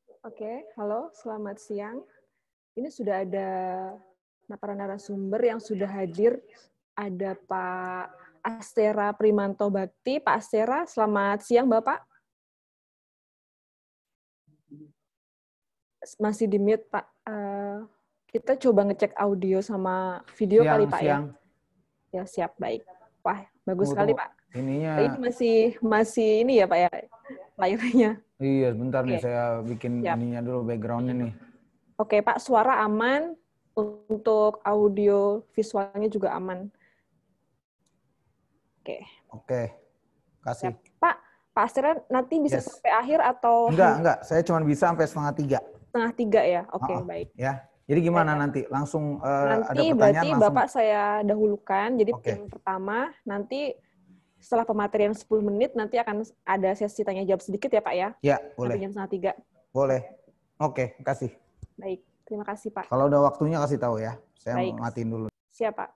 Oke, halo, selamat siang. Ini sudah ada para narasumber yang sudah hadir. Ada Pak Astera Primanto Bakti. Pak Astera, selamat siang, Bapak. Masih di mute, Pak. Kita coba ngecek audio sama video kali, Pak, ya. Siang. Ya, siap, baik. Wah, bagus sekali, Tunggu. Pak. Ini Ininya, masih ini ya, Pak, ya, layarnya. iya sebentar nih Oke, saya bikin siap. ininya dulu backgroundnya nih. Oke, Pak, suara aman. Untuk audio visualnya juga aman. Oke. Oke, Siap. kasih. Pak Astera nanti bisa Yes. sampai akhir atau hanya Enggak. Saya cuma bisa sampai 2:30. setengah tiga ya? Oke, Heeh, baik. ya. Jadi Baik, gimana Bapak. nanti? Langsung ada Nanti pertanyaan berarti langsung. Bapak saya dahulukan. Jadi Oke. yang pertama, nanti setelah pematerian 10 menit, nanti akan ada sesi tanya jawab sedikit ya, Pak ya? Ya, Sampai boleh. jam setengah tiga. Boleh. Oke, kasih. Baik, terima kasih, Pak. Kalau udah waktunya kasih tahu ya. Saya Baik, matiin dulu. siap, Pak.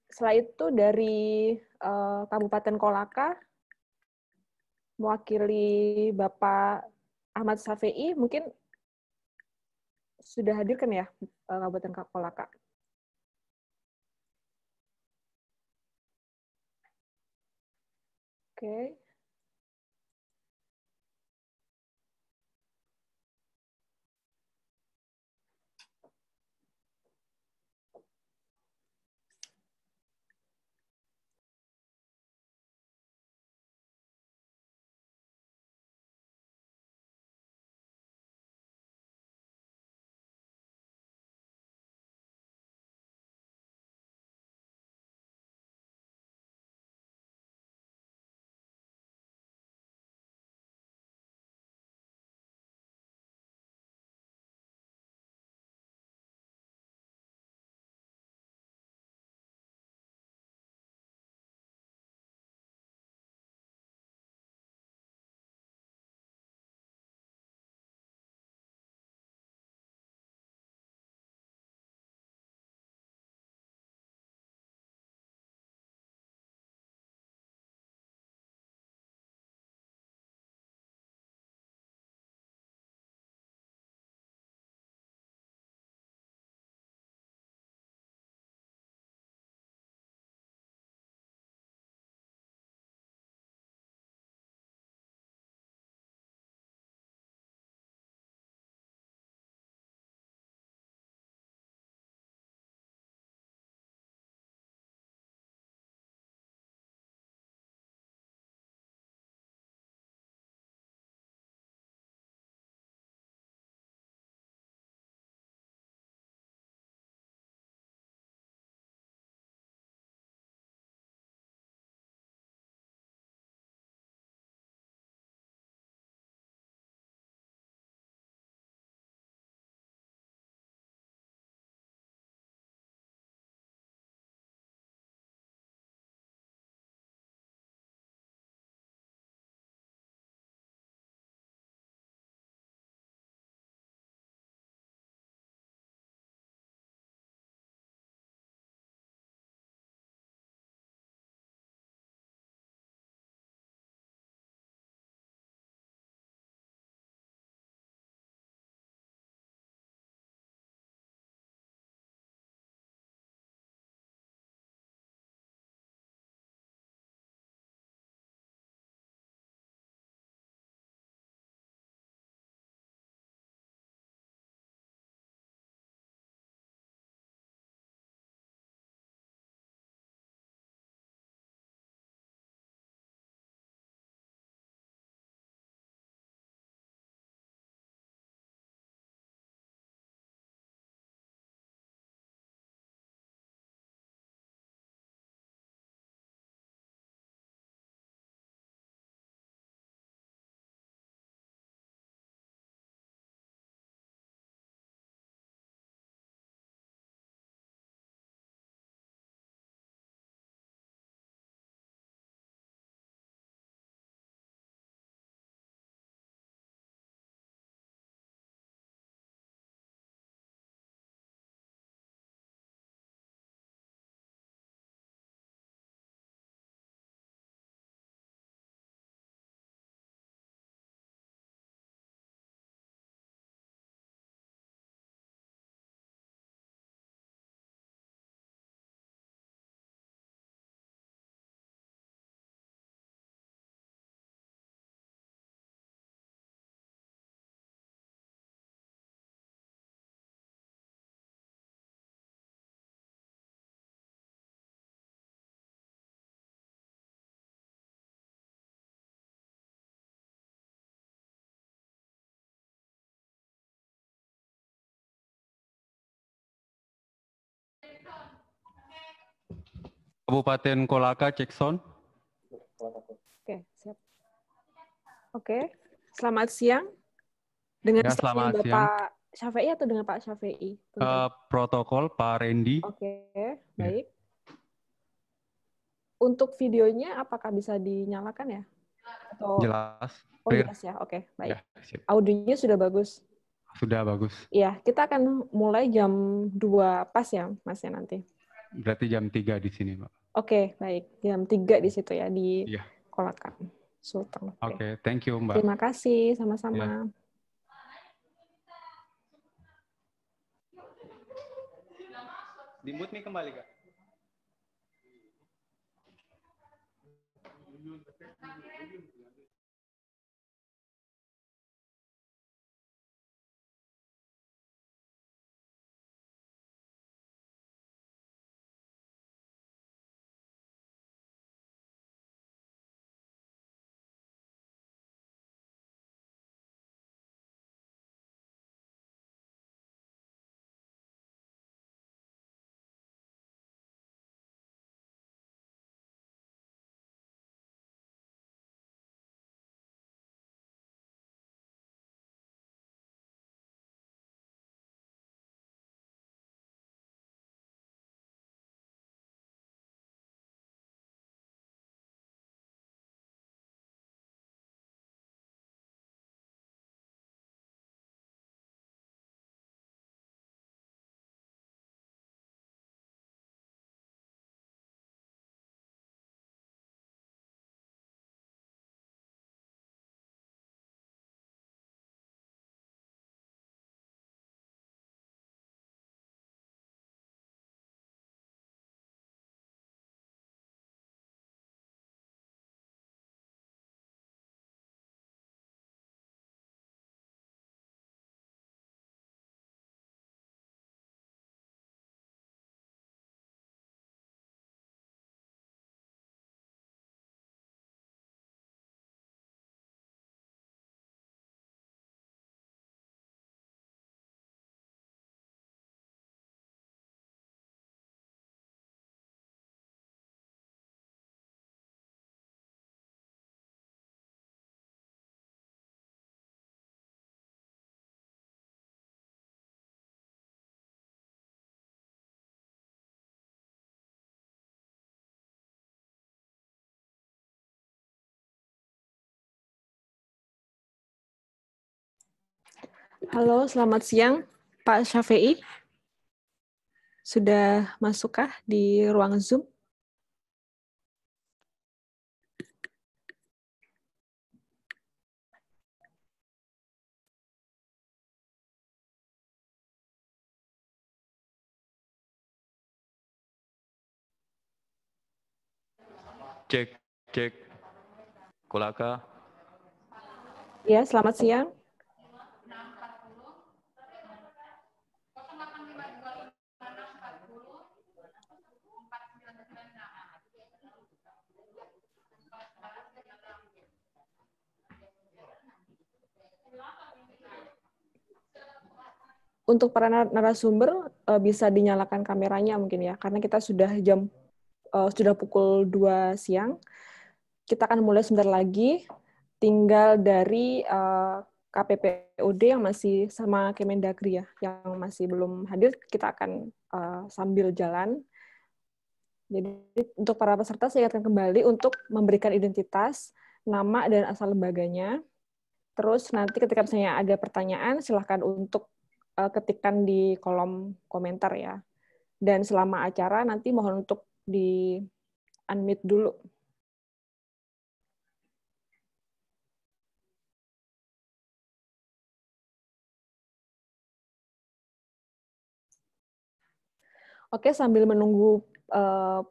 Setelah itu dari Kabupaten Kolaka, mewakili Bapak Ahmad Safei, mungkin sudah hadir kan ya, Kabupaten Kolaka? Oke. Kabupaten Kolaka, cek sound. Oke, siap. Oke, selamat siang. Dengan Ya, saya selamat siang. Bapak Syafei atau dengan Pak Syafei? Protokol Pak Randy. Oke, baik. Untuk videonya apakah bisa dinyalakan ya? Atau Jelas. oh Clear. jelas ya, oke, baik. Ya, sip. Audionya sudah bagus. Sudah bagus. Iya, kita akan mulai jam 2 pas ya, Mas ya nanti. Berarti jam 3 di sini, Pak. Oke, baik. Jam 3 di situ ya, di Iya. Kolaka, Sulteng. Oke, thank you, Mbak. Terima kasih, sama-sama. Dimut nih kembali, Kak. Halo, selamat siang, Pak Syafei. Sudah masukkah di ruang Zoom? Cek, cek. Kolaka. Ya, selamat siang. Untuk para narasumber bisa dinyalakan kameranya mungkin ya, karena kita sudah pukul 2 siang. Kita akan mulai sebentar lagi. Tinggal dari KPPUD yang masih sama Kemendagri ya, yang masih belum hadir, kita akan sambil jalan. Jadi untuk para peserta saya ingatkan kembali untuk memberikan identitas, nama dan asal lembaganya. Terus nanti ketika misalnya ada pertanyaan, silahkan untuk ketikkan di kolom komentar ya. Dan selama acara nanti mohon untuk di unmute dulu. Oke, sambil menunggu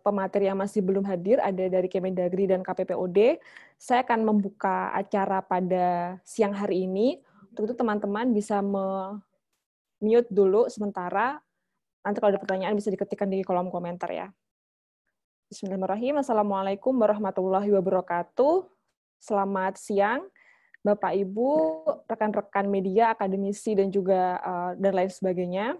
pemateri yang masih belum hadir, ada dari Kemendagri dan KPPUD, saya akan membuka acara pada siang hari ini. Untuk itu teman-teman bisa mute dulu sementara. Nanti kalau ada pertanyaan bisa diketikkan di kolom komentar ya. Bismillahirrahmanirrahim. Assalamualaikum warahmatullahi wabarakatuh. Selamat siang, Bapak Ibu, rekan-rekan media, akademisi dan juga dan lain sebagainya.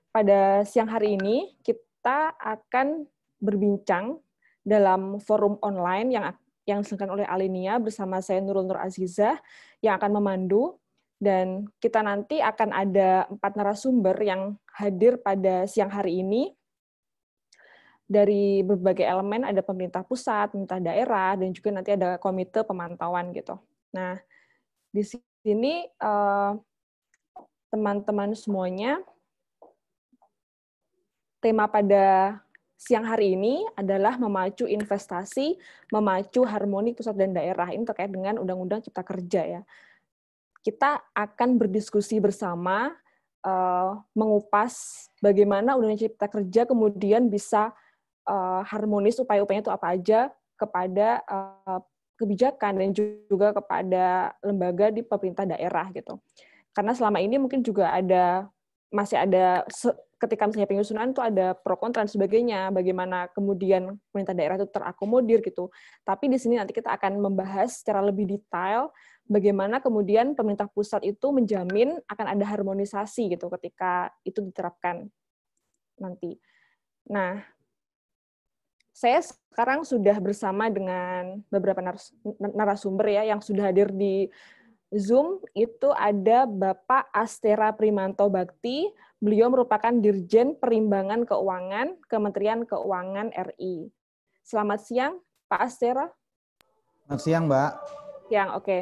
Pada siang hari ini kita kita akan berbincang dalam forum online yang diselenggarakan oleh Alinia bersama saya Nurul Nur Azizah yang akan memandu, dan kita nanti akan ada 4 narasumber yang hadir pada siang hari ini dari berbagai elemen, ada pemerintah pusat, pemerintah daerah, dan juga nanti ada komite pemantauan gitu. Nah, di sini teman-teman semuanya, tema pada siang hari ini adalah memacu investasi, memacu harmoni pusat dan daerah. Ini terkait dengan Undang-Undang Cipta Kerja ya. Kita akan berdiskusi bersama, mengupas bagaimana Undang-Undang Cipta Kerja kemudian bisa harmonis, upaya-upayanya itu apa aja kepada kebijakan dan juga kepada lembaga di pemerintah daerah gitu. Karena selama ini mungkin juga masih ada ketika misalnya penyusunan itu ada pro kontra dan sebagainya, bagaimana kemudian pemerintah daerah itu terakomodir gitu. Tapi di sini nanti kita akan membahas secara lebih detail bagaimana kemudian pemerintah pusat itu menjamin akan ada harmonisasi gitu ketika itu diterapkan nanti. Nah, saya sekarang sudah bersama dengan beberapa narasumber ya yang sudah hadir di Zoom. Itu ada Bapak Astera Primanto Bakti. Beliau merupakan Dirjen Perimbangan Keuangan Kementerian Keuangan RI. Selamat siang, Pak Astera. Selamat siang, Mbak. Siang, oke.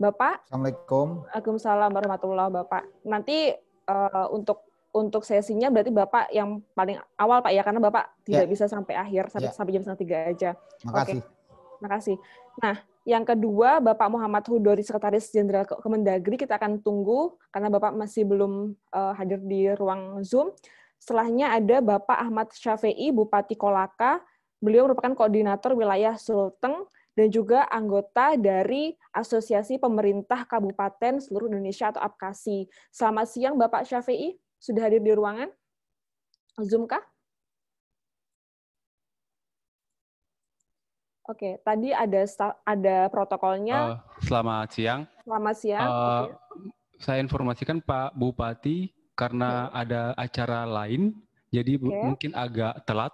Bapak. Assalamualaikum. Waalaikumsalam warahmatullahi wabarakatuh, Bapak. Nanti untuk sesinya berarti Bapak yang paling awal, Pak, ya, karena Bapak tidak bisa sampai akhir, sampai jam 2:30 aja. Makasih. Oke. Makasih. Nah, yang kedua, Bapak Muhammad Hudori, Sekretaris Jenderal Kemendagri, kita akan tunggu karena Bapak masih belum hadir di ruang Zoom. Setelahnya ada Bapak Ahmad Syafi'i, Bupati Kolaka. Beliau merupakan koordinator wilayah Sulteng dan juga anggota dari Asosiasi Pemerintah Kabupaten Seluruh Indonesia atau APKASI. Selamat siang, Bapak Syafi'i. Sudah hadir di ruangan? Zoom kah? Oke, tadi ada protokolnya. Selamat siang. Selamat siang. Saya informasikan Pak Bupati karena ada acara lain, jadi mungkin agak telat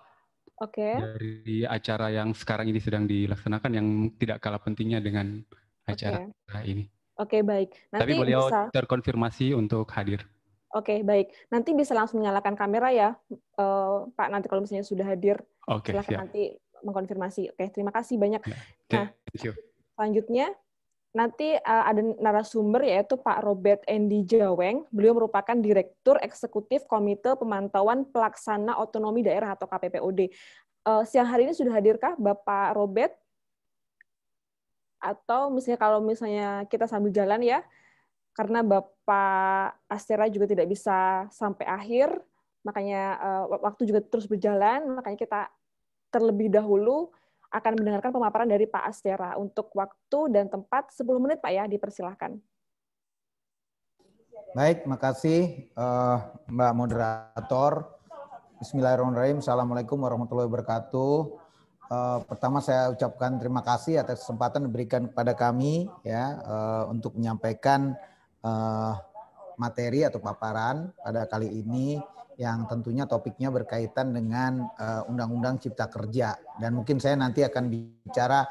dari acara yang sekarang ini sedang dilaksanakan yang tidak kalah pentingnya dengan acara ini. Oke, baik. Nanti tapi beliau bisa terkonfirmasi untuk hadir. Oke, baik. Nanti bisa langsung menyalakan kamera ya, Pak. Nanti kalau misalnya sudah hadir, silakan nanti mengkonfirmasi. Oke, terima kasih banyak. Nah, selanjutnya nanti ada narasumber yaitu Pak Robert Endi Jaweng. Beliau merupakan Direktur Eksekutif Komite Pemantauan Pelaksana Otonomi Daerah atau KPPOD. Siang hari ini sudah hadirkah Bapak Robert? Atau misalnya kalau misalnya kita sambil jalan ya, karena Bapak Astera juga tidak bisa sampai akhir, makanya waktu juga terus berjalan, makanya kita terlebih dahulu akan mendengarkan pemaparan dari Pak Astera. Untuk waktu dan tempat 10 menit, Pak, ya, dipersilahkan. Baik, makasih Mbak Moderator. Bismillahirrahmanirrahim. Assalamualaikum warahmatullahi wabarakatuh. Pertama saya ucapkan terima kasih atas kesempatan diberikan kepada kami ya untuk menyampaikan materi atau paparan pada kali ini yang tentunya topiknya berkaitan dengan Undang-Undang Cipta Kerja, dan mungkin saya nanti akan bicara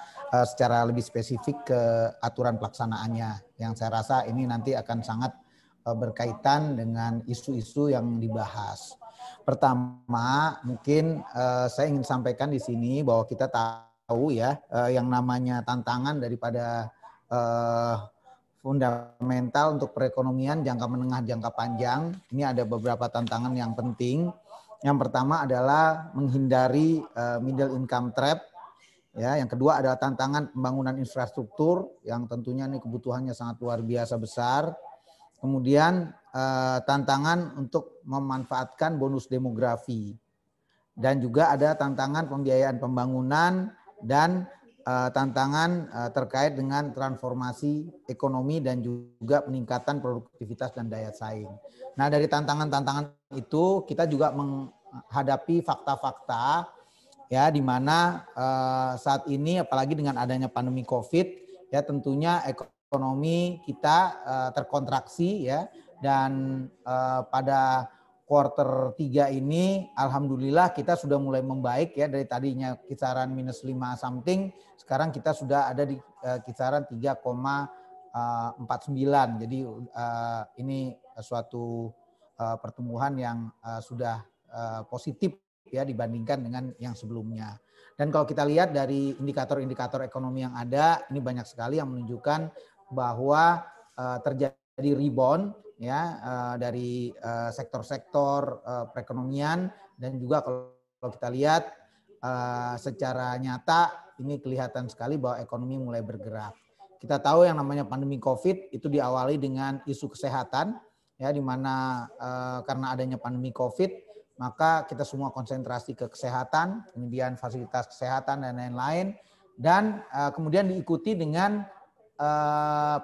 secara lebih spesifik ke aturan pelaksanaannya yang saya rasa ini nanti akan sangat berkaitan dengan isu-isu yang dibahas. Pertama, mungkin saya ingin sampaikan di sini bahwa kita tahu ya yang namanya tantangan daripada fundamental untuk perekonomian jangka menengah, jangka panjang. Ini ada beberapa tantangan yang penting. Yang pertama adalah menghindari middle income trap. Ya, yang kedua adalah tantangan pembangunan infrastruktur yang tentunya ini kebutuhannya sangat luar biasa besar. Kemudian tantangan untuk memanfaatkan bonus demografi. Dan juga ada tantangan pembiayaan pembangunan dan tantangan terkait dengan transformasi ekonomi dan juga peningkatan produktivitas dan daya saing. Nah, dari tantangan-tantangan itu kita juga menghadapi fakta-fakta ya di mana saat ini apalagi dengan adanya pandemi Covid ya tentunya ekonomi kita terkontraksi ya, dan pada quarter 3 ini alhamdulillah kita sudah mulai membaik ya, dari tadinya kisaran minus 5 something, sekarang kita sudah ada di kisaran 3,49. Jadi ini suatu pertumbuhan yang sudah positif ya dibandingkan dengan yang sebelumnya. Dan kalau kita lihat dari indikator-indikator ekonomi yang ada, ini banyak sekali yang menunjukkan bahwa terjadi rebound ya dari sektor-sektor perekonomian, dan juga kalau kita lihat secara nyata ini kelihatan sekali bahwa ekonomi mulai bergerak. Kita tahu yang namanya pandemi COVID itu diawali dengan isu kesehatan ya, di mana karena adanya pandemi COVID maka kita semua konsentrasi ke kesehatan, kemudian fasilitas kesehatan dan lain-lain, dan kemudian diikuti dengan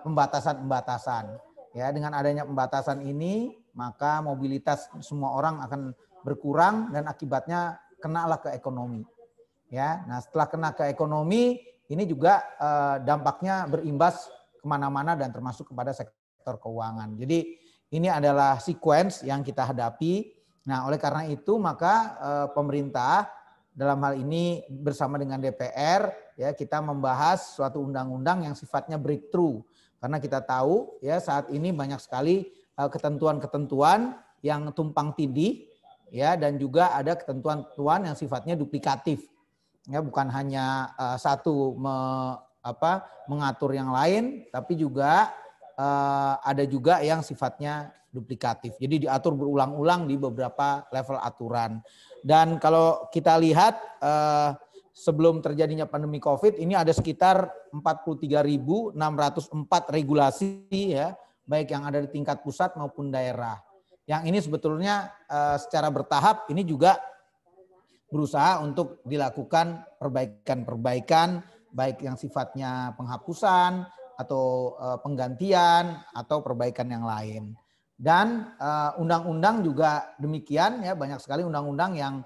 pembatasan-pembatasan. Ya, dengan adanya pembatasan ini, maka mobilitas semua orang akan berkurang dan akibatnya kenalah ke ekonomi. Ya, nah setelah kena ke ekonomi, ini juga dampaknya berimbas kemana-mana dan termasuk kepada sektor keuangan. Jadi ini adalah sequence yang kita hadapi. Nah, oleh karena itu maka pemerintah dalam hal ini bersama dengan DPR ya kita membahas suatu undang-undang yang sifatnya breakthrough. Karena kita tahu ya saat ini banyak sekali ketentuan-ketentuan yang tumpang tindih ya, dan juga ada ketentuan-ketentuan yang sifatnya duplikatif. Ya, bukan hanya satu mengatur yang lain, tapi juga ada juga yang sifatnya duplikatif. Jadi diatur berulang-ulang di beberapa level aturan. Dan kalau kita lihat sebelum terjadinya pandemi COVID, ini ada sekitar 43.604 regulasi ya, baik yang ada di tingkat pusat maupun daerah. Yang ini sebetulnya secara bertahap ini juga berusaha untuk dilakukan perbaikan-perbaikan, baik yang sifatnya penghapusan atau penggantian atau perbaikan yang lain. Dan undang-undang juga demikian ya, banyak sekali undang-undang yang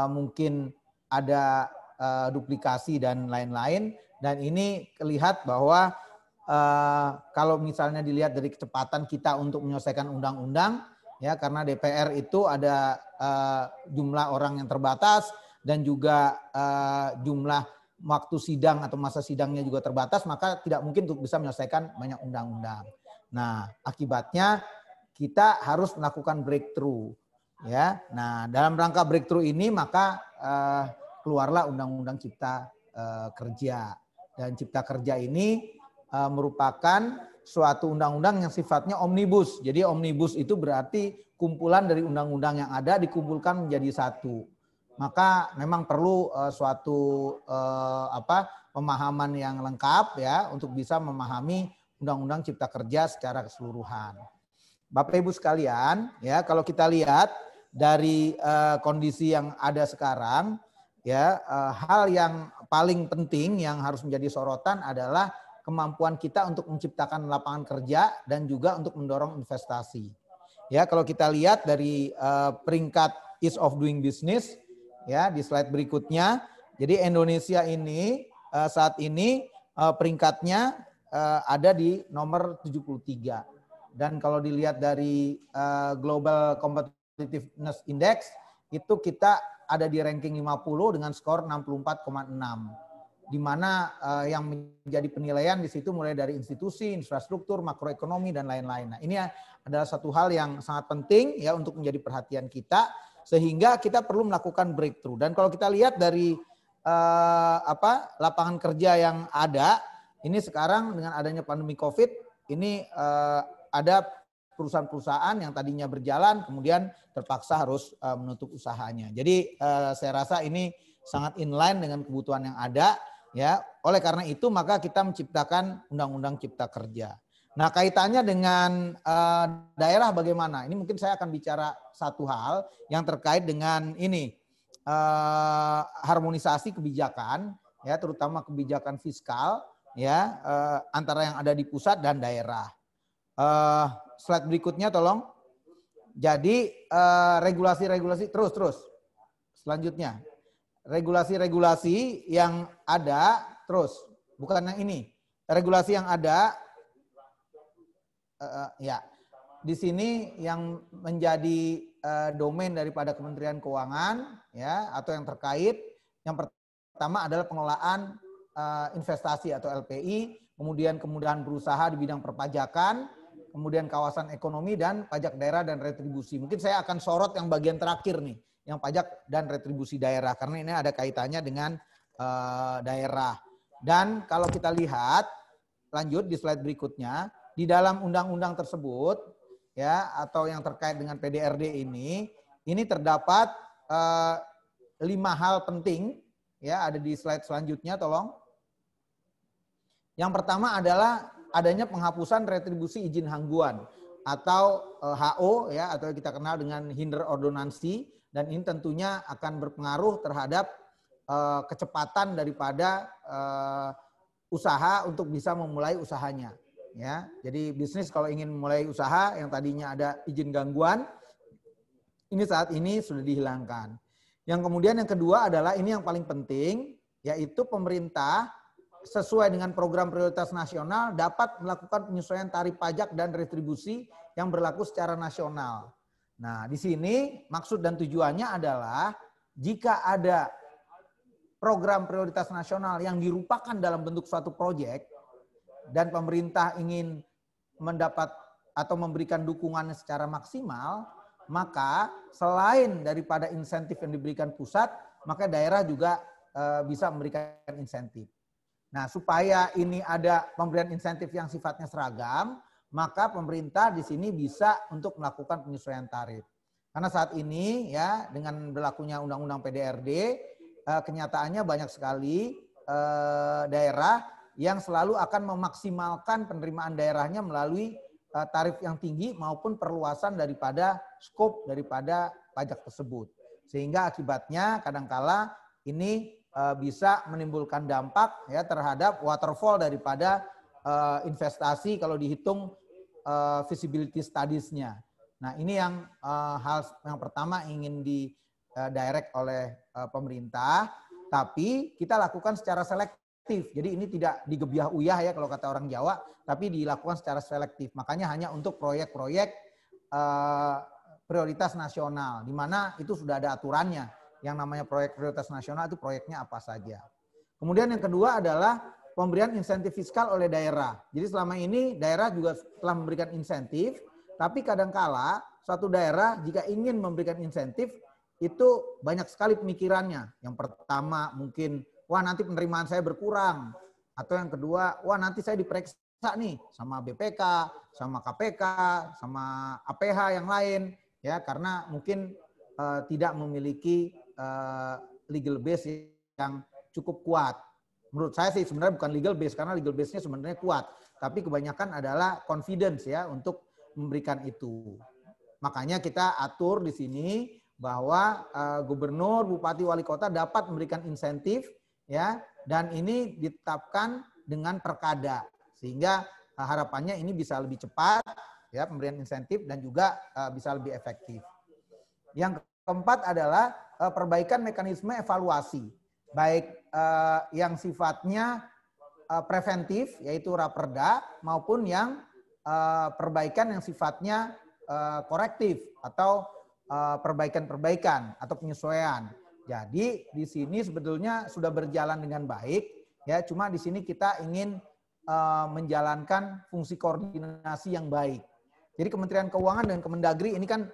mungkin ada duplikasi dan lain-lain, dan ini terlihat bahwa kalau misalnya dilihat dari kecepatan kita untuk menyelesaikan undang-undang ya, karena DPR itu ada jumlah orang yang terbatas dan juga jumlah waktu sidang atau masa sidangnya juga terbatas, maka tidak mungkin untuk bisa menyelesaikan banyak undang-undang. Nah, akibatnya kita harus melakukan breakthrough ya. Nah, dalam rangka breakthrough ini maka keluarlah Undang-Undang Cipta Kerja. Dan Cipta Kerja ini merupakan suatu undang-undang yang sifatnya omnibus. Jadi omnibus itu berarti kumpulan dari undang-undang yang ada dikumpulkan menjadi satu. Maka memang perlu suatu pemahaman yang lengkap ya untuk bisa memahami Undang-Undang Cipta Kerja secara keseluruhan. Bapak Ibu sekalian, ya kalau kita lihat dari kondisi yang ada sekarang, ya hal yang paling penting yang harus menjadi sorotan adalah kemampuan kita untuk menciptakan lapangan kerja dan juga untuk mendorong investasi. Ya, kalau kita lihat dari peringkat ease of doing business ya di slide berikutnya, jadi Indonesia ini saat ini peringkatnya ada di nomor 73. Dan kalau dilihat dari Global Competitiveness Index itu kita ada di ranking 50 dengan skor 64,6. Di mana yang menjadi penilaian di situ mulai dari institusi, infrastruktur, makroekonomi dan lain-lain. Nah, ini adalah satu hal yang sangat penting ya untuk menjadi perhatian kita sehingga kita perlu melakukan breakthrough. Dan kalau kita lihat dari lapangan kerja yang ada, ini sekarang dengan adanya pandemi Covid ini ada perusahaan-perusahaan yang tadinya berjalan kemudian terpaksa harus menutup usahanya. Jadi saya rasa ini sangat inline dengan kebutuhan yang ada ya. Oleh karena itu maka kita menciptakan Undang-Undang Cipta Kerja. Nah, kaitannya dengan daerah bagaimana? Ini mungkin saya akan bicara satu hal yang terkait dengan ini harmonisasi kebijakan ya, terutama kebijakan fiskal ya antara yang ada di pusat dan daerah. Slide berikutnya tolong. Jadi regulasi-regulasi terus. Selanjutnya regulasi-regulasi yang ada terus, bukan yang ini. Regulasi yang ada ya di sini yang menjadi domain daripada Kementerian Keuangan ya atau yang terkait. Yang pertama adalah pengelolaan investasi atau LPI, kemudian kemudahan berusaha di bidang perpajakan, kemudian kawasan ekonomi dan pajak daerah dan retribusi. Mungkin saya akan sorot yang bagian terakhir nih, yang pajak dan retribusi daerah karena ini ada kaitannya dengan daerah. Dan kalau kita lihat lanjut di slide berikutnya, di dalam undang-undang tersebut ya atau yang terkait dengan PDRD ini terdapat 5 hal penting ya, ada di slide selanjutnya tolong. Yang pertama adalah adanya penghapusan retribusi izin hangguan atau HO ya atau kita kenal dengan hinder ordonansi, dan ini tentunya akan berpengaruh terhadap kecepatan daripada usaha untuk bisa memulai usahanya ya. Jadi bisnis kalau ingin memulai usaha yang tadinya ada izin gangguan, ini saat ini sudah dihilangkan. Yang kemudian yang kedua adalah ini yang paling penting, yaitu pemerintah sesuai dengan program prioritas nasional dapat melakukan penyesuaian tarif pajak dan retribusi yang berlaku secara nasional. Nah, di sini maksud dan tujuannya adalah jika ada program prioritas nasional yang dirupakan dalam bentuk suatu proyek dan pemerintah ingin mendapat atau memberikan dukungannya secara maksimal, maka selain daripada insentif yang diberikan pusat, maka daerah juga bisa memberikan insentif. Nah, supaya ini ada pemberian insentif yang sifatnya seragam, maka pemerintah di sini bisa untuk melakukan penyesuaian tarif. Karena saat ini ya dengan berlakunya Undang-Undang PDRD, kenyataannya banyak sekali daerah yang selalu akan memaksimalkan penerimaan daerahnya melalui tarif yang tinggi maupun perluasan daripada skop daripada pajak tersebut. Sehingga akibatnya kadangkala ini bisa menimbulkan dampak ya terhadap waterfall daripada investasi kalau dihitung feasibility studies-nya. Nah, ini yang hal yang pertama ingin direct oleh pemerintah, tapi kita lakukan secara selektif. Jadi ini tidak digebiah-uyah ya kalau kata orang Jawa, tapi dilakukan secara selektif. Makanya hanya untuk proyek-proyek prioritas nasional, di mana itu sudah ada aturannya. Yang namanya proyek prioritas nasional itu proyeknya apa saja. Kemudian yang kedua adalah pemberian insentif fiskal oleh daerah. Jadi selama ini daerah juga telah memberikan insentif, tapi kadangkala suatu daerah jika ingin memberikan insentif itu banyak sekali pemikirannya. Yang pertama mungkin, wah nanti penerimaan saya berkurang. Atau yang kedua, wah nanti saya diperiksa nih sama BPK, sama KPK, sama APH yang lain. Ya, karena mungkin tidak memiliki legal base yang cukup kuat. Menurut saya sih sebenarnya bukan legal base, karena legal base-nya sebenarnya kuat. Tapi kebanyakan adalah confidence ya untuk memberikan itu. Makanya kita atur di sini bahwa gubernur, bupati, wali kota dapat memberikan insentif ya, dan ini ditetapkan dengan perkada sehingga harapannya ini bisa lebih cepat ya pemberian insentif dan juga bisa lebih efektif. Yang keempat adalah perbaikan mekanisme evaluasi baik yang sifatnya preventif yaitu raperda maupun yang perbaikan yang sifatnya korektif atau perbaikan-perbaikan atau penyesuaian. Jadi di sini sebetulnya sudah berjalan dengan baik ya, cuma di sini kita ingin menjalankan fungsi koordinasi yang baik. Jadi Kementerian Keuangan dan Kemendagri ini kan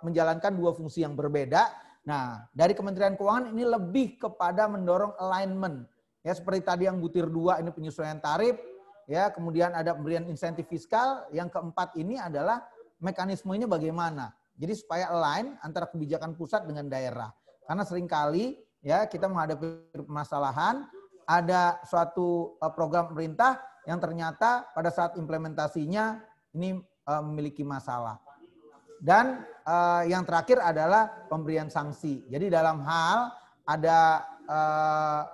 menjalankan dua fungsi yang berbeda. Nah, dari Kementerian Keuangan ini lebih kepada mendorong alignment. Ya seperti tadi yang butir 2 ini penyesuaian tarif, ya, kemudian ada pemberian insentif fiskal, yang keempat ini adalah mekanismenya bagaimana. Jadi supaya align antara kebijakan pusat dengan daerah. Karena seringkali ya kita menghadapi permasalahan ada suatu program pemerintah yang ternyata pada saat implementasinya ini memiliki masalah. Dan yang terakhir adalah pemberian sanksi. Jadi dalam hal ada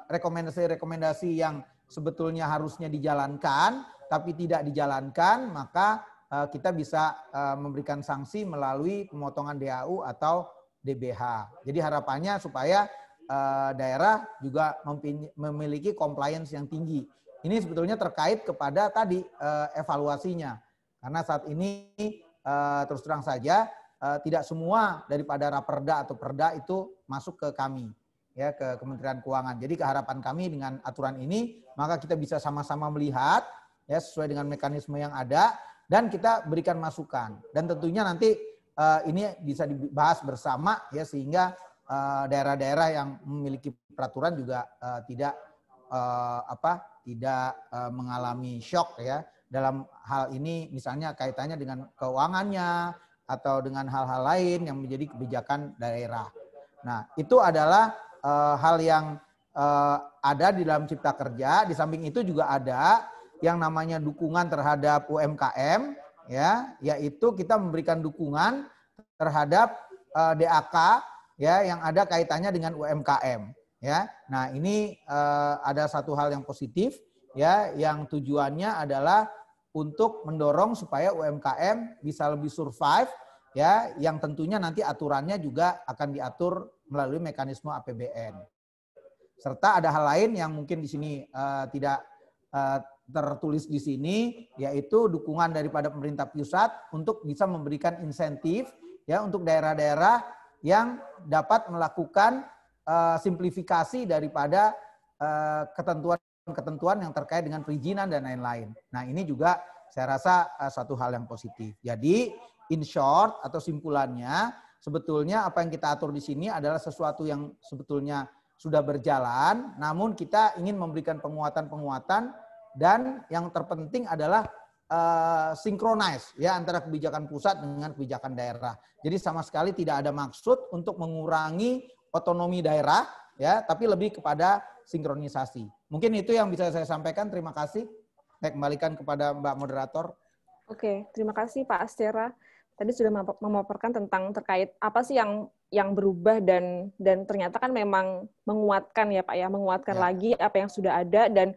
rekomendasi-rekomendasi yang sebetulnya harusnya dijalankan, tapi tidak dijalankan, maka kita bisa memberikan sanksi melalui pemotongan DAU atau DBH. Jadi harapannya supaya daerah juga memiliki compliance yang tinggi. Ini sebetulnya terkait kepada tadi evaluasinya. Karena saat ini terus terang saja tidak semua daripada Raperda atau Perda itu masuk ke kami, ya, ke Kementerian Keuangan. Jadi harapan kami dengan aturan ini, maka kita bisa sama-sama melihat, ya, sesuai dengan mekanisme yang ada, dan kita berikan masukan. Dan tentunya nanti ini bisa dibahas bersama, ya, sehingga daerah-daerah yang memiliki peraturan juga tidak mengalami shock, ya, dalam hal ini, misalnya kaitannya dengan keuangannya atau dengan hal-hal lain yang menjadi kebijakan daerah. Nah, itu adalah hal yang ada di dalam Cipta Kerja. Di samping itu juga ada yang namanya dukungan terhadap UMKM, ya, yaitu kita memberikan dukungan terhadap DAK, ya, yang ada kaitannya dengan UMKM, ya. Nah, ini ada satu hal yang positif, ya, yang tujuannya adalah untuk mendorong supaya UMKM bisa lebih survive, ya, yang tentunya nanti aturannya juga akan diatur melalui mekanisme APBN. Serta ada hal lain yang mungkin di sini tidak tertulis di sini, yaitu dukungan daripada pemerintah pusat untuk bisa memberikan insentif, ya, untuk daerah-daerah yang dapat melakukan simplifikasi daripada ketentuan yang terkait dengan perizinan dan lain-lain. Nah, ini juga saya rasa satu hal yang positif. Jadi, in short atau simpulannya, sebetulnya apa yang kita atur di sini adalah sesuatu yang sebetulnya sudah berjalan, namun kita ingin memberikan penguatan-penguatan, dan yang terpenting adalah synchronize, ya, antara kebijakan pusat dengan kebijakan daerah. Jadi sama sekali tidak ada maksud untuk mengurangi otonomi daerah, ya, tapi lebih kepada sinkronisasi. Mungkin itu yang bisa saya sampaikan. Terima kasih. Saya kembalikan kepada Mbak Moderator. Oke, terima kasih Pak Astera. Tadi sudah memaparkan tentang terkait apa sih yang berubah dan ternyata kan memang menguatkan, ya Pak, ya, menguatkan lagi apa yang sudah ada, dan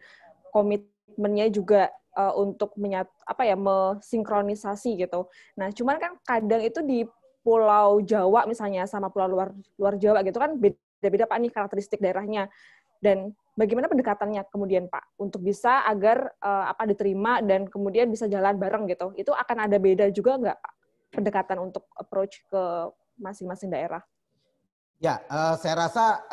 komitmennya juga untuk mensinkronisasi gitu. Nah, cuman kan kadang itu di Pulau Jawa misalnya sama pulau luar Jawa gitu kan beda-beda Pak nih karakteristik daerahnya. Dan bagaimana pendekatannya kemudian Pak untuk bisa agar diterima dan kemudian bisa jalan bareng gitu. Itu akan ada beda juga nggak Pak pendekatan untuk approach ke masing-masing daerah? Ya, saya rasa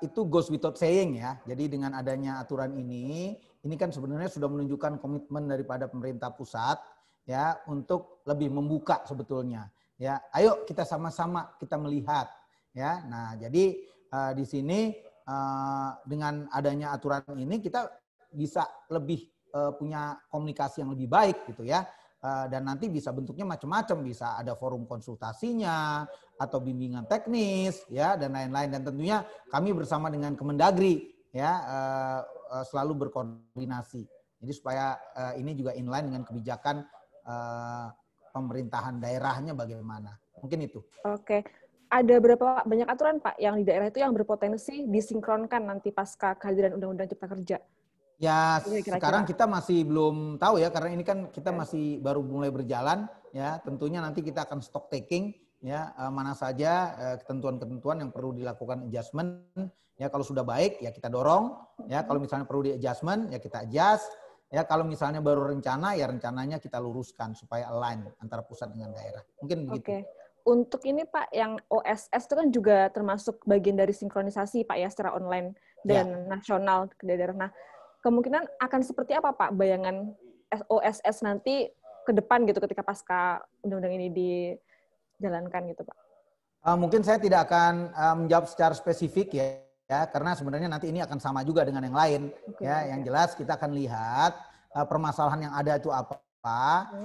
itu goes without saying, ya. Jadi dengan adanya aturan ini kan sebenarnya sudah menunjukkan komitmen daripada pemerintah pusat, ya, untuk lebih membuka sebetulnya. Ya, ayo kita sama-sama kita melihat, ya. Nah, jadi di sini dengan adanya aturan ini kita bisa lebih punya komunikasi yang lebih baik gitu, ya. Dan nanti bisa bentuknya macam-macam, bisa ada forum konsultasinya atau bimbingan teknis, ya, dan lain-lain. Dan tentunya kami bersama dengan Kemendagri, ya, selalu berkoordinasi. Jadi supaya ini juga inline dengan kebijakan pemerintahan daerahnya bagaimana. Mungkin itu. Oke. Ada berapa banyak aturan Pak yang di daerah itu yang berpotensi disinkronkan nanti pasca kehadiran Undang-Undang Cipta Kerja? Ya, sekarang kita masih belum tahu, ya, karena ini kan kita masih baru mulai berjalan, ya. Tentunya nanti kita akan stock taking, ya, mana saja ketentuan-ketentuan yang perlu dilakukan adjustment, ya. Kalau sudah baik, ya kita dorong, ya. Kalau misalnya perlu di adjustment, ya kita adjust, ya. Kalau misalnya baru rencana, ya rencananya kita luruskan supaya align antara pusat dengan daerah. Mungkin begitu. Oke. Untuk ini Pak, yang OSS itu kan juga termasuk bagian dari sinkronisasi Pak, ya, secara online dan nasional ke daerah. Nah, kemungkinan akan seperti apa Pak bayangan OSS nanti ke depan gitu ketika pasca undang-undang ini dijalankan gitu Pak? Mungkin saya tidak akan menjawab secara spesifik, ya, karena sebenarnya nanti ini akan sama juga dengan yang lain. Ya, yang jelas kita akan lihat permasalahan yang ada itu apa.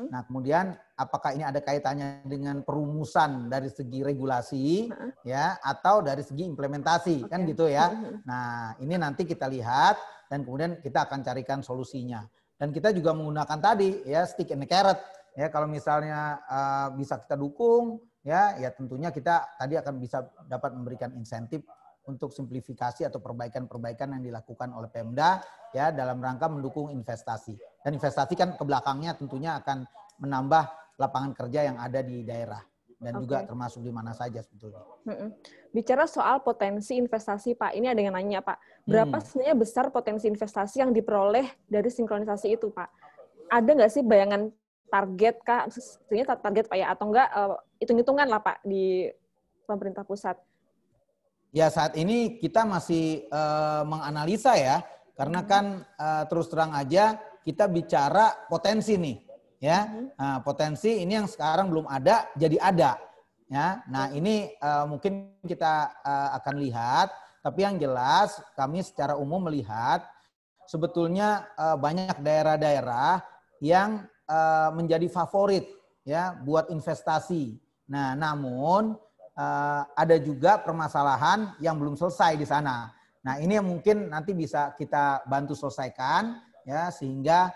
Nah, kemudian apakah ini ada kaitannya dengan perumusan dari segi regulasi, ya, atau dari segi implementasi, kan gitu, ya. Nah, ini nanti kita lihat dan kemudian kita akan carikan solusinya. Dan kita juga menggunakan tadi, ya, stick and carrot, ya. Kalau misalnya bisa kita dukung, ya tentunya kita tadi akan bisa dapat memberikan insentif untuk simplifikasi atau perbaikan-perbaikan yang dilakukan oleh Pemda, ya, dalam rangka mendukung investasi. Dan investasi kan ke belakangnya tentunya akan menambah lapangan kerja yang ada di daerah dan juga termasuk di mana saja sebetulnya. Bicara soal potensi investasi Pak, ini ada yang nanya Pak, berapa sebenarnya besar potensi investasi yang diperoleh dari sinkronisasi itu Pak? Ada nggak sih bayangan target Kak, sebenarnya target Pak, ya, atau enggak hitung-hitungan lah Pak di pemerintah pusat? Ya saat ini kita masih menganalisa ya, karena kan terus terang aja kita bicara potensi nih, ya. Nah, potensi ini yang sekarang belum ada, jadi ada, ya. Nah ini mungkin kita akan lihat, tapi yang jelas kami secara umum melihat sebetulnya banyak daerah-daerah yang menjadi favorit ya buat investasi. Nah, namun ada juga permasalahan yang belum selesai di sana. Nah, ini yang mungkin nanti bisa kita bantu selesaikan ya sehingga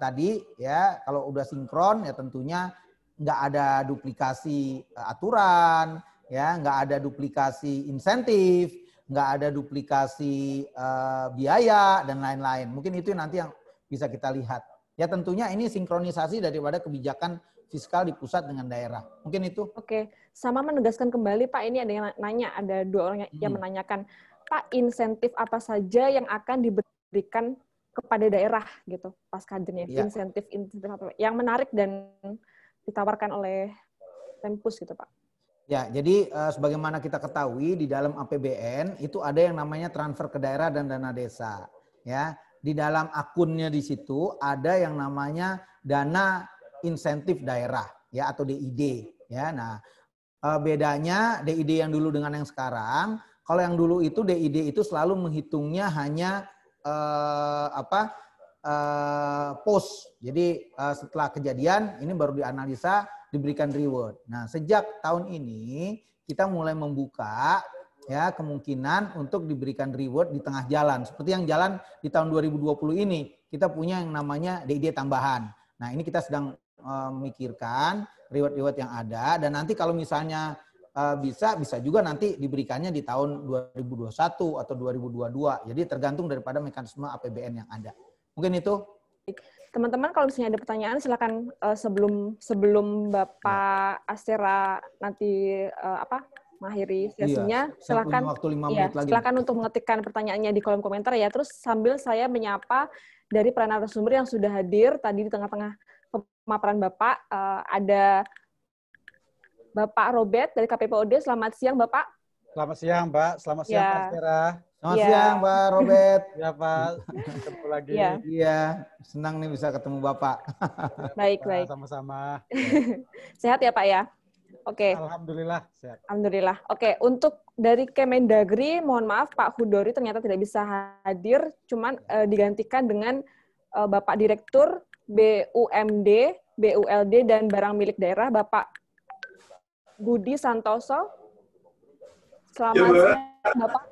tadi ya kalau udah sinkron ya tentunya nggak ada duplikasi aturan, ya nggak ada duplikasi insentif, nggak ada duplikasi biaya dan lain-lain. Mungkin itu nanti yang bisa kita lihat. Ya tentunya ini sinkronisasi daripada kebijakan fiskal di pusat dengan daerah. Mungkin itu. Oke, sama menegaskan kembali Pak, ini ada yang nanya, ada 2 orang yang menanyakan, Pak, insentif apa saja yang akan diberikan kepada daerah gitu, pas kadernya, ya. Insentif apa yang menarik dan ditawarkan oleh Tempus gitu Pak. Ya, jadi sebagaimana kita ketahui di dalam APBN itu ada yang namanya transfer ke daerah dan dana desa. Ya, di dalam akunnya di situ ada yang namanya dana insentif daerah ya atau DID ya. Nah, bedanya DID yang dulu dengan yang sekarang, kalau yang dulu itu DID itu selalu menghitungnya hanya post. Jadi setelah kejadian ini baru dianalisa diberikan reward. Nah, sejak tahun ini kita mulai membuka ya kemungkinan untuk diberikan reward di tengah jalan. Seperti yang jalan di tahun 2020 ini, kita punya yang namanya DID tambahan. Nah, ini kita sedang memikirkan reward-reward yang ada dan nanti kalau misalnya bisa juga nanti diberikannya di tahun 2021 atau 2022. Jadi tergantung daripada mekanisme APBN yang ada. Mungkin itu. Teman-teman kalau misalnya ada pertanyaan silakan sebelum Bapak Astera nanti mengakhiri sesinya, silakan waktu 5 menit lagi. Silakan untuk mengetikkan pertanyaannya di kolom komentar ya. Terus sambil saya menyapa dari para narasumber yang sudah hadir tadi di tengah-tengah pemaparan Bapak, ada Bapak Robert dari KPPOD. Selamat siang Bapak. Selamat siang Mbak, selamat siang Pak Astera. Selamat siang Pak Robert. Ya Pak, ketemu lagi. Iya, senang nih bisa ketemu Bapak. Baik. Sama-sama. Sehat ya Pak ya? Oke. Alhamdulillah sehat. Alhamdulillah. Oke, untuk dari Kemendagri, mohon maaf Pak Hudori ternyata tidak bisa hadir, cuman digantikan dengan Bapak Direktur BUMD, BULD dan Barang Milik Daerah, Bapak Budi Santoso. Selamat siang, Bapak.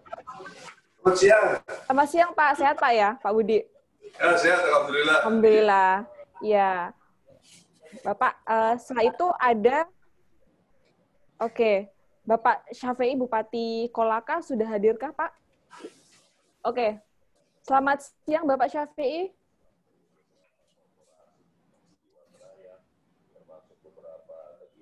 Selamat siang. Selamat siang, Pak. Sehat, Pak ya, Pak Budi? Ya, sehat, alhamdulillah. Alhamdulillah. Ya. Bapak, setelah itu ada, oke, Bapak Syafei, Bupati Kolaka, sudah hadirkah, Pak? Oke. Selamat siang, Bapak Syafei.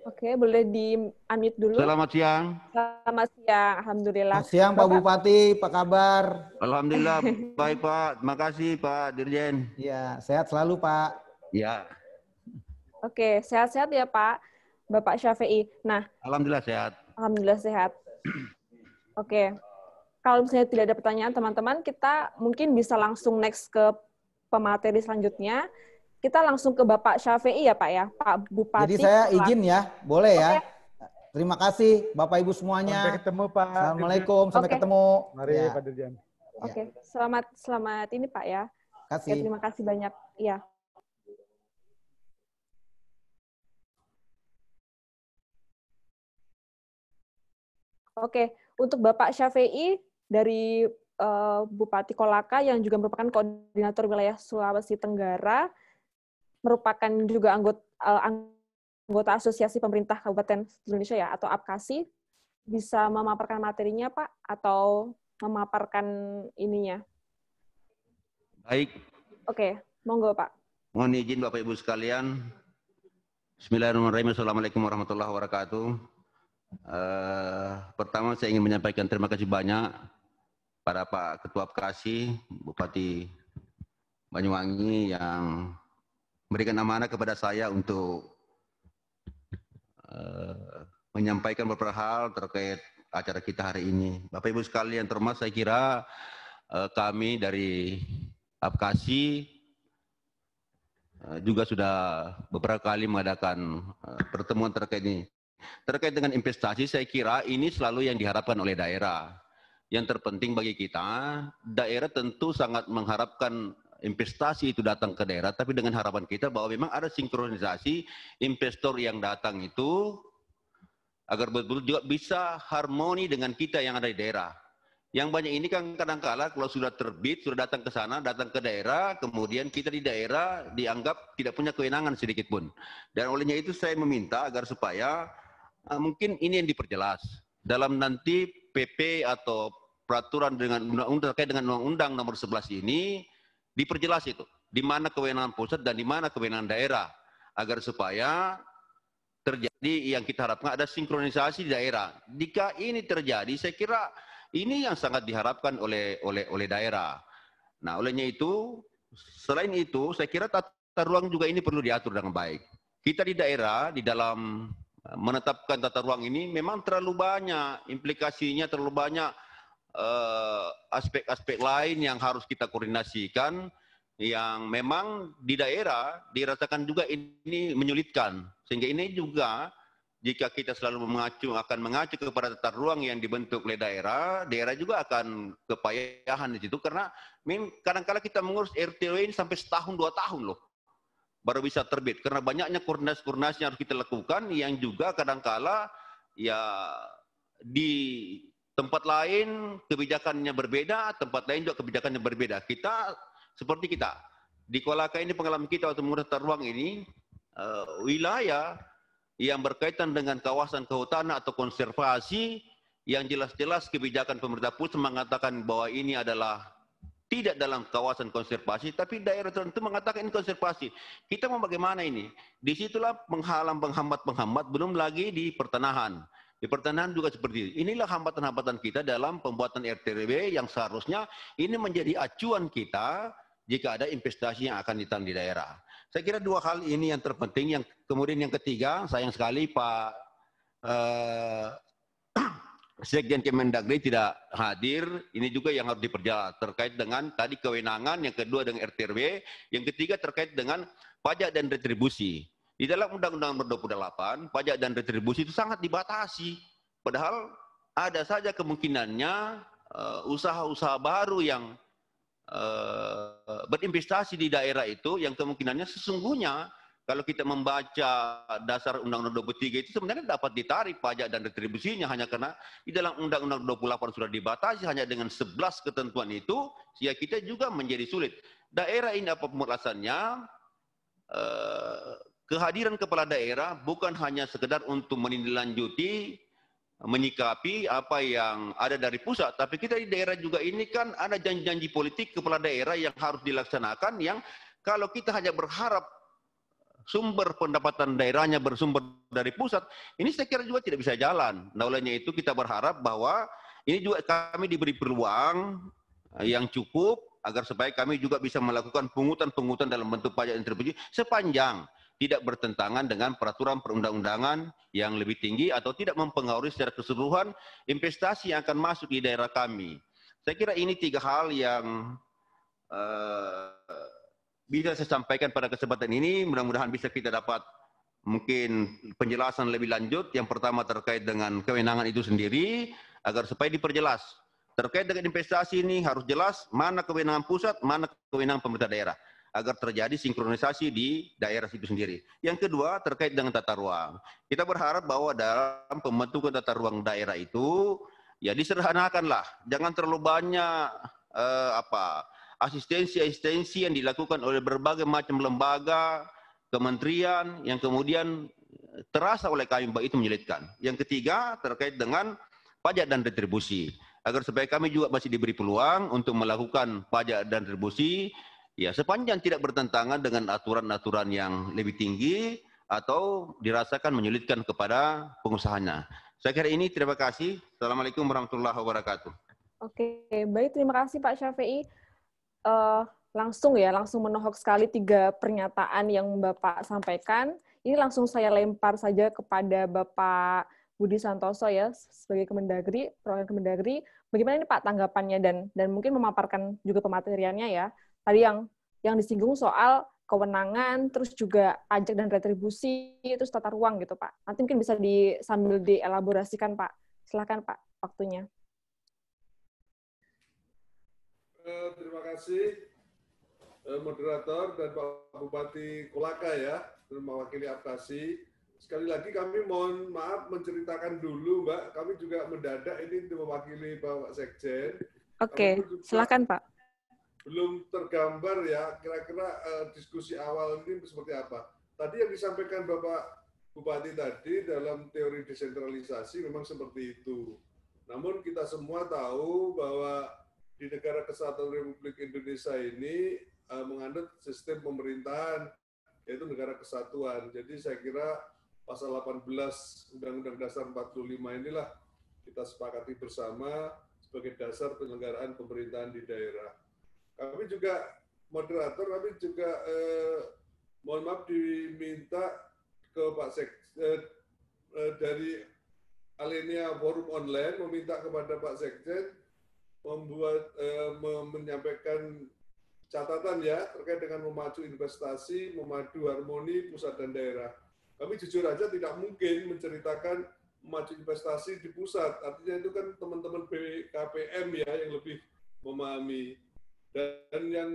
Oke, boleh di-unmute dulu. Selamat siang. Selamat siang, alhamdulillah. Selamat siang Pak Bupati, apa kabar? Alhamdulillah, baik Pak. Terima kasih Pak Dirjen. Ya, sehat selalu Pak. Ya. Oke, sehat-sehat ya Pak, Bapak Syafei. Nah, alhamdulillah sehat. Alhamdulillah sehat. Oke, kalau misalnya tidak ada pertanyaan teman-teman, kita mungkin bisa langsung next ke pemateri selanjutnya. Kita langsung ke Bapak Syafei ya Pak ya, Pak Bupati. Jadi saya izin ya, boleh ya. Terima kasih Bapak Ibu semuanya. Sampai ketemu Pak. Assalamualaikum, sampai ketemu. Mari ya. Pak Dirjen. Oke, selamat ini Pak ya. Kasih. Terima kasih banyak. Ya. Oke, untuk Bapak Syafei dari Bupati Kolaka yang juga merupakan koordinator wilayah Sulawesi Tenggara, merupakan juga anggota Asosiasi Pemerintah Kabupaten Indonesia ya, atau APKASI, bisa memaparkan materinya Pak, atau memaparkan ininya? Baik. Oke, monggo Pak. Mohon izin Bapak Ibu sekalian. Bismillahirrahmanirrahim. Assalamualaikum warahmatullahi wabarakatuh. Pertama saya ingin menyampaikan terima kasih banyak pada Pak Ketua APKASI, Bupati Banyuwangi yang memberikan amanah kepada saya untuk menyampaikan beberapa hal terkait acara kita hari ini. Bapak Ibu sekalian terhormat, saya kira kami dari APKASI juga sudah beberapa kali mengadakan pertemuan terkait ini. Terkait dengan investasi, saya kira ini selalu yang diharapkan oleh daerah. Yang terpenting bagi kita, daerah tentu sangat mengharapkan investasi itu datang ke daerah, tapi dengan harapan kita bahwa memang ada sinkronisasi investor yang datang itu agar betul-betul juga bisa harmoni dengan kita yang ada di daerah. Yang banyak ini kan kadang-kala kalau sudah terbit, sudah datang ke sana, datang ke daerah, kemudian kita di daerah dianggap tidak punya kewenangan sedikit pun. Dan olehnya itu saya meminta agar supaya mungkin ini yang diperjelas. Dalam nanti PP atau peraturan dengan undang-undang terkait dengan undang-undang nomor 11 ini, diperjelas itu. Di mana kewenangan pusat dan di mana kewenangan daerah. Agar supaya terjadi yang kita harapkan ada sinkronisasi di daerah. Jika ini terjadi, saya kira ini yang sangat diharapkan oleh daerah. Nah, olehnya itu, selain itu, saya kira tata ruang juga ini perlu diatur dengan baik. Kita di daerah, di dalam menetapkan tata ruang ini, memang terlalu banyak implikasinya, terlalu banyak aspek-aspek lain yang harus kita koordinasikan, yang memang di daerah dirasakan juga ini menyulitkan. Sehingga ini juga jika kita selalu akan mengacu kepada tata ruang yang dibentuk oleh daerah, daerah juga akan kepayahan di situ karena kadang-kala kita mengurus RTW ini sampai setahun 2 tahun loh baru bisa terbit karena banyaknya koordinasi-koordinasi yang harus kita lakukan yang juga kadang-kala ya di tempat lain kebijakannya berbeda, tempat lain juga kebijakannya berbeda. Kita seperti kita di Kolaka ini pengalaman kita waktu mengurus tata ruang ini wilayah yang berkaitan dengan kawasan kehutanan atau konservasi yang jelas-jelas kebijakan pemerintah pusat mengatakan bahwa ini adalah tidak dalam kawasan konservasi, tapi daerah tertentu mengatakan ini konservasi. Kita mau bagaimana ini? Disitulah penghambat-penghambat, belum lagi di pertanahan. Di pertanahan juga seperti itu. Inilah hambatan-hambatan kita dalam pembuatan RTRW yang seharusnya ini menjadi acuan kita jika ada investasi yang akan ditanam di daerah. Saya kira 2 hal ini yang terpenting. Yang kemudian yang ketiga, sayang sekali Pak Sekjen Kemendagri tidak hadir. Ini juga yang harus diperjelas terkait dengan tadi kewenangan, yang kedua dengan RTRW, yang ketiga terkait dengan pajak dan retribusi. Di dalam Undang-Undang Nomor 28, pajak dan retribusi itu sangat dibatasi. Padahal ada saja kemungkinannya usaha-usaha baru yang berinvestasi di daerah itu yang kemungkinannya sesungguhnya kalau kita membaca dasar Undang-Undang 23 itu sebenarnya dapat ditarik pajak dan retribusinya hanya karena di dalam Undang-Undang 28 sudah dibatasi hanya dengan 11 ketentuan itu sehingga kita juga menjadi sulit. Daerah ini apapun alasannya kehadiran kepala daerah bukan hanya sekedar untuk menindaklanjuti menyikapi apa yang ada dari pusat, tapi kita di daerah juga ini kan ada janji-janji politik kepala daerah yang harus dilaksanakan yang kalau kita hanya berharap sumber pendapatan daerahnya bersumber dari pusat, ini saya kira juga tidak bisa jalan. Nah, olehnya itu kita berharap bahwa ini juga kami diberi peluang yang cukup agar supaya kami juga bisa melakukan pungutan-pungutan dalam bentuk pajak dan retribusi sepanjang tidak bertentangan dengan peraturan perundang-undangan yang lebih tinggi atau tidak mempengaruhi secara keseluruhan investasi yang akan masuk di daerah kami. Saya kira ini 3 hal yang bisa saya sampaikan pada kesempatan ini. Mudah-mudahan bisa kita dapat mungkin penjelasan lebih lanjut. Yang pertama terkait dengan kewenangan itu sendiri agar supaya diperjelas. Terkait dengan investasi ini harus jelas mana kewenangan pusat, mana kewenangan pemerintah daerah agar terjadi sinkronisasi di daerah itu sendiri. Yang kedua terkait dengan tata ruang. Kita berharap bahwa dalam pembentukan tata ruang daerah itu ya disederhanakanlah. Jangan terlalu banyak asistensi yang dilakukan oleh berbagai macam lembaga, kementerian yang kemudian terasa oleh kami bahwa itu menyulitkan. Yang ketiga terkait dengan pajak dan retribusi. Agar supaya kami juga masih diberi peluang untuk melakukan pajak dan retribusi ya sepanjang tidak bertentangan dengan aturan-aturan yang lebih tinggi atau dirasakan menyulitkan kepada pengusahanya. Saya kira ini, terima kasih. Assalamualaikum warahmatullahi wabarakatuh. Oke, baik, terima kasih Pak Syafi'i. Langsung menohok sekali 3 pernyataan yang Bapak sampaikan. Ini langsung saya lempar saja kepada Bapak Budi Santoso ya, sebagai Kemendagri, perwakilan Kemendagri. Bagaimana ini Pak tanggapannya dan mungkin memaparkan juga pemateriannya ya. Tadi yang disinggung soal kewenangan, terus juga pajak dan retribusi, terus tata ruang gitu Pak. Nanti mungkin bisa sambil dielaborasikan Pak. Silakan Pak, waktunya. Terima kasih moderator dan Pak Bupati Kolaka ya, mewakili Apkasi. Sekali lagi kami mohon maaf menceritakan dulu Mbak, kami juga mendadak ini mewakili Bapak Sekjen. Oke, silakan Pak. Belum tergambar ya, kira-kira diskusi awal ini seperti apa. Tadi yang disampaikan Bapak Bupati tadi dalam teori desentralisasi memang seperti itu. Namun kita semua tahu bahwa di negara Kesatuan Republik Indonesia ini menganut sistem pemerintahan, yaitu negara kesatuan. Jadi saya kira pasal 18 Undang-Undang Dasar 45 inilah kita sepakati bersama sebagai dasar penyelenggaraan pemerintahan di daerah. Kami juga, moderator, kami juga mohon maaf diminta ke Pak dari Alenia Forum Online, meminta kepada Pak Sekjen menyampaikan catatan ya terkait dengan memacu investasi, memadu harmoni pusat dan daerah. Kami jujur aja tidak mungkin menceritakan memacu investasi di pusat, artinya itu kan teman-teman BKPM ya yang lebih memahami. Dan yang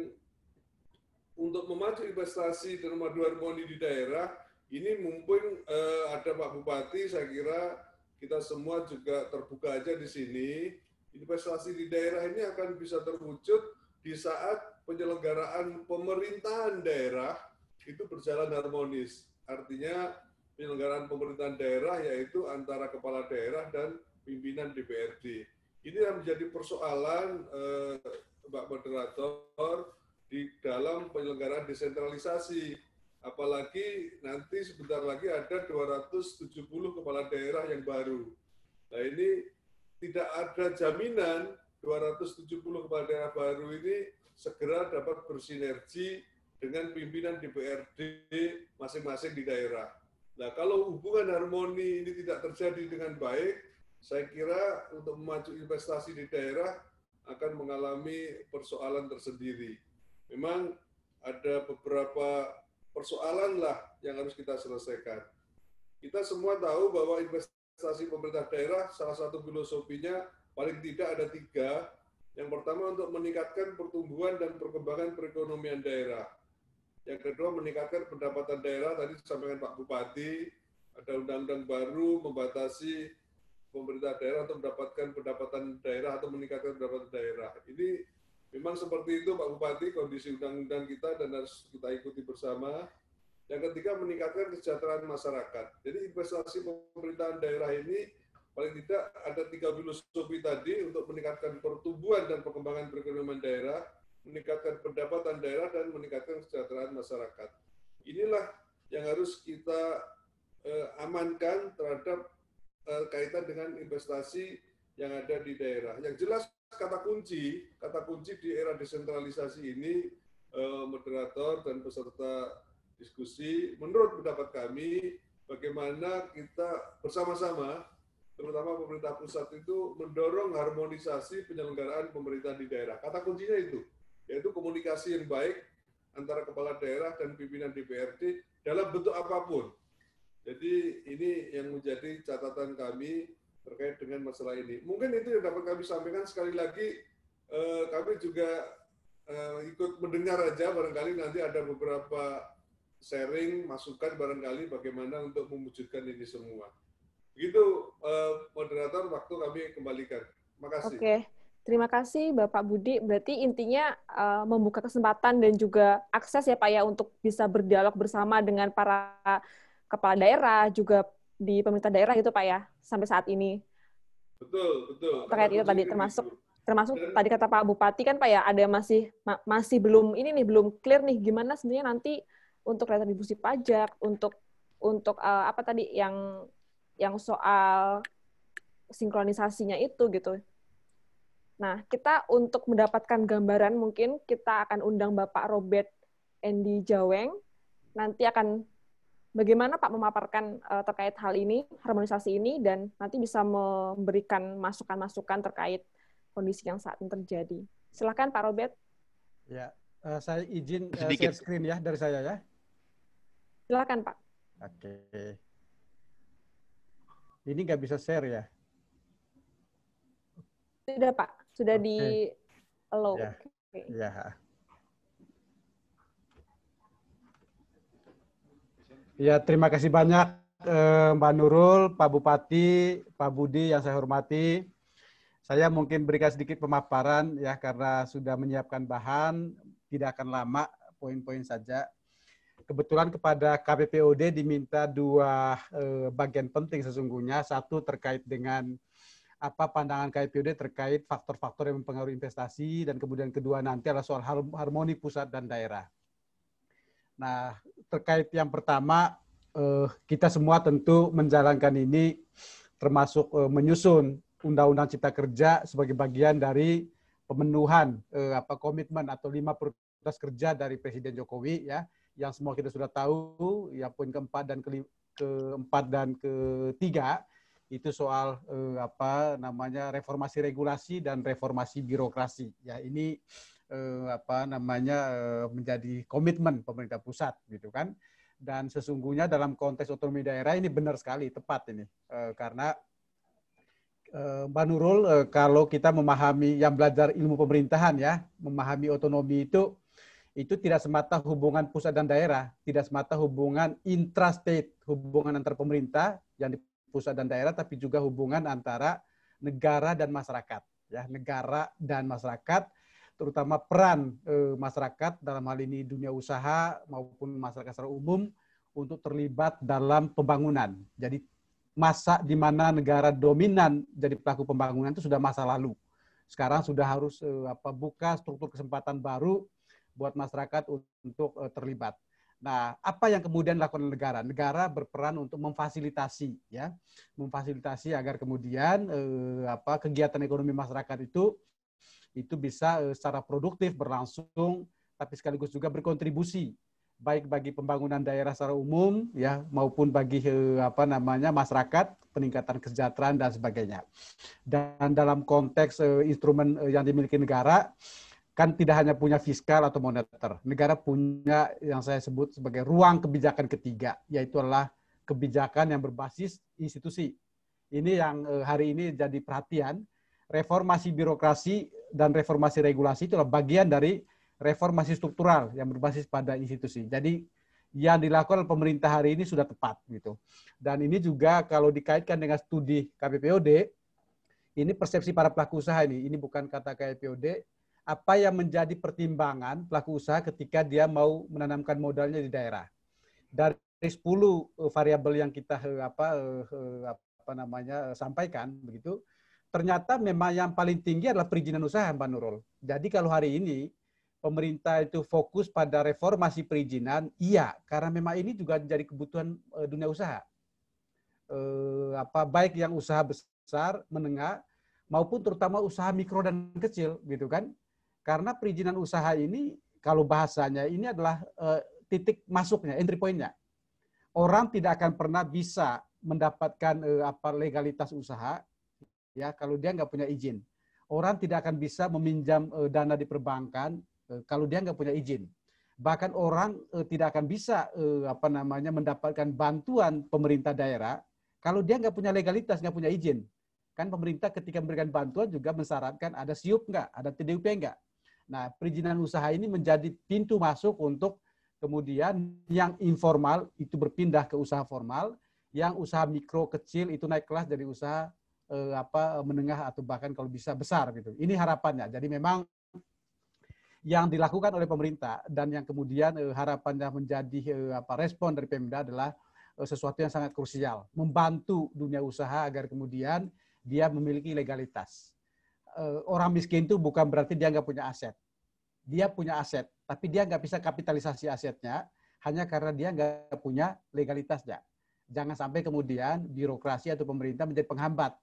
untuk memacu investasi dan memadu harmoni di daerah, ini mumpung ada Pak Bupati, saya kira kita semua juga terbuka aja di sini. Investasi di daerah ini akan bisa terwujud di saat penyelenggaraan pemerintahan daerah itu berjalan harmonis. Artinya penyelenggaraan pemerintahan daerah yaitu antara kepala daerah dan pimpinan DPRD. Ini yang menjadi persoalan Mbak Moderator di dalam penyelenggaraan desentralisasi. Apalagi nanti sebentar lagi ada 270 kepala daerah yang baru. Nah ini tidak ada jaminan 270 kepala daerah baru ini segera dapat bersinergi dengan pimpinan DPRD masing-masing di daerah. Nah, kalau hubungan harmoni ini tidak terjadi dengan baik, saya kira untuk memacu investasi di daerah akan mengalami persoalan tersendiri. Memang ada beberapa persoalan lah yang harus kita selesaikan. Kita semua tahu bahwa investasi pemerintah daerah, salah satu filosofinya paling tidak ada 3. Yang pertama untuk meningkatkan pertumbuhan dan perkembangan perekonomian daerah. Yang kedua meningkatkan pendapatan daerah, tadi disampaikan Pak Bupati, ada undang-undang baru membatasi pemerintah daerah untuk mendapatkan pendapatan daerah atau meningkatkan pendapatan daerah. Ini memang seperti itu Pak Bupati, kondisi undang-undang kita dan harus kita ikuti bersama. Yang ketiga meningkatkan kesejahteraan masyarakat. Jadi investasi pemerintahan daerah ini paling tidak ada 3 filosofi tadi untuk meningkatkan pertumbuhan dan perkembangan perekonomian daerah, meningkatkan pendapatan daerah, dan meningkatkan kesejahteraan masyarakat. Inilah yang harus kita amankan terhadap kaitan dengan investasi yang ada di daerah. Yang jelas kata kunci di era desentralisasi ini, moderator dan peserta diskusi, menurut pendapat kami, bagaimana kita bersama-sama, terutama pemerintah pusat itu mendorong harmonisasi penyelenggaraan pemerintahan di daerah. Kata kuncinya itu, yaitu komunikasi yang baik antara kepala daerah dan pimpinan DPRD dalam bentuk apapun. Jadi ini yang menjadi catatan kami terkait dengan masalah ini. Mungkin itu yang dapat kami sampaikan. Sekali lagi, kami juga ikut mendengar aja, barangkali nanti ada beberapa sharing, masukan barangkali bagaimana untuk mewujudkan ini semua. Begitu, moderator, waktu kami kembalikan. Terima kasih. Oke, terima kasih Bapak Budi. Berarti intinya membuka kesempatan dan juga akses ya Pak ya untuk bisa berdialog bersama dengan para kepala daerah, juga di pemerintah daerah itu Pak ya, sampai saat ini. Betul. Terkait itu tadi termasuk tadi kata Pak Bupati kan Pak ya, ada masih belum clear nih gimana sebenarnya nanti untuk retribusi pajak, untuk apa tadi yang soal sinkronisasinya itu gitu. Nah, kita untuk mendapatkan gambaran mungkin kita akan undang Bapak Robert Endi Jaweng, nanti akan Bagaimana Pak memaparkan terkait hal ini, harmonisasi ini, dan nanti bisa memberikan masukan-masukan terkait kondisi yang saat ini terjadi. Silakan Pak Robert. Ya, saya izin Sedikit. share screen ya dari saya ya. Silakan Pak. Oke. Ini nggak bisa share ya? Sudah Pak, sudah Oke. di allow. Ya. Oke. Ya. Ya, terima kasih banyak Mbak Nurul, Pak Bupati, Pak Budi yang saya hormati. Saya mungkin berikan sedikit pemaparan ya karena sudah menyiapkan bahan, tidak akan lama, poin-poin saja. Kebetulan kepada KPPOD diminta dua bagian penting sesungguhnya. Satu terkait dengan apa pandangan KPPOD terkait faktor-faktor yang mempengaruhi investasi, dan kemudian kedua nanti adalah soal harmoni pusat dan daerah. Nah, terkait yang pertama, kita semua tentu menjalankan ini termasuk menyusun Undang-Undang Cipta Kerja sebagai bagian dari pemenuhan komitmen atau 5 prioritas kerja dari Presiden Jokowi ya, yang semua kita sudah tahu, ya poin keempat dan ketiga itu soal reformasi regulasi dan reformasi birokrasi. Ya ini menjadi komitmen pemerintah pusat gitu kan. Dan sesungguhnya dalam konteks otonomi daerah ini benar sekali, tepat ini karena Mbak Nurul, kalau kita memahami yang belajar ilmu pemerintahan ya, memahami otonomi itu tidak semata hubungan pusat dan daerah, tidak semata hubungan intrastate, hubungan antar pemerintah yang di pusat dan daerah, tapi juga hubungan antara negara dan masyarakat. Ya, negara dan masyarakat, terutama peran masyarakat dalam hal ini dunia usaha maupun masyarakat secara umum untuk terlibat dalam pembangunan. Jadi masa di mana negara dominan jadi pelaku pembangunan itu sudah masa lalu. Sekarang sudah harus buka struktur kesempatan baru buat masyarakat untuk terlibat. Nah, apa yang kemudian dilakukan negara? Negara berperan untuk memfasilitasi, ya, memfasilitasi agar kemudian kegiatan ekonomi masyarakat itu bisa secara produktif berlangsung, tapi sekaligus juga berkontribusi baik bagi pembangunan daerah secara umum ya maupun bagi masyarakat, peningkatan kesejahteraan dan sebagainya. Dan dalam konteks instrumen yang dimiliki negara kan tidak hanya punya fiskal atau moneter. Negara punya yang saya sebut sebagai ruang kebijakan ketiga, yaitu adalah kebijakan yang berbasis institusi. Ini yang hari ini jadi perhatian. Reformasi birokrasi dan reformasi regulasi itu adalah bagian dari reformasi struktural yang berbasis pada institusi. Jadi yang dilakukan oleh pemerintah hari ini sudah tepat gitu. Dan ini juga kalau dikaitkan dengan studi KPPOD, ini persepsi para pelaku usaha ini bukan kata KPPOD, apa yang menjadi pertimbangan pelaku usaha ketika dia mau menanamkan modalnya di daerah. Dari 10 variabel yang kita sampaikan begitu, ternyata memang yang paling tinggi adalah perizinan usaha, Mbak Nurul. Jadi kalau hari ini pemerintah itu fokus pada reformasi perizinan, iya, karena memang ini juga jadi kebutuhan dunia usaha. Baik yang usaha besar, menengah, maupun terutama usaha mikro dan kecil, gitu kan? Karena perizinan usaha ini, kalau bahasanya ini adalah titik masuknya, entry point-nya. Orang tidak akan pernah bisa mendapatkan legalitas usaha, ya, kalau dia nggak punya izin. Orang tidak akan bisa meminjam dana di perbankan kalau dia nggak punya izin. Bahkan orang tidak akan bisa mendapatkan bantuan pemerintah daerah kalau dia nggak punya legalitas, nggak punya izin. Kan pemerintah ketika memberikan bantuan juga mensyaratkan ada SIUP nggak, ada TDUP nggak. Nah, perizinan usaha ini menjadi pintu masuk untuk kemudian yang informal itu berpindah ke usaha formal, yang usaha mikro kecil itu naik kelas dari usaha menengah atau bahkan kalau bisa besar gitu. Ini harapannya. Jadi memang yang dilakukan oleh pemerintah dan yang kemudian harapannya menjadi respon dari Pemda adalah sesuatu yang sangat krusial, membantu dunia usaha agar kemudian dia memiliki legalitas. Orang miskin itu bukan berarti dia nggak punya aset. Dia punya aset, tapi dia nggak bisa kapitalisasi asetnya hanya karena dia nggak punya legalitasnya. Jangan sampai kemudian birokrasi atau pemerintah menjadi penghambat.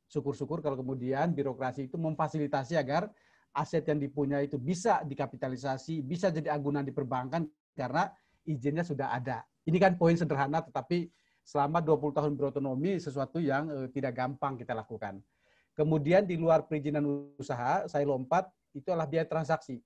Syukur-syukur kalau kemudian birokrasi itu memfasilitasi agar aset yang dipunya itu bisa dikapitalisasi, bisa jadi agunan di perbankan karena izinnya sudah ada. Ini kan poin sederhana, tetapi selama 20 tahun berotonomi sesuatu yang tidak gampang kita lakukan. Kemudian di luar perizinan usaha, saya lompat, itu adalah biaya transaksi.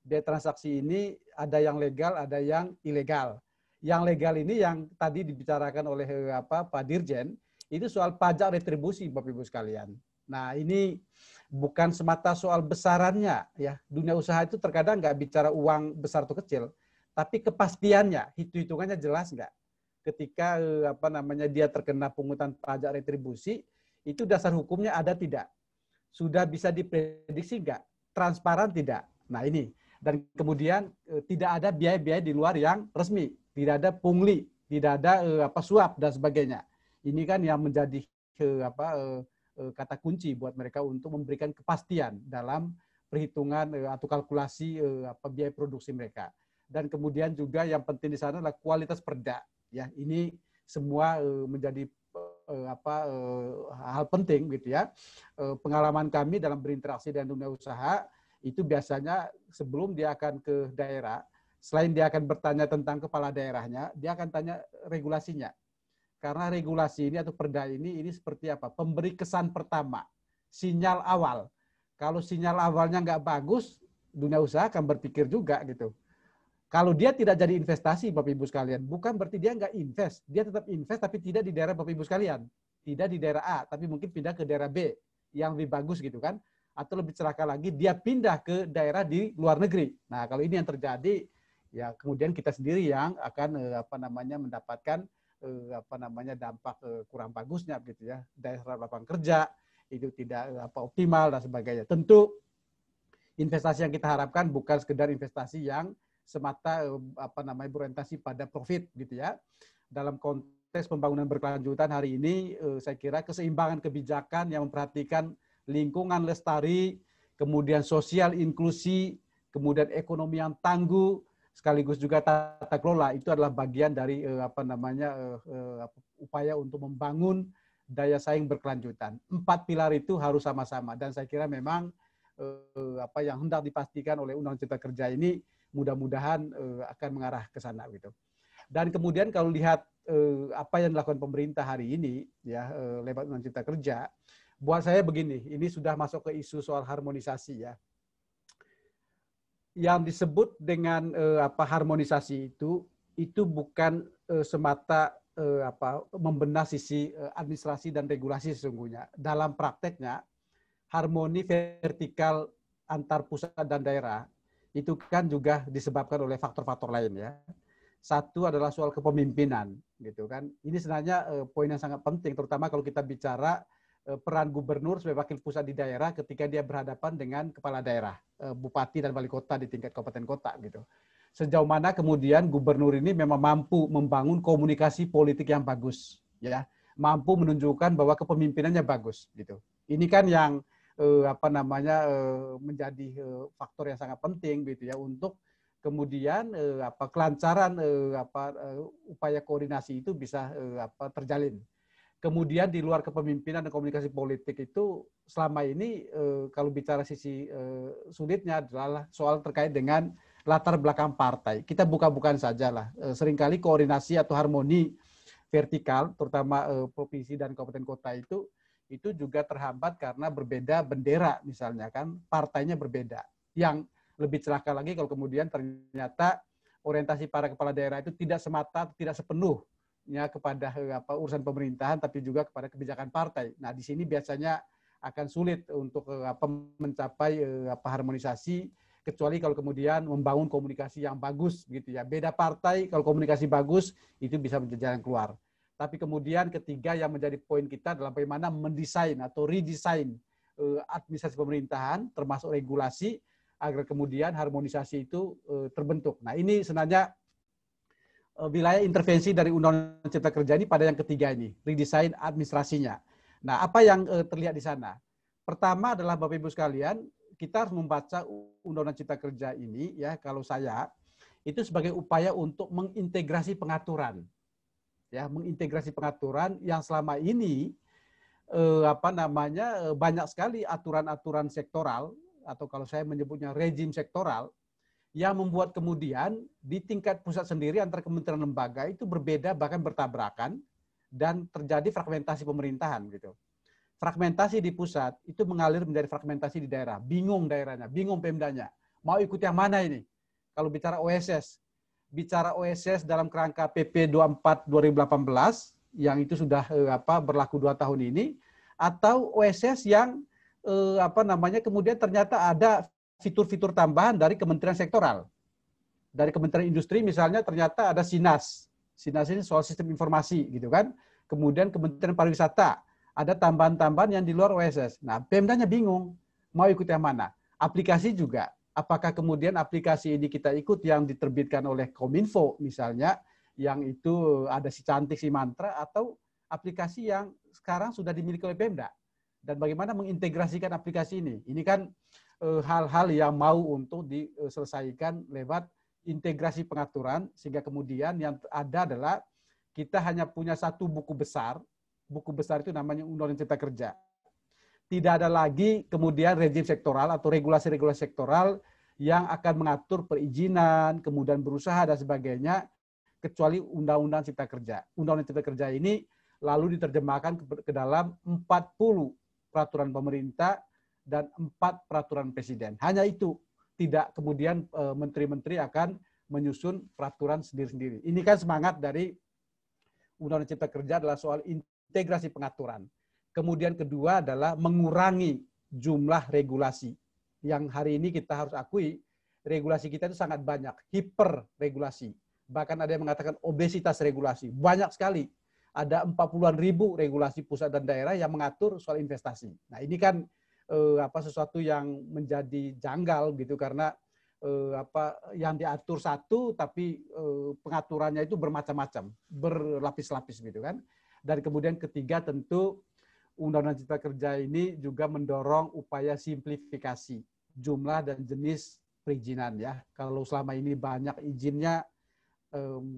Biaya transaksi ini ada yang legal, ada yang ilegal. Yang legal ini yang tadi dibicarakan oleh Pak Dirjen, itu soal pajak retribusi, Bapak Ibu sekalian. Nah, ini bukan semata soal besarannya, ya. Dunia usaha itu terkadang nggak bicara uang besar atau kecil, tapi kepastiannya, hitung-hitungannya jelas nggak. Ketika dia terkena pungutan pajak retribusi, itu dasar hukumnya ada tidak? Sudah bisa diprediksi nggak? Transparan tidak? Nah, ini. Dan kemudian tidak ada biaya-biaya di luar yang resmi, tidak ada pungli, tidak ada suap dan sebagainya. Ini kan yang menjadi kata kunci buat mereka untuk memberikan kepastian dalam perhitungan atau kalkulasi biaya produksi mereka. Dan kemudian juga yang penting di sana adalah kualitas perda. Ya, ini semua menjadi hal penting gitu ya. Pengalaman kami dalam berinteraksi dengan dunia usaha itu biasanya sebelum dia akan ke daerah, selain dia akan bertanya tentang kepala daerahnya, dia akan tanya regulasinya. Karena regulasi ini atau perda ini seperti apa? Pemberi kesan pertama, sinyal awal. Kalau sinyal awalnya nggak bagus, dunia usaha akan berpikir juga gitu. Kalau dia tidak jadi investasi, Bapak Ibu sekalian, bukan berarti dia nggak invest. Dia tetap invest, tapi tidak di daerah Bapak Ibu sekalian. Tidak di daerah A, tapi mungkin pindah ke daerah B yang lebih bagus gitu kan. Atau lebih celaka lagi, dia pindah ke daerah di luar negeri. Nah, kalau ini yang terjadi, ya kemudian kita sendiri yang akan mendapatkan dampak kurang bagusnya gitu ya. Daerah lapangan kerja itu tidak optimal dan sebagainya. Tentu investasi yang kita harapkan bukan sekedar investasi yang semata berorientasi pada profit gitu ya. Dalam konteks pembangunan berkelanjutan hari ini saya kira keseimbangan kebijakan yang memperhatikan lingkungan lestari, kemudian sosial inklusi, kemudian ekonomi yang tangguh, sekaligus juga tata kelola itu adalah bagian dari upaya untuk membangun daya saing berkelanjutan. 4 pilar itu harus sama-sama dan saya kira memang yang hendak dipastikan oleh Undang-Undang Cipta Kerja ini mudah-mudahan akan mengarah ke sana gitu. Dan kemudian kalau lihat apa yang dilakukan pemerintah hari ini ya lewat Undang-Undang Cipta Kerja, buat saya begini, ini sudah masuk ke isu soal harmonisasi ya. Yang disebut dengan harmonisasi itu bukan semata membenahi sisi administrasi dan regulasi sesungguhnya. Dalam prakteknya harmoni vertikal antar pusat dan daerah itu kan juga disebabkan oleh faktor-faktor lain ya. Satu adalah soal kepemimpinan gitu kan. Ini sebenarnya poin yang sangat penting terutama kalau kita bicara peran gubernur sebagai wakil pusat di daerah ketika dia berhadapan dengan kepala daerah, bupati dan wali kota di tingkat kabupaten kota gitu. Sejauh mana kemudian gubernur ini memang mampu membangun komunikasi politik yang bagus, ya, mampu menunjukkan bahwa kepemimpinannya bagus gitu. Ini kan yang menjadi faktor yang sangat penting gitu ya untuk kemudian kelancaran upaya koordinasi itu bisa terjalin. Kemudian di luar kepemimpinan dan komunikasi politik itu selama ini kalau bicara sisi sulitnya adalah soal terkait dengan latar belakang partai. Kita buka-bukaan saja lah. Seringkali koordinasi atau harmoni vertikal, terutama provinsi dan kabupaten kota itu juga terhambat karena berbeda bendera misalnya kan, partainya berbeda. Yang lebih celaka lagi kalau kemudian ternyata orientasi para kepala daerah itu tidak semata, tidak sepenuh kepada urusan pemerintahan tapi juga kepada kebijakan partai. Nah, di sini biasanya akan sulit untuk mencapai harmonisasi kecuali kalau kemudian membangun komunikasi yang bagus gitu ya. Beda partai kalau komunikasi bagus itu bisa menjadi jalan keluar. Tapi kemudian ketiga yang menjadi poin kita adalah bagaimana mendesain atau redesign administrasi pemerintahan termasuk regulasi agar kemudian harmonisasi itu terbentuk. Nah, ini sebenarnya wilayah intervensi dari Undang-Undang Cipta Kerja ini pada yang ketiga ini, redesign administrasinya. Nah, apa yang terlihat di sana? Pertama adalah Bapak Ibu sekalian, kita harus membaca Undang-Undang Cipta Kerja ini ya, kalau saya itu sebagai upaya untuk mengintegrasi pengaturan. Ya, mengintegrasi pengaturan yang selama ini banyak sekali aturan-aturan sektoral atau kalau saya menyebutnya rejim sektoral yang membuat kemudian di tingkat pusat sendiri antara kementerian lembaga itu berbeda, bahkan bertabrakan, dan terjadi fragmentasi pemerintahan gitu. Fragmentasi di pusat itu mengalir menjadi fragmentasi di daerah, bingung daerahnya, bingung Pemdanya, mau ikut yang mana ini? Kalau bicara OSS dalam kerangka PP 24 2018 yang itu sudah berlaku 2 tahun ini, atau OSS yang kemudian ternyata ada fitur-fitur tambahan dari kementerian sektoral. Dari Kementerian Industri misalnya ternyata ada SINAS. SINAS ini soal sistem informasi gitu kan. Kemudian Kementerian Pariwisata, ada tambahan-tambahan yang di luar OSS. Nah, Pemdanya bingung mau ikut yang mana. Aplikasi juga. Apakah kemudian aplikasi ini kita ikut yang diterbitkan oleh Kominfo misalnya, yang itu ada si cantik si mantra, atau aplikasi yang sekarang sudah dimiliki oleh Pemda. Dan bagaimana mengintegrasikan aplikasi ini. Ini kan hal-hal yang mau untuk diselesaikan lewat integrasi pengaturan, sehingga kemudian yang ada adalah kita hanya punya satu buku besar itu namanya Undang-Undang Cipta Kerja. Tidak ada lagi kemudian rejim sektoral atau regulasi-regulasi sektoral yang akan mengatur perizinan, kemudian berusaha dan sebagainya, kecuali Undang-Undang Cipta Kerja. Undang-Undang Cipta Kerja ini lalu diterjemahkan ke dalam 40 peraturan pemerintah dan 4 peraturan presiden. Hanya itu, tidak kemudian menteri-menteri akan menyusun peraturan sendiri-sendiri. Ini kan semangat dari Undang-Undang Cipta Kerja adalah soal integrasi pengaturan. Kemudian kedua adalah mengurangi jumlah regulasi. Yang hari ini kita harus akui, regulasi kita itu sangat banyak, hiperregulasi. Bahkan ada yang mengatakan obesitas regulasi. Banyak sekali. Ada 40-an ribu regulasi pusat dan daerah yang mengatur soal investasi. Nah, ini kan sesuatu yang menjadi janggal gitu, karena yang diatur satu tapi pengaturannya itu bermacam-macam, berlapis-lapis gitu kan. Dan kemudian ketiga tentu Undang-Undang Cipta Kerja ini juga mendorong upaya simplifikasi jumlah dan jenis perizinan ya. Kalau selama ini banyak izinnya,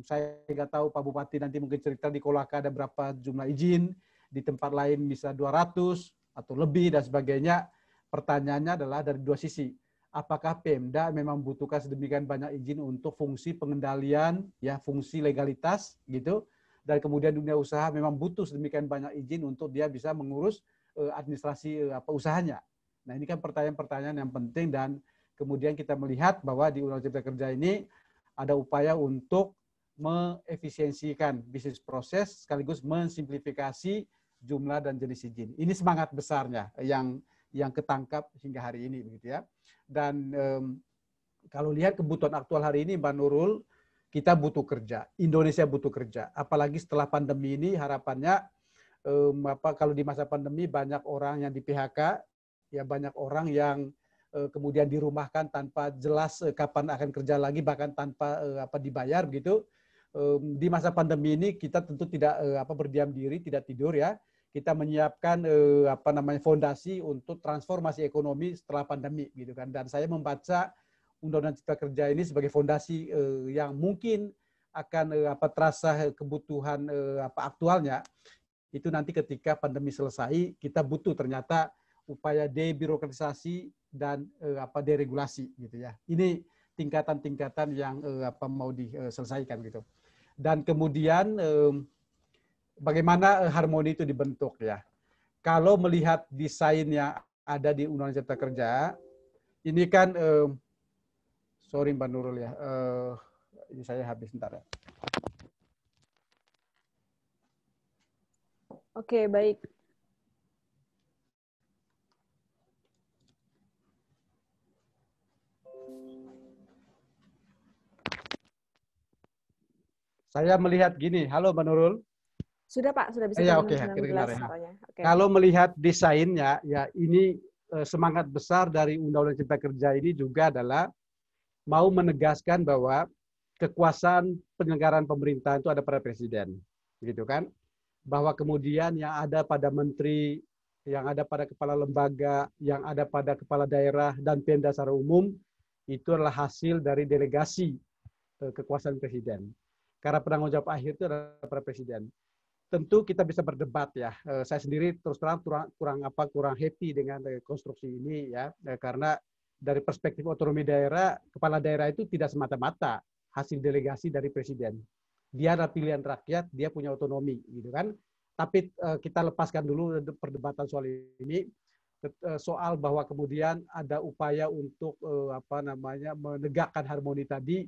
saya nggak tahu Pak Bupati nanti mungkin cerita di Kolaka ada berapa jumlah izin, di tempat lain bisa 200 atau lebih dan sebagainya. Pertanyaannya adalah dari dua sisi. Apakah Pemda memang membutuhkan sedemikian banyak izin untuk fungsi pengendalian, ya fungsi legalitas gitu, dan kemudian dunia usaha memang butuh sedemikian banyak izin untuk dia bisa mengurus administrasi usahanya. Nah, ini kan pertanyaan-pertanyaan yang penting, dan kemudian kita melihat bahwa di Undang-Undang Cipta Kerja ini ada upaya untuk mengefisiensikan bisnis proses sekaligus mensimplifikasi jumlah dan jenis izin. Ini semangat besarnya yang ketangkap hingga hari ini begitu ya. Dan kalau lihat kebutuhan aktual hari ini Mbak Nurul, kita butuh kerja, Indonesia butuh kerja. Apalagi setelah pandemi ini harapannya kalau di masa pandemi banyak orang yang di PHK, ya banyak orang yang kemudian dirumahkan tanpa jelas kapan akan kerja lagi, bahkan tanpa dibayar begitu. Di masa pandemi ini kita tentu tidak berdiam diri, tidak tidur ya. Kita menyiapkan fondasi untuk transformasi ekonomi setelah pandemi gitu kan. Dan saya membaca Undang-Undang Cipta Kerja ini sebagai fondasi yang mungkin akan terasa kebutuhan aktualnya itu nanti ketika pandemi selesai. Kita butuh ternyata upaya debirokratisasi dan deregulasi gitu ya. Ini tingkatan-tingkatan yang mau diselesaikan gitu. Dan kemudian bagaimana harmoni itu dibentuk ya. Kalau melihat desain yang ada di Undang-Undang Cipta Kerja, ini kan sorry Mbak Nurul ya, ini saya habis bentar ya. Oke, baik. Saya melihat gini, halo Mbak Nurul. Sudah Pak, sudah bisa oke, jelas. Okay. Kalau melihat desainnya, ya ini semangat besar dari Undang-Undang Cipta Kerja ini juga adalah mau menegaskan bahwa kekuasaan penyelenggaraan pemerintahan itu ada pada presiden, gitu kan? Bahwa kemudian yang ada pada menteri, yang ada pada kepala lembaga, yang ada pada kepala daerah dan Pemda secara umum itu adalah hasil dari delegasi kekuasaan presiden. Karena penanggung jawab akhir itu adalah pada presiden. Tentu kita bisa berdebat ya. Saya sendiri terus terang kurang happy dengan konstruksi ini ya, karena dari perspektif otonomi daerah, kepala daerah itu tidak semata-mata hasil delegasi dari presiden. Dia adalah pilihan rakyat, dia punya otonomi, gitu kan. Tapi kita lepaskan dulu perdebatan soal ini, soal bahwa kemudian ada upaya untuk menegakkan harmoni tadi.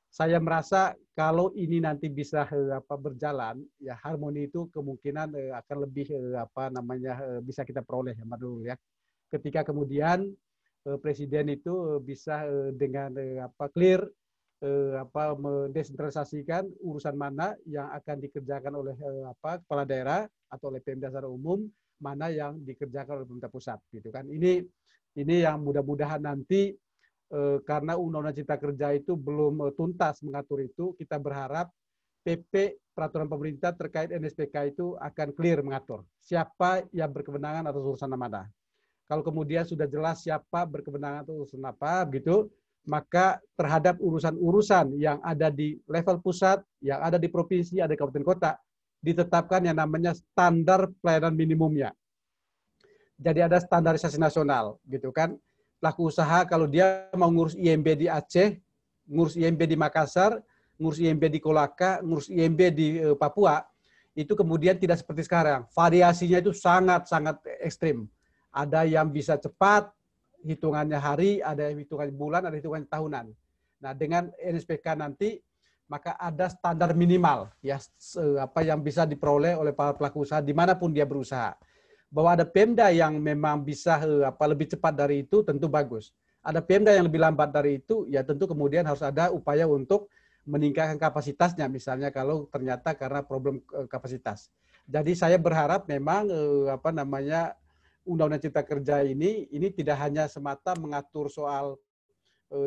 Saya merasa kalau ini nanti bisa berjalan, ya harmoni itu kemungkinan akan lebih bisa kita peroleh ya, Mbak Nurul, ya. Ketika kemudian presiden itu bisa dengan clear mendesentralisasikan urusan mana yang akan dikerjakan oleh kepala daerah atau oleh Pemda secara umum, mana yang dikerjakan oleh pemerintah pusat, gitu kan. Ini yang mudah-mudahan nanti karena Undang-Undang Cipta Kerja itu belum tuntas mengatur itu, kita berharap PP peraturan pemerintah terkait NSPK itu akan clear mengatur siapa yang berkewenangan atas urusan mana. Kalau kemudian sudah jelas siapa berkewenangan atas urusan apa, begitu, maka terhadap urusan-urusan yang ada di level pusat, yang ada di provinsi, ada di kabupaten kota, ditetapkan yang namanya standar pelayanan minimumnya. Jadi ada standarisasi nasional, gitu kan. Pelaku usaha kalau dia mau ngurus IMB di Aceh, ngurus IMB di Makassar, ngurus IMB di Kolaka, ngurus IMB di Papua, itu kemudian tidak seperti sekarang. Variasinya itu sangat-sangat ekstrim. Ada yang bisa cepat, hitungannya hari, ada yang hitungan bulan, ada hitungan tahunan. Nah, dengan NSPK nanti, maka ada standar minimal ya yang bisa diperoleh oleh para pelaku usaha dimanapun dia berusaha. Bahwa ada Pemda yang memang bisa lebih cepat dari itu, tentu bagus. Ada Pemda yang lebih lambat dari itu, ya tentu kemudian harus ada upaya untuk meningkatkan kapasitasnya, misalnya kalau ternyata karena problem kapasitas. Jadi saya berharap memang Undang-Undang Cipta Kerja ini tidak hanya semata mengatur soal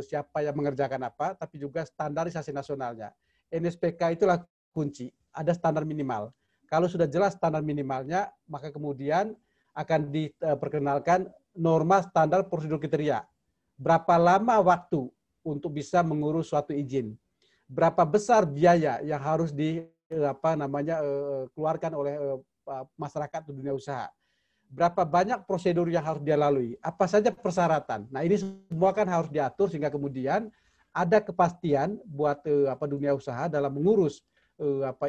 siapa yang mengerjakan apa, tapi juga standarisasi nasionalnya. NSPK itulah kunci, ada standar minimal. Kalau sudah jelas standar minimalnya, maka kemudian akan diperkenalkan norma standar prosedur kriteria. Berapa lama waktu untuk bisa mengurus suatu izin? Berapa besar biaya yang harus keluarkan oleh masyarakat di dunia usaha? Berapa banyak prosedur yang harus dia lalui, apa saja persyaratan. Nah, ini semua kan harus diatur sehingga kemudian ada kepastian buat dunia usaha dalam mengurus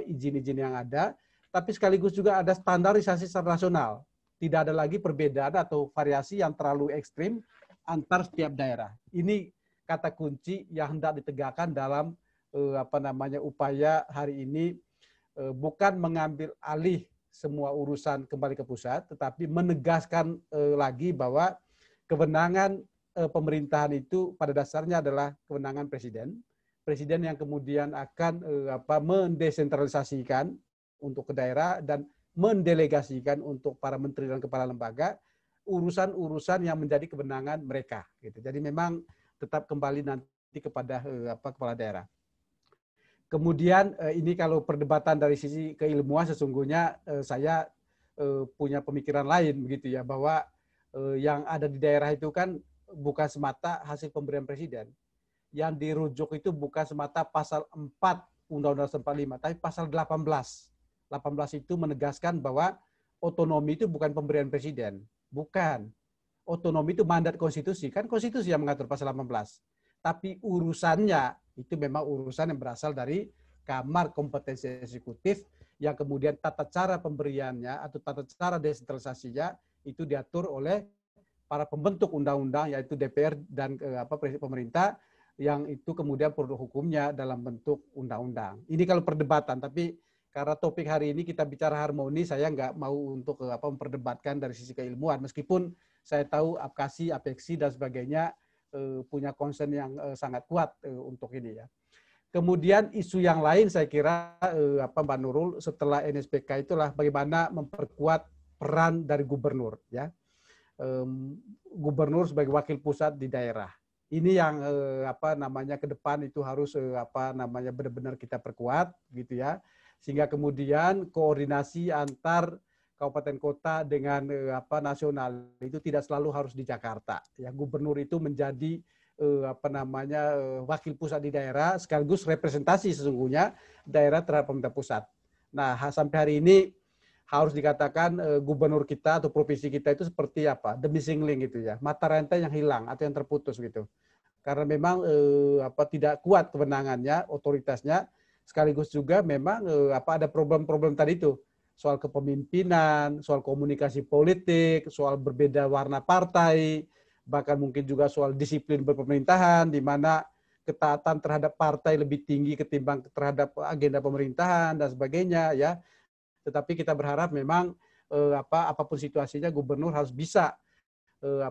izin-izin yang ada, tapi sekaligus juga ada standarisasi secara nasional. Tidak ada lagi perbedaan atau variasi yang terlalu ekstrim antar setiap daerah. Ini kata kunci yang hendak ditegakkan dalam upaya hari ini, bukan mengambil alih semua urusan kembali ke pusat, tetapi menegaskan lagi bahwa kewenangan pemerintahan itu pada dasarnya adalah kewenangan presiden. Presiden yang kemudian akan mendesentralisasikan untuk ke daerah dan mendelegasikan untuk para menteri dan kepala lembaga urusan-urusan yang menjadi kewenangan mereka. Gitu. Jadi memang tetap kembali nanti kepada kepala daerah. Kemudian ini kalau perdebatan dari sisi keilmuan sesungguhnya saya punya pemikiran lain begitu ya, bahwa yang ada di daerah itu kan bukan semata hasil pemberian presiden. Yang dirujuk itu bukan semata pasal 4 Undang-Undang 45, tapi pasal 18. 18 itu menegaskan bahwa otonomi itu bukan pemberian presiden. Bukan. Otonomi itu mandat konstitusi. Kan konstitusi yang mengatur pasal 18. Tapi urusannya itu memang urusan yang berasal dari Kamar Kompetensi Eksekutif yang kemudian tata cara pemberiannya atau tata cara desentralisasinya itu diatur oleh para pembentuk undang-undang yaitu DPR dan pemerintah yang itu kemudian produk hukumnya dalam bentuk undang-undang. Ini kalau perdebatan, tapi karena topik hari ini kita bicara harmoni, saya nggak mau untuk memperdebatkan dari sisi keilmuan meskipun saya tahu APKASI, APEKSI dan sebagainya punya concern yang sangat kuat untuk ini ya. Kemudian isu yang lain saya kira Mbak Nurul setelah NSPK itulah bagaimana memperkuat peran dari gubernur ya. Gubernur sebagai wakil pusat di daerah. Ini yang ke depan itu harus benar-benar kita perkuat gitu ya. Sehingga kemudian koordinasi antar kabupaten kota dengan nasional itu tidak selalu harus di Jakarta. Ya, gubernur itu menjadi wakil pusat di daerah sekaligus representasi sesungguhnya daerah terhadap pemerintah pusat. Nah, sampai hari ini harus dikatakan gubernur kita atau provinsi kita itu seperti apa, the missing link gitu ya, mata rantai yang hilang atau yang terputus gitu. Karena memang tidak kuat kewenangannya, otoritasnya, sekaligus juga memang ada problem-problem tadi itu, soal kepemimpinan, soal komunikasi politik, soal berbeda warna partai, bahkan mungkin juga soal disiplin berpemerintahan, di mana ketaatan terhadap partai lebih tinggi ketimbang terhadap agenda pemerintahan dan sebagainya ya. Tetapi kita berharap memang apapun situasinya gubernur harus bisa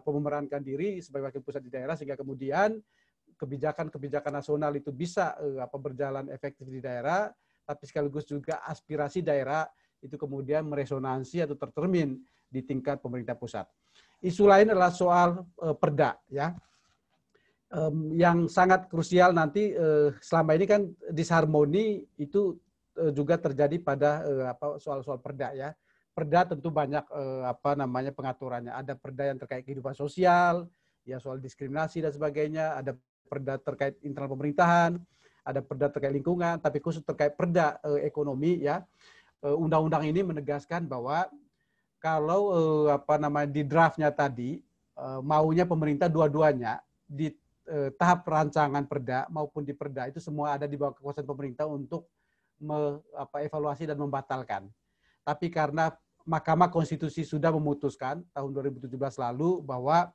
memerankan diri sebagai wakil pusat di daerah, sehingga kemudian kebijakan-kebijakan nasional itu bisa berjalan efektif di daerah, tapi sekaligus juga aspirasi daerah itu kemudian meresonansi atau tercermin di tingkat pemerintah pusat. Isu lain adalah soal perda ya. Yang sangat krusial nanti selama ini kan disharmoni itu juga terjadi pada soal-soal perda ya. Perda tentu banyak pengaturannya. Ada perda yang terkait kehidupan sosial, ya soal diskriminasi dan sebagainya. Ada perda terkait internal pemerintahan, ada perda terkait lingkungan, tapi khusus terkait perda ekonomi ya. Undang-undang ini menegaskan bahwa kalau di draftnya tadi maunya pemerintah dua-duanya di tahap rancangan perda maupun di perda itu semua ada di bawah kekuasaan pemerintah untuk evaluasi dan membatalkan. Tapi karena Mahkamah Konstitusi sudah memutuskan tahun 2017 lalu bahwa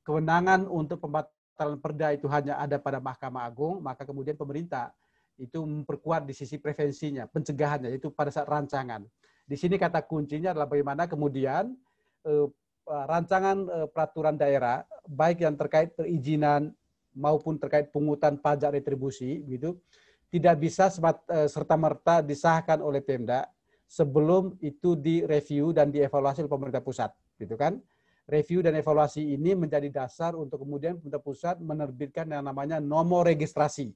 kewenangan untuk pembatalan perda itu hanya ada pada Mahkamah Agung, maka kemudian pemerintah itu memperkuat di sisi prevensinya, pencegahannya, itu pada saat rancangan. Di sini kata kuncinya adalah bagaimana kemudian rancangan peraturan daerah, baik yang terkait perizinan maupun terkait pungutan pajak retribusi, gitu, tidak bisa serta-merta disahkan oleh Pemda sebelum itu direview dan dievaluasi oleh pemerintah pusat, gitu kan? Review dan evaluasi ini menjadi dasar untuk kemudian pemerintah pusat menerbitkan yang namanya nomor registrasi.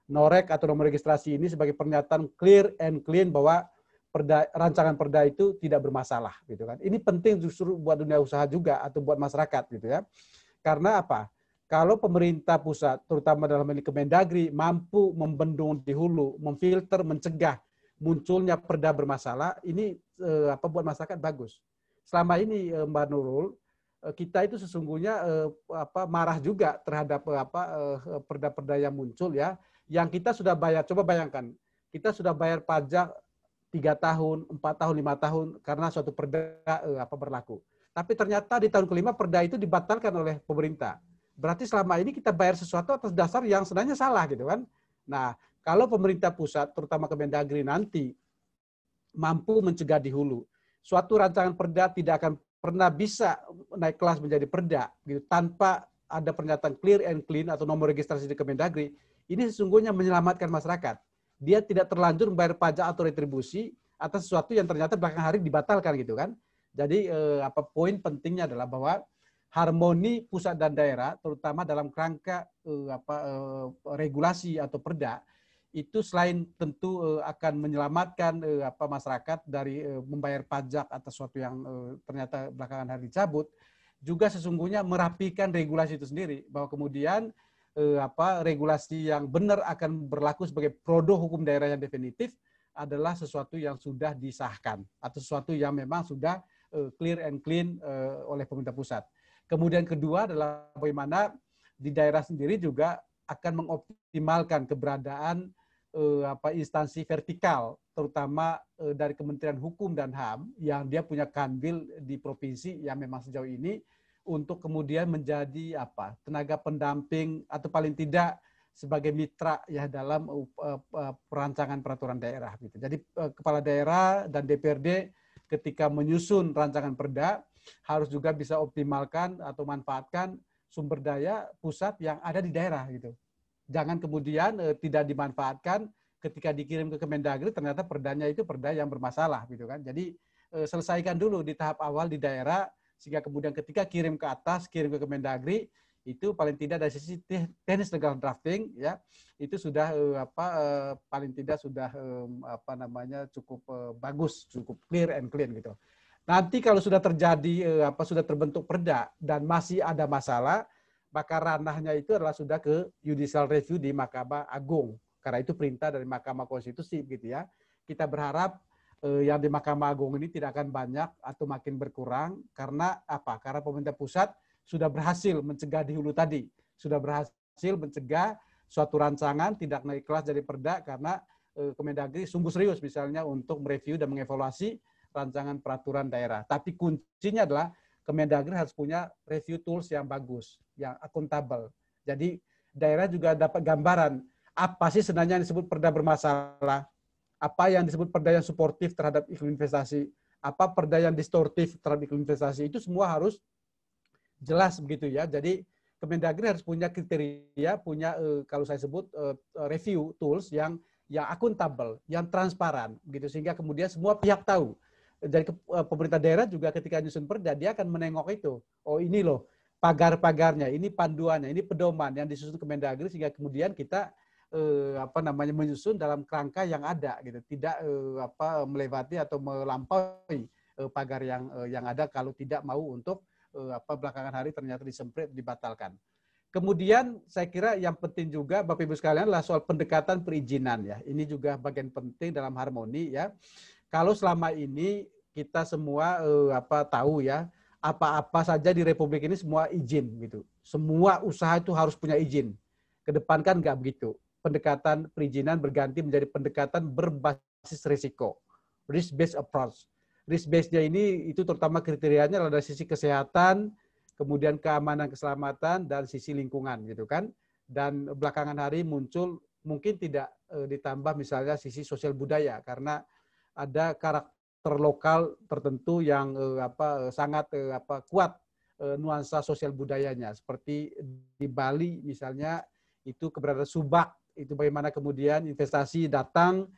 Norek atau nomor registrasi ini sebagai pernyataan clear and clean bahwa rancangan perda itu tidak bermasalah, gitu kan? Ini penting justru buat dunia usaha juga atau buat masyarakat, gitu ya. Karena apa? Kalau pemerintah pusat, terutama dalam ini Kemendagri, mampu membendung di hulu, memfilter, mencegah munculnya perda bermasalah, ini buat masyarakat bagus. Selama ini Mbak Nurul, kita itu sesungguhnya marah juga terhadap perda-perda yang muncul ya, yang kita sudah bayar. Coba bayangkan, kita sudah bayar pajak 3 tahun, 4 tahun, 5 tahun karena suatu perda berlaku. Tapi ternyata di tahun kelima perda itu dibatalkan oleh pemerintah. Berarti selama ini kita bayar sesuatu atas dasar yang sebenarnya salah, gitu kan. Nah, kalau pemerintah pusat, terutama Kemendagri nanti, mampu mencegah di hulu, suatu rancangan perda tidak akan pernah bisa naik kelas menjadi perda, gitu, tanpa ada pernyataan clear and clean atau nomor registrasi di Kemendagri. Ini sesungguhnya menyelamatkan masyarakat. Dia tidak terlanjur membayar pajak atau retribusi atas sesuatu yang ternyata belakang hari dibatalkan, gitu kan. Jadi poin pentingnya adalah bahwa harmoni pusat dan daerah, terutama dalam kerangka regulasi atau perda, itu selain tentu akan menyelamatkan masyarakat dari membayar pajak atas sesuatu yang ternyata belakangan hari dicabut, juga sesungguhnya merapikan regulasi itu sendiri, bahwa kemudian regulasi yang benar akan berlaku sebagai produk hukum daerah yang definitif adalah sesuatu yang sudah disahkan atau sesuatu yang memang sudah clear and clean oleh pemerintah pusat. Kemudian kedua adalah bagaimana di daerah sendiri juga akan mengoptimalkan keberadaan instansi vertikal, terutama dari Kementerian Hukum dan HAM yang dia punya kanwil di provinsi yang memang sejauh ini untuk kemudian menjadi tenaga pendamping atau paling tidak sebagai mitra ya dalam perancangan peraturan daerah, gitu. Jadi kepala daerah dan DPRD ketika menyusun rancangan perda harus juga bisa optimalkan atau manfaatkan sumber daya pusat yang ada di daerah, gitu. Jangan kemudian tidak dimanfaatkan ketika dikirim ke Kemendagri ternyata perdanya itu perda yang bermasalah, gitu kan. Jadi selesaikan dulu di tahap awal di daerah sehingga kemudian ketika kirim ke atas, kirim ke Kemendagri itu paling tidak dari sisi teknis legal drafting ya itu sudah paling tidak sudah cukup bagus, cukup clear and clean, gitu. Nanti kalau sudah terjadi sudah terbentuk perda dan masih ada masalah, maka ranahnya itu adalah sudah ke judicial review di Mahkamah Agung. Karena itu perintah dari Mahkamah Konstitusi, gitu ya. Kita berharap yang di Mahkamah Agung ini tidak akan banyak atau makin berkurang. Karena apa? Karena pemerintah pusat sudah berhasil mencegah di hulu tadi. Sudah berhasil mencegah suatu rancangan tidak naik kelas dari perda karena Kemendagri sungguh serius misalnya untuk mereview dan mengevaluasi rancangan peraturan daerah. Tapi kuncinya adalah Kemendagri harus punya review tools yang bagus, yang akuntabel. Jadi daerah juga dapat gambaran apa sih sebenarnya yang disebut perda bermasalah, apa yang disebut perda yang suportif terhadap iklim investasi, apa perda yang distortif terhadap iklim investasi, itu semua harus jelas begitu ya. Jadi Kemendagri harus punya kriteria, punya kalau saya sebut review tools yang akuntabel, yang transparan, begitu sehingga kemudian semua pihak tahu. Jadi pemerintah daerah juga ketika nyusun perda dia akan menengok itu. Oh ini loh pagar-pagarnya, ini panduannya, ini pedoman yang disusun Kemendagri sehingga kemudian kita menyusun dalam kerangka yang ada gitu, tidak melewati atau melampaui pagar yang ada kalau tidak mau untuk belakangan hari ternyata disemprit dibatalkan. Kemudian saya kira yang penting juga Bapak Ibu sekalian adalah soal pendekatan perizinan ya. Ini juga bagian penting dalam harmoni ya. Kalau selama ini kita semua tahu ya, apa-apa saja di Republik ini semua izin gitu. Semua usaha itu harus punya izin. Kedepankan nggak begitu. Pendekatan perizinan berganti menjadi pendekatan berbasis risiko, risk-based approach. Risk-based-nya ini itu terutama kriterianya adalah dari sisi kesehatan, kemudian keamanan keselamatan, dan sisi lingkungan gitu kan. Dan belakangan hari muncul mungkin tidak ditambah misalnya sisi sosial budaya karena ada karakter lokal tertentu yang sangat kuat nuansa sosial budayanya. Seperti di Bali misalnya itu keberadaan subak, itu bagaimana kemudian investasi datang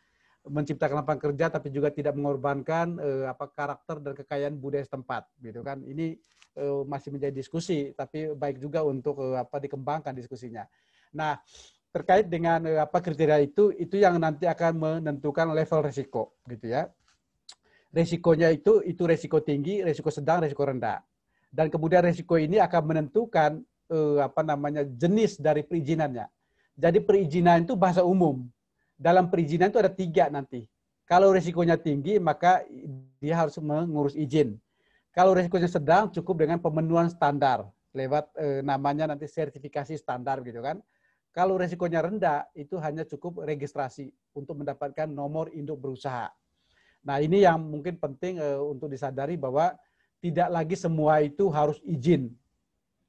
menciptakan lapangan kerja tapi juga tidak mengorbankan karakter dan kekayaan budaya setempat gitu kan. Ini masih menjadi diskusi tapi baik juga untuk dikembangkan diskusinya. Nah, terkait dengan kriteria itu yang nanti akan menentukan level risiko gitu ya. Risikonya itu risiko tinggi, risiko sedang, risiko rendah. Dan kemudian risiko ini akan menentukan jenis dari perizinannya. Jadi perizinan itu bahasa umum. Dalam perizinan itu ada 3 nanti. Kalau risikonya tinggi, maka dia harus mengurus izin. Kalau risikonya sedang, cukup dengan pemenuhan standar. Lewat namanya nanti sertifikasi standar gitu kan. Kalau risikonya rendah, itu hanya cukup registrasi untuk mendapatkan nomor induk berusaha. Nah ini yang mungkin penting untuk disadari bahwa tidak lagi semua itu harus izin.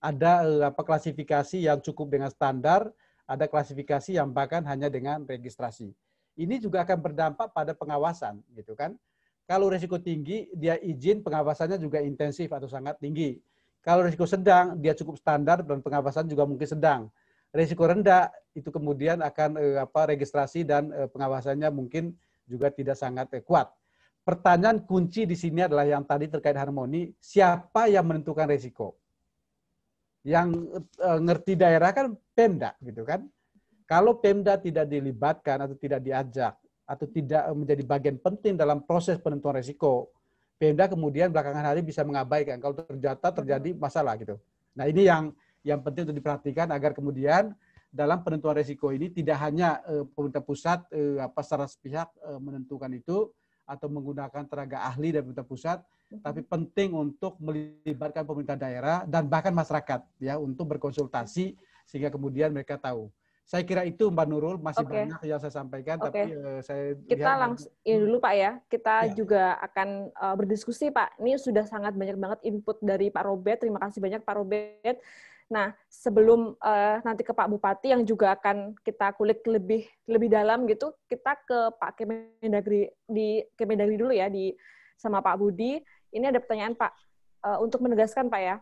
Ada klasifikasi yang cukup dengan standar, ada klasifikasi yang bahkan hanya dengan registrasi. Ini juga akan berdampak pada pengawasan, gitu kan? Kalau risiko tinggi, dia izin pengawasannya juga intensif atau sangat tinggi. Kalau risiko sedang, dia cukup standar dan pengawasan juga mungkin sedang. Risiko rendah itu kemudian akan registrasi dan pengawasannya mungkin juga tidak sangat kuat. Pertanyaan kunci di sini adalah yang tadi terkait harmoni, siapa yang menentukan risiko? Yang ngerti daerah kan Pemda gitu kan. Kalau Pemda tidak dilibatkan atau tidak diajak atau tidak menjadi bagian penting dalam proses penentuan risiko, Pemda kemudian belakangan hari bisa mengabaikan kalau terjadi masalah gitu. Nah ini yang penting untuk diperhatikan agar kemudian dalam penentuan risiko ini tidak hanya pemerintah pusat secara sepihak menentukan itu atau menggunakan tenaga ahli dari pemerintah pusat, tapi penting untuk melibatkan pemerintah daerah dan bahkan masyarakat ya untuk berkonsultasi sehingga kemudian mereka tahu. Saya kira itu Mbak Nurul, masih banyak yang saya sampaikan, tapi saya kita langsung ini dulu Pak ya. Kita juga akan berdiskusi Pak. Ini sudah sangat banyak banget input dari Pak Robert. Terima kasih banyak Pak Robert. Nah, sebelum nanti ke Pak Bupati yang juga akan kita kulik lebih dalam gitu, kita ke Pak Kemendagri dulu ya sama Pak Budi. Ini ada pertanyaan Pak, untuk menegaskan Pak ya,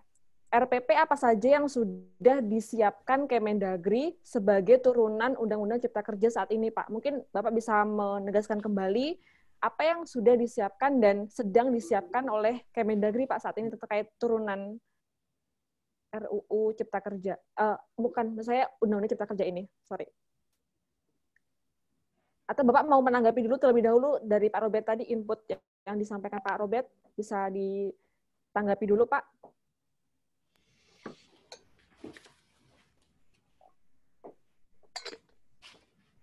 RPP apa saja yang sudah disiapkan Kemendagri sebagai turunan Undang-Undang Cipta Kerja saat ini Pak? Mungkin Bapak bisa menegaskan kembali apa yang sudah disiapkan dan sedang disiapkan oleh Kemendagri Pak saat ini terkait turunan RUU Cipta Kerja. Bukan, saya Undang-Undang Cipta Kerja ini, sorry. Atau Bapak mau menanggapi dulu terlebih dahulu dari Pak Robert tadi, input yang disampaikan Pak Robert, bisa ditanggapi dulu, Pak.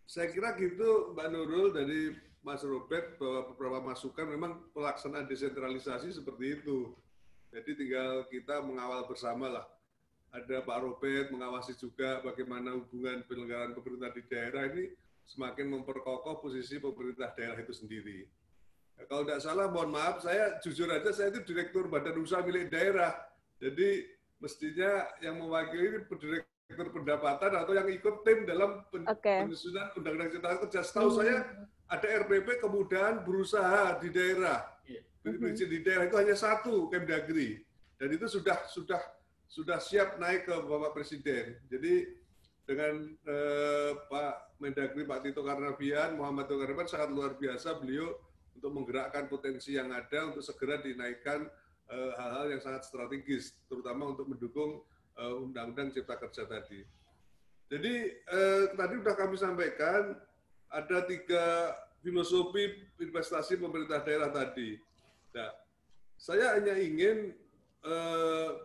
Saya kira gitu, Mbak Nurul, dari Mas Robert bahwa beberapa masukan memang pelaksanaan desentralisasi seperti itu. Jadi tinggal kita mengawal bersama lah. Ada Pak Robert mengawasi juga bagaimana hubungan penyelenggaraan pemerintah di daerah ini semakin memperkokoh posisi pemerintah daerah itu sendiri. Ya, kalau tidak salah, mohon maaf, saya jujur aja, saya itu Direktur Badan Usaha milik daerah. Jadi mestinya yang mewakili Direktur Pendapatan atau yang ikut tim dalam penyusunan Undang-Undang Cipta Kerja. Setahu saya ada RPP kemudahan berusaha di daerah. Berizin di daerah itu hanya satu, Kemdagri. Dan itu sudah siap naik ke Bapak Presiden. Jadi dengan Pak Mendagri, Pak Tito Karnavian, Muhammad Tito Karnavian sangat luar biasa beliau untuk menggerakkan potensi yang ada untuk segera dinaikkan hal-hal yang sangat strategis, terutama untuk mendukung Undang-Undang Cipta Kerja tadi. Jadi tadi sudah kami sampaikan ada 3 filosofi investasi pemerintah daerah tadi. Nah, saya hanya ingin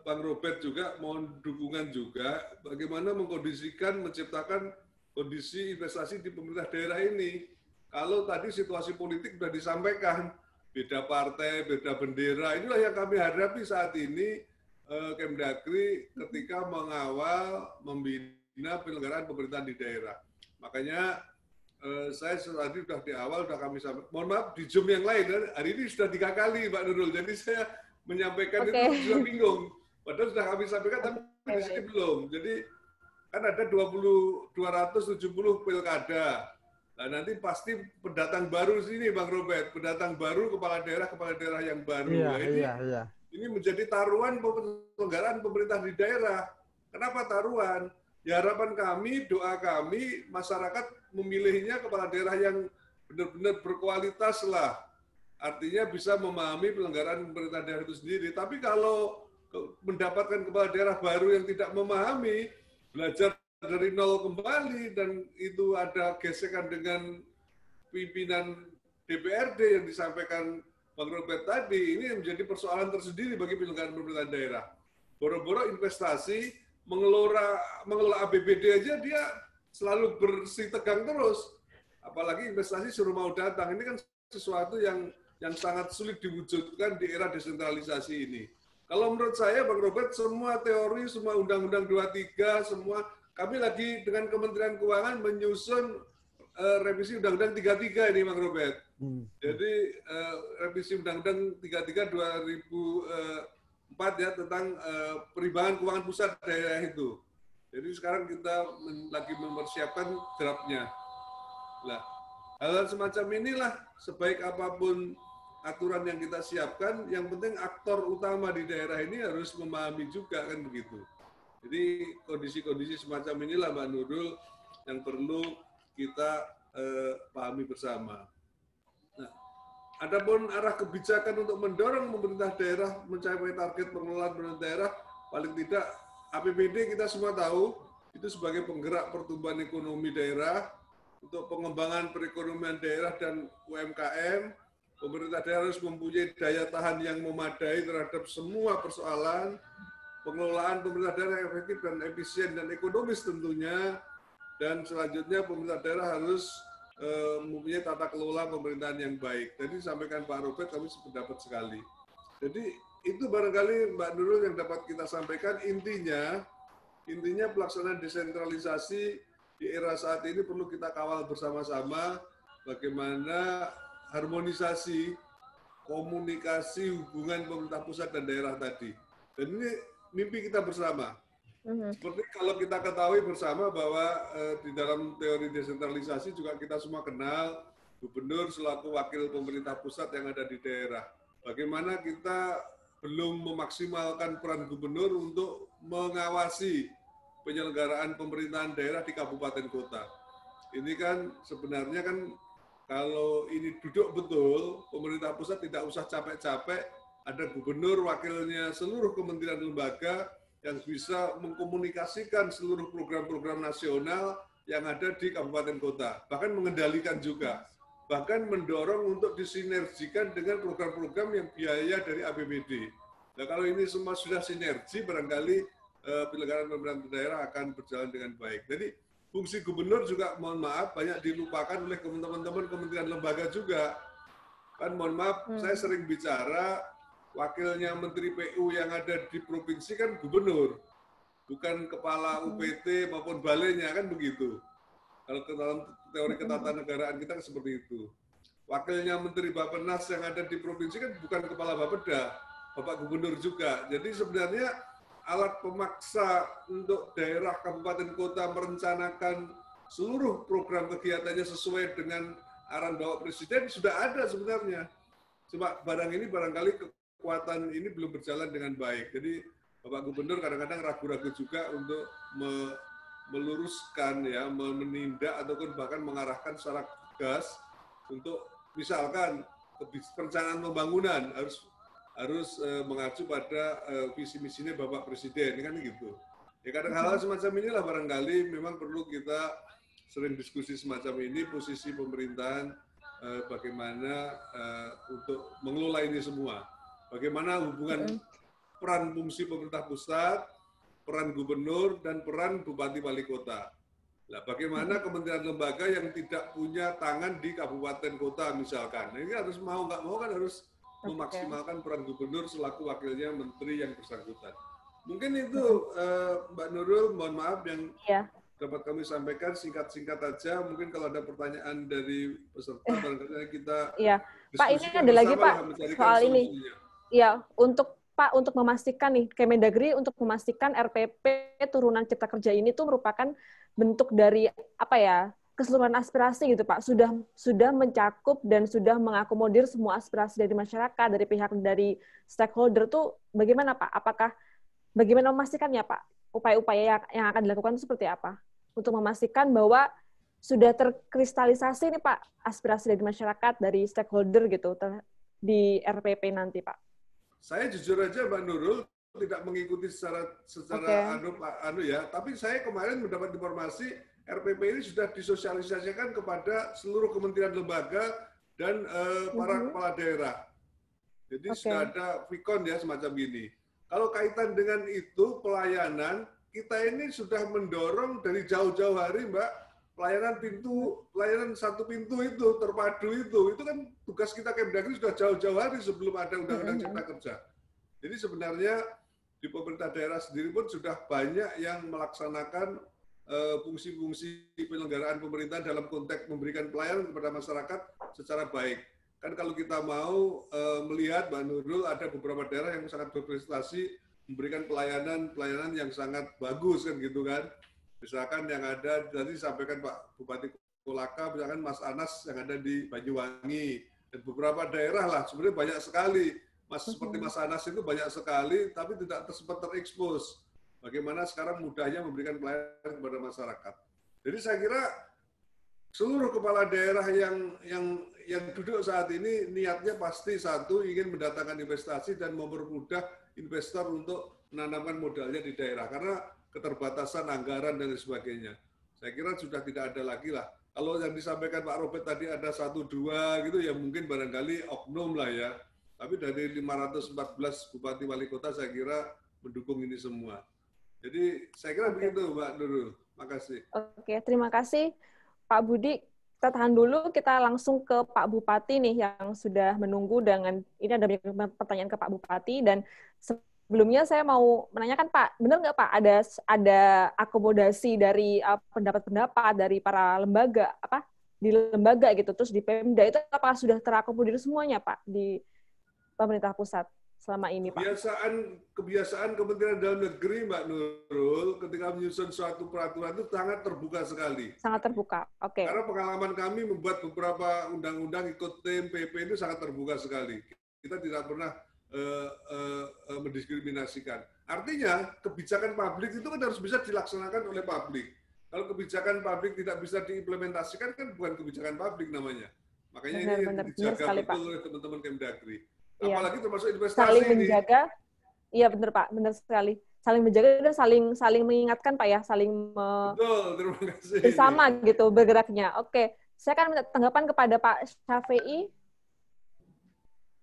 Bang Robert juga mohon dukungan juga bagaimana mengkondisikan, menciptakan kondisi investasi di pemerintah daerah ini. Kalau tadi situasi politik sudah disampaikan, beda partai, beda bendera, inilah yang kami hadapi saat ini Kemdagri ketika mengawal, membina penyelenggaraan pemerintahan di daerah. Makanya saya tadi sudah di awal, sudah kami sampaikan, mohon maaf di Zoom yang lain, hari ini sudah 3 kali Pak Nurul, jadi saya menyampaikan itu juga bingung. Padahal sudah kami sampaikan, tapi di sini belum. Jadi kan ada 270 pilkada. Nah, nanti pasti pendatang baru sini, Bang Robert, pendatang baru kepala daerah yang baru. Ini menjadi taruhan penyelenggaraan pemerintah di daerah. Kenapa taruhan? Ya harapan kami, doa kami, masyarakat memilihnya kepala daerah yang benar-benar berkualitas lah. Artinya bisa memahami penyelenggaraan pemerintah daerah itu sendiri. Tapi kalau mendapatkan kepala daerah baru yang tidak memahami, belajar dari nol kembali, dan itu ada gesekan dengan pimpinan DPRD yang disampaikan Bang Robert tadi, ini menjadi persoalan tersendiri bagi penyelenggaraan pemerintah daerah. Boro-boro investasi, mengelola APBD aja dia selalu bersih tegang terus. Apalagi investasi suruh mau datang. Ini kan sesuatu yang sangat sulit diwujudkan di era desentralisasi ini. Kalau menurut saya, Bang Robert, semua teori, semua Undang-Undang 23, semua kami lagi dengan Kementerian Keuangan menyusun revisi Undang-Undang 33 ini, Bang Robert. Jadi revisi Undang-Undang 33 2004 ya tentang perimbangan keuangan pusat daerah itu. Jadi sekarang kita lagi mempersiapkan draftnya. Nah, hal-hal semacam inilah sebaik apapun aturan yang kita siapkan, yang penting aktor utama di daerah ini harus memahami juga kan begitu. Jadi kondisi-kondisi semacam inilah Mbak Nurul yang perlu kita pahami bersama. Nah, adapun arah kebijakan untuk mendorong pemerintah daerah mencapai target pengelolaan pemerintah daerah, paling tidak APBD kita semua tahu itu sebagai penggerak pertumbuhan ekonomi daerah untuk pengembangan perekonomian daerah dan UMKM. Pemerintah daerah harus mempunyai daya tahan yang memadai terhadap semua persoalan. Pengelolaan pemerintah daerah yang efektif dan efisien dan ekonomis tentunya. Dan selanjutnya pemerintah daerah harus mempunyai tata kelola pemerintahan yang baik. Tadi disampaikan Pak Robert, kami sependapat sekali. Jadi itu barangkali Mbak Nurul yang dapat kita sampaikan. Intinya pelaksanaan desentralisasi di era saat ini perlu kita kawal bersama-sama bagaimana harmonisasi, komunikasi, hubungan pemerintah pusat dan daerah tadi. Dan ini mimpi kita bersama. Seperti kalau kita ketahui bersama bahwa di dalam teori desentralisasi juga kita semua kenal gubernur selaku wakil pemerintah pusat yang ada di daerah. Bagaimana kita belum memaksimalkan peran gubernur untuk mengawasi penyelenggaraan pemerintahan daerah di kabupaten kota. Ini kan sebenarnya kan kalau ini duduk betul, pemerintah pusat tidak usah capek-capek, ada gubernur, wakilnya, seluruh kementerian lembaga yang bisa mengkomunikasikan seluruh program-program nasional yang ada di kabupaten kota, bahkan mengendalikan juga, bahkan mendorong untuk disinergikan dengan program-program yang biaya dari APBD. Nah, kalau ini semua sudah sinergi, barangkali penyelenggaraan pemerintah daerah akan berjalan dengan baik. Jadi fungsi gubernur juga mohon maaf banyak dilupakan oleh teman-teman kementerian lembaga juga. Kan mohon maaf, saya sering bicara wakilnya Menteri PU yang ada di provinsi kan gubernur, bukan kepala UPT maupun balainya, kan begitu. Kalau dalam teori ketatanegaraan kita kan seperti itu. Wakilnya Menteri Bappenas yang ada di provinsi kan bukan kepala Bapeda, Bapak Gubernur juga. Jadi sebenarnya alat pemaksa untuk daerah, kabupaten, kota merencanakan seluruh program kegiatannya sesuai dengan arahan Bapak Presiden sudah ada sebenarnya. Cuma barangkali kekuatan ini belum berjalan dengan baik. Jadi Bapak Gubernur kadang-kadang ragu-ragu juga untuk meluruskan, ya, menindak ataupun bahkan mengarahkan secara tegas untuk misalkan perencanaan pembangunan harus mengacu pada visi misinya Bapak Presiden, kan gitu. Ya kadang hal-hal semacam inilah barangkali memang perlu kita sering diskusi semacam ini, posisi pemerintahan bagaimana untuk mengelola ini semua. Bagaimana hubungan peran fungsi pemerintah pusat, peran gubernur, dan peran bupati wali kota. Nah, bagaimana kementerian lembaga yang tidak punya tangan di kabupaten kota misalkan. Nah, ini harus mau nggak mau kan harus memaksimalkan peran gubernur selaku wakilnya menteri yang bersangkutan. Mungkin itu Mbak Nurul, mohon maaf yang dapat kami sampaikan singkat-singkat aja. Mungkin kalau ada pertanyaan dari peserta, barangkali kita Pak, ini ada lagi Pak soal ini. Iya, untuk Pak, untuk memastikan nih, Kemendagri untuk memastikan RPP turunan Cipta Kerja ini tuh merupakan bentuk dari apa ya, keseluruhan aspirasi gitu Pak, sudah mencakup dan sudah mengakomodir semua aspirasi dari masyarakat, dari pihak dari stakeholder tuh bagaimana Pak? Apakah bagaimana memastikannya Pak? Upaya-upaya yang akan dilakukan itu seperti apa? Untuk memastikan bahwa sudah terkristalisasi nih Pak aspirasi dari masyarakat, dari stakeholder gitu di RPP nanti Pak. Saya jujur aja Mbak Nurul tidak mengikuti secara ya, tapi saya kemarin mendapat informasi RPP ini sudah disosialisasikan kepada seluruh kementerian lembaga dan para kepala daerah. Jadi sudah ada Vikon ya semacam gini. Kalau kaitan dengan itu pelayanan, kita ini sudah mendorong dari jauh-jauh hari Mbak, pelayanan satu pintu itu, terpadu itu kan tugas kita Kemdagri sudah jauh-jauh hari sebelum ada Undang-Undang Cipta Kerja. Jadi sebenarnya di pemerintah daerah sendiri pun sudah banyak yang melaksanakan fungsi-fungsi penyelenggaraan pemerintahan dalam konteks memberikan pelayanan kepada masyarakat secara baik. Kan kalau kita mau melihat Mbak Nurul, ada beberapa daerah yang sangat berprestasi memberikan pelayanan yang sangat bagus kan gitu kan. Misalkan yang ada tadi disampaikan Pak Bupati Kolaka, misalkan Mas Anas yang ada di Banyuwangi, dan beberapa daerah lah, sebenarnya banyak sekali. Seperti Mas Anas itu banyak sekali, tapi tidak sempat terekspos. Bagaimana sekarang mudahnya memberikan pelayanan kepada masyarakat. Jadi saya kira seluruh kepala daerah yang duduk saat ini niatnya pasti satu, ingin mendatangkan investasi dan mempermudah investor untuk menanamkan modalnya di daerah. Karena keterbatasan anggaran dan sebagainya. Saya kira sudah tidak ada lagi lah. Kalau yang disampaikan Pak Robert tadi ada 1-2 gitu ya mungkin barangkali oknum lah ya. Tapi dari 514 bupati wali kota saya kira mendukung ini semua. Jadi saya kira begitu Mbak Nurul. Makasih. Oke, terima kasih Pak Budi. Kita tahan dulu, kita langsung ke Pak Bupati nih yang sudah menunggu dengan ini ada pertanyaan ke Pak Bupati dan sebelumnya saya mau menanyakan Pak, benar nggak Pak ada akomodasi dari pendapat-pendapat dari para lembaga di lembaga gitu, terus di Pemda itu apakah sudah terakomodir semuanya Pak di pemerintah pusat selama ini Pak? Kebiasaan Kementerian Dalam Negeri Mbak Nurul ketika menyusun suatu peraturan itu sangat terbuka sekali. Sangat terbuka, oke. Karena pengalaman kami membuat beberapa undang-undang ikut tim PP itu sangat terbuka sekali. Kita tidak pernah mendiskriminasikan. Artinya kebijakan publik itu kan harus bisa dilaksanakan oleh publik. Kalau kebijakan publik tidak bisa diimplementasikan kan bukan kebijakan publik namanya. Makanya ini yang dijaga betul oleh teman-teman Kemdagri. Apalagi termasuk investasi saling menjaga. Iya benar Pak, benar sekali. Saling menjaga dan saling mengingatkan Pak ya, saling betul, terima kasih. Bersama gitu bergeraknya. Oke, saya akan minta tanggapan kepada Pak Syafi'i.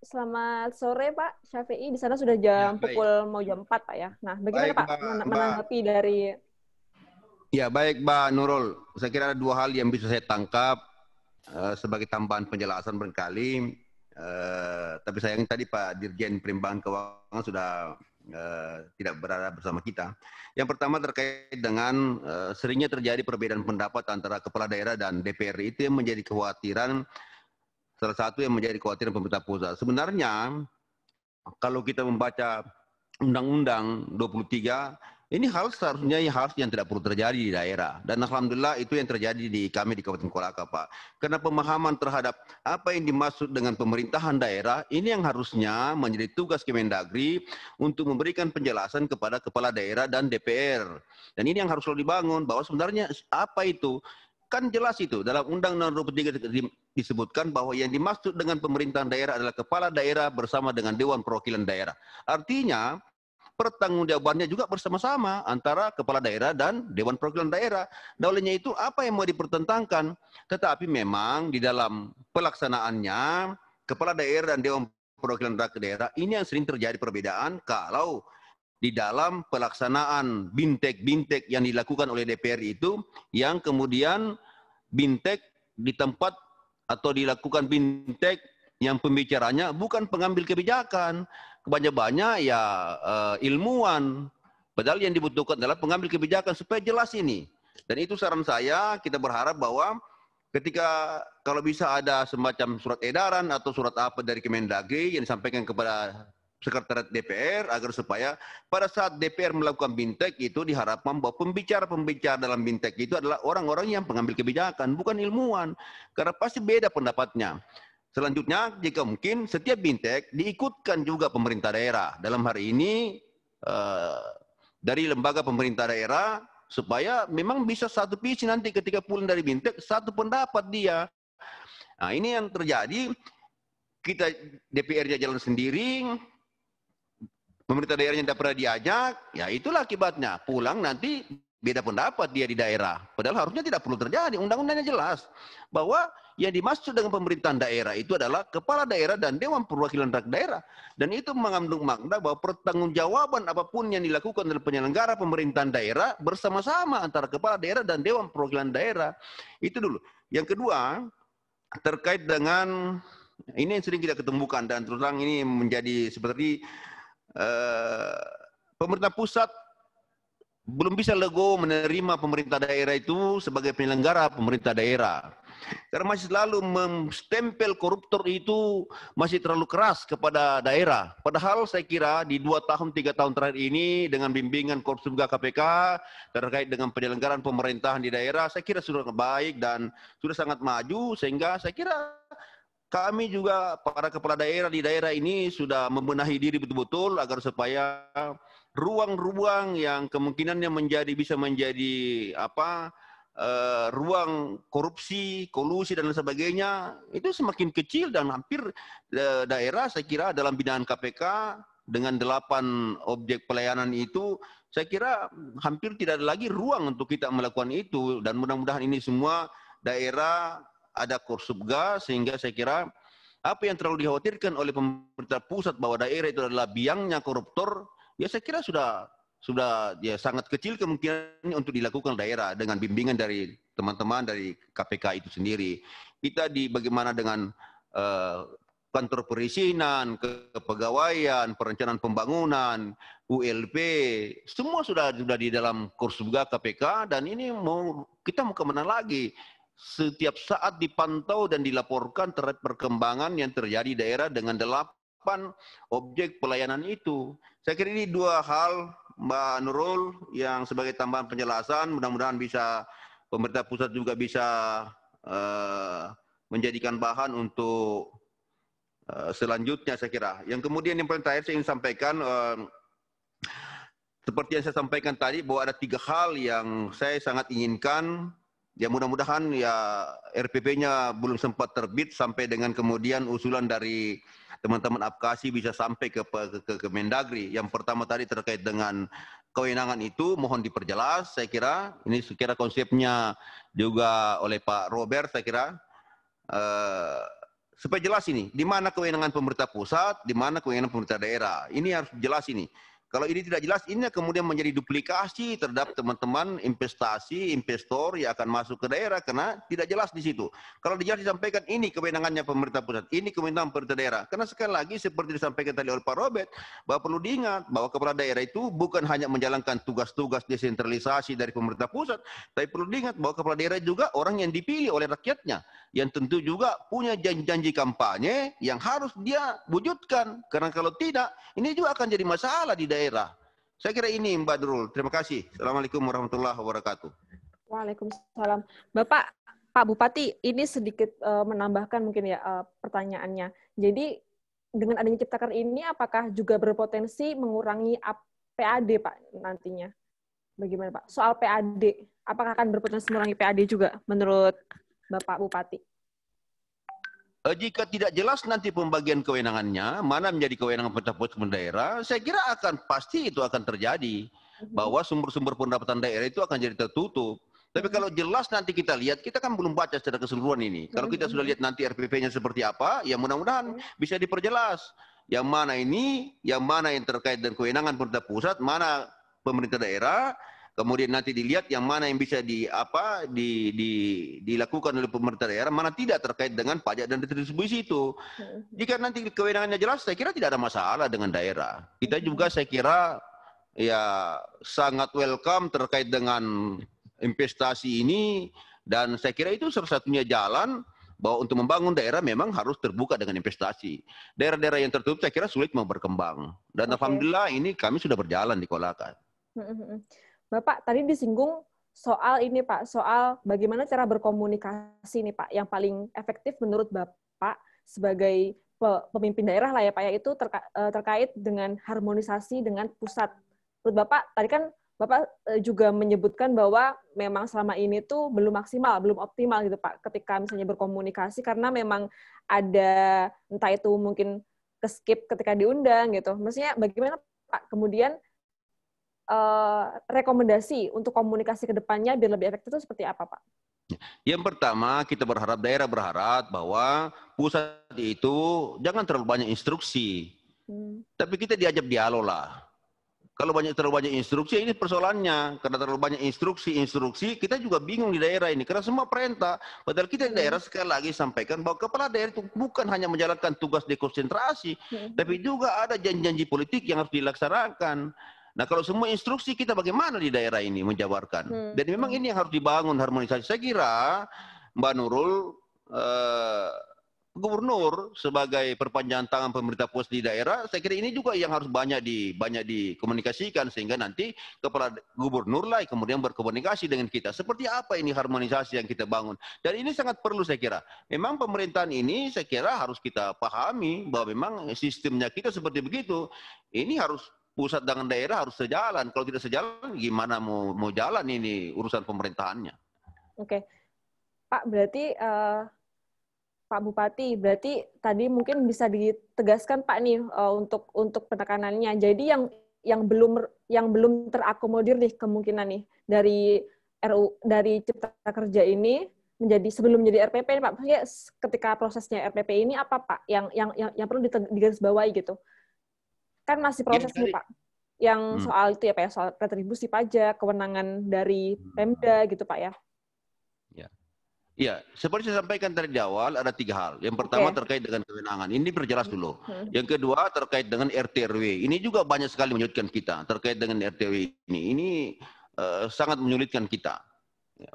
Selamat sore Pak Syafi'i, di sana sudah jam pukul mau jam 4 Pak ya. Nah, bagaimana Pak menanggapi dari Ya, baik Mbak Nurul. Saya kira ada dua hal yang bisa saya tangkap sebagai tambahan penjelasan barangkali. Tapi sayang tadi Pak Dirjen Perimbangan Keuangan sudah tidak berada bersama kita. Yang pertama terkait dengan seringnya terjadi perbedaan pendapat antara kepala daerah dan DPR. Itu yang menjadi kekhawatiran, salah satu yang menjadi kekhawatiran pemerintah pusat. Sebenarnya kalau kita membaca Undang-Undang 23, ini hal seharusnya hal yang tidak perlu terjadi di daerah. Dan alhamdulillah itu yang terjadi di kami di Kabupaten Kolaka, Pak. Karena pemahaman terhadap apa yang dimaksud dengan pemerintahan daerah, ini yang harusnya menjadi tugas Kemendagri untuk memberikan penjelasan kepada kepala daerah dan DPR. Dan ini yang harus selalu dibangun, bahwa sebenarnya apa itu? Kan jelas itu, dalam Undang-Undang 23 disebutkan bahwa yang dimaksud dengan pemerintahan daerah adalah kepala daerah bersama dengan Dewan Perwakilan Daerah. Artinya, pertanggungjawabannya juga bersama-sama antara kepala daerah dan Dewan Perwakilan Daerah. Dan olehnya itu apa yang mau dipertentangkan? Tetapi memang di dalam pelaksanaannya, kepala daerah dan Dewan Perwakilan Daerah ini yang sering terjadi perbedaan kalau di dalam pelaksanaan bintek-bintek yang dilakukan oleh DPR itu, yang kemudian bintek di tempat atau dilakukan bintek yang pembicaranya bukan pengambil kebijakan, banyak-banyak ya ilmuwan, padahal yang dibutuhkan adalah pengambil kebijakan supaya jelas ini. Dan itu saran saya, kita berharap bahwa ketika kalau bisa ada semacam surat edaran atau surat apa dari Kemendagri yang disampaikan kepada Sekretariat DPR agar supaya pada saat DPR melakukan bintek itu diharapkan bahwa pembicara-pembicara dalam bintek itu adalah orang-orang yang pengambil kebijakan, bukan ilmuwan, karena pasti beda pendapatnya. Selanjutnya, jika mungkin setiap bintek diikutkan juga pemerintah daerah. Dalam hari ini dari lembaga pemerintah daerah supaya memang bisa satu visi nanti ketika pulang dari bintek satu pendapat dia. Nah, ini yang terjadi, kita DPR-nya jalan sendiri, pemerintah daerahnya tidak pernah diajak, ya itulah akibatnya. Pulang nanti beda pendapat dia di daerah. Padahal harusnya tidak perlu terjadi. Undang-undangnya jelas bahwa yang dimaksud dengan pemerintahan daerah itu adalah kepala daerah dan Dewan Perwakilan Rakyat Daerah. Dan itu mengandung makna bahwa pertanggungjawaban apapun yang dilakukan oleh penyelenggara pemerintahan daerah bersama-sama antara kepala daerah dan Dewan Perwakilan Daerah. Itu dulu. Yang kedua, terkait dengan ini yang sering kita ketemukan dan terus terang ini menjadi seperti pemerintah pusat belum bisa lego menerima pemerintah daerah itu sebagai penyelenggara pemerintah daerah. Karena masih selalu menstempel koruptor itu masih terlalu keras kepada daerah. Padahal saya kira di 2 tahun, 3 tahun terakhir ini dengan bimbingan Korpsubga KPK terkait dengan penyelenggaraan pemerintahan di daerah, saya kira sudah baik dan sudah sangat maju, sehingga saya kira kami juga para kepala daerah di daerah ini sudah membenahi diri betul-betul agar supaya ruang-ruang yang kemungkinannya bisa menjadi ruang korupsi, kolusi dan lain sebagainya itu semakin kecil dan hampir daerah saya kira dalam binaan KPK dengan 8 objek pelayanan itu saya kira hampir tidak ada lagi ruang untuk kita melakukan itu, dan mudah-mudahan ini semua daerah ada Korpsubga sehingga saya kira apa yang terlalu dikhawatirkan oleh pemerintah pusat bahwa daerah itu adalah biangnya koruptor, ya saya kira sudah ya sangat kecil kemungkinan untuk dilakukan daerah dengan bimbingan dari teman-teman dari KPK itu sendiri. Kita bagaimana dengan kantor perizinan, kepegawaian, perencanaan pembangunan, ULP, semua sudah di dalam Korpsubga KPK, dan ini kita mau kemana lagi? Setiap saat dipantau dan dilaporkan terhadap perkembangan yang terjadi di daerah dengan 8 objek pelayanan itu. Saya kira ini 2 hal, Mbak Nurul, yang sebagai tambahan penjelasan, mudah-mudahan bisa pemerintah pusat juga bisa menjadikan bahan untuk selanjutnya saya kira. Yang kemudian yang paling terakhir saya ingin sampaikan, seperti yang saya sampaikan tadi bahwa ada 3 hal yang saya sangat inginkan. Ya mudah-mudahan ya RPP-nya belum sempat terbit sampai dengan kemudian usulan dari teman-teman Apkasi bisa sampai ke Kemendagri. Yang pertama tadi terkait dengan kewenangan itu mohon diperjelas, saya kira ini sekira konsepnya juga oleh Pak Robert, saya kira supaya jelas ini di mana kewenangan pemerintah pusat, di mana kewenangan pemerintah daerah. Ini harus jelas ini. Kalau ini tidak jelas, ini kemudian menjadi duplikasi terhadap teman-teman investasi, investor yang akan masuk ke daerah karena tidak jelas di situ. Kalau jelas disampaikan ini kewenangannya pemerintah pusat, ini kewenangan pemerintah daerah. Karena sekali lagi seperti disampaikan tadi oleh Pak Robert, bahwa perlu diingat bahwa kepala daerah itu bukan hanya menjalankan tugas-tugas desentralisasi dari pemerintah pusat, tapi perlu diingat bahwa kepala daerah juga orang yang dipilih oleh rakyatnya, yang tentu juga punya janji-janji kampanye yang harus dia wujudkan. Karena kalau tidak, ini juga akan jadi masalah di daerah. Saya kira ini Mbak Nurul. Terima kasih. Assalamualaikum warahmatullahi wabarakatuh. Waalaikumsalam. Pak Bupati, ini sedikit menambahkan mungkin ya pertanyaannya. Jadi dengan adanya Ciptaker ini apakah juga berpotensi mengurangi PAD Pak nantinya? Bagaimana Pak? Soal PAD, apakah akan berpotensi mengurangi PAD juga menurut Bapak Bupati? Jika tidak jelas nanti pembagian kewenangannya, mana menjadi kewenangan pemerintah pusat daerah, saya kira pasti itu akan terjadi. Bahwa sumber-sumber pendapatan daerah itu akan jadi tertutup. Tapi kalau jelas nanti kita lihat, kita kan belum baca secara keseluruhan ini. Kalau kita sudah lihat nanti RPP-nya seperti apa, ya mudah-mudahan bisa diperjelas. Yang mana ini, yang mana yang terkait dengan kewenangan pemerintah pusat, mana pemerintah daerah, kemudian nanti dilihat yang mana yang bisa dilakukan oleh pemerintah daerah, mana tidak terkait dengan pajak dan distribusi itu. Jika nanti kewenangannya jelas, saya kira tidak ada masalah dengan daerah. Kita juga saya kira ya sangat welcome terkait dengan investasi ini, dan saya kira itu salah satunya jalan bahwa untuk membangun daerah memang harus terbuka dengan investasi. Daerah-daerah yang tertutup saya kira sulit mau berkembang. Dan alhamdulillah ini kami sudah berjalan di Kolaka. Bapak tadi disinggung soal ini Pak, soal bagaimana cara berkomunikasi nih Pak, yang paling efektif menurut Bapak sebagai pemimpin daerah lah ya Pak ya, itu terkait dengan harmonisasi dengan pusat. Menurut Bapak, tadi kan Bapak juga menyebutkan bahwa memang selama ini tuh belum maksimal, belum optimal gitu Pak, ketika misalnya berkomunikasi karena memang ada entah itu mungkin ke-skip ketika diundang gitu. Maksudnya bagaimana Pak kemudian rekomendasi untuk komunikasi ke depannya biar lebih efektif itu seperti apa, Pak? Yang pertama, kita daerah berharap bahwa pusat itu jangan terlalu banyak instruksi. Tapi kita diajak dialog lah. Kalau terlalu banyak instruksi, ini persoalannya. Karena terlalu banyak instruksi, kita juga bingung di daerah ini. Karena semua perintah. Padahal kita di daerah sekali lagi sampaikan bahwa kepala daerah itu bukan hanya menjalankan tugas dekonsentrasi, tapi juga ada janji-janji politik yang harus dilaksanakan. Nah, kalau semua instruksi kita bagaimana di daerah ini menjabarkan? Dan memang ini yang harus dibangun harmonisasi. Saya kira Mbak Nurul, gubernur sebagai perpanjangan tangan pemerintah pusat di daerah, saya kira ini juga yang harus banyak dikomunikasikan sehingga nanti kepala gubernur lah kemudian berkomunikasi dengan kita. Seperti apa ini harmonisasi yang kita bangun? Dan ini sangat perlu saya kira. Memang pemerintahan ini saya kira harus kita pahami bahwa memang sistemnya kita seperti begitu. Ini harus pusat dengan daerah harus sejalan. Kalau tidak sejalan, gimana mau jalan ini urusan pemerintahannya? Oke, Pak, berarti Pak Bupati, berarti tadi mungkin bisa ditegaskan Pak nih untuk penekanannya. Jadi yang belum terakomodir nih kemungkinan nih dari Cipta Kerja ini menjadi sebelum menjadi RPP nih Pak. Maksudnya ketika prosesnya RPP ini apa Pak yang perlu digarisbawahi gitu? Kan masih proses nih Pak, yang soal itu ya Pak ya, soal retribusi pajak, kewenangan dari Pemda gitu Pak ya. Ya, seperti saya sampaikan tadi di awal ada 3 hal. Yang pertama terkait dengan kewenangan, ini perjelas dulu. Yang kedua terkait dengan RT/RW, ini juga banyak sekali menyulitkan kita terkait dengan RT/RW ini. Ini sangat menyulitkan kita.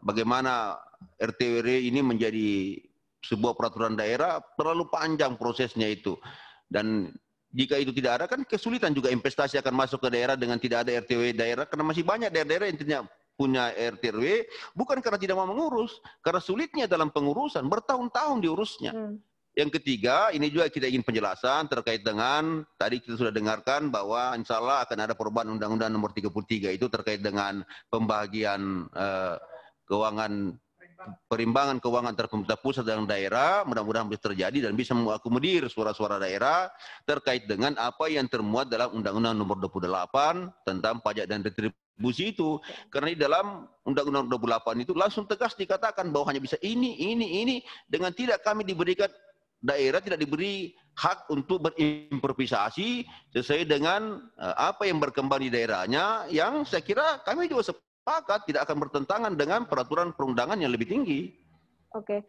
Bagaimana RT/RW ini menjadi sebuah peraturan daerah terlalu panjang prosesnya itu. Dan jika itu tidak ada, kan kesulitan juga investasi akan masuk ke daerah dengan tidak ada RT/RW daerah, karena masih banyak daerah-daerah yang tidak punya RT/RW, bukan karena tidak mau mengurus, karena sulitnya dalam pengurusan, bertahun-tahun diurusnya. Yang ketiga, ini juga kita ingin penjelasan terkait dengan, tadi kita sudah dengarkan bahwa insya Allah akan ada perubahan Undang-Undang Nomor 33, itu terkait dengan pembagian keuangan, perimbangan keuangan antara pemerintah pusat dan daerah, mudah-mudahan bisa terjadi dan bisa mengakomodir suara-suara daerah terkait dengan apa yang termuat dalam Undang-Undang Nomor 28 tentang pajak dan retribusi itu. Karena di dalam Undang-Undang 28 itu langsung tegas dikatakan bahwa hanya bisa ini, dengan tidak kami diberikan, daerah tidak diberi hak untuk berimprovisasi sesuai dengan apa yang berkembang di daerahnya, yang saya kira kami juga sepakat tidak akan bertentangan dengan peraturan perundangan yang lebih tinggi. Oke.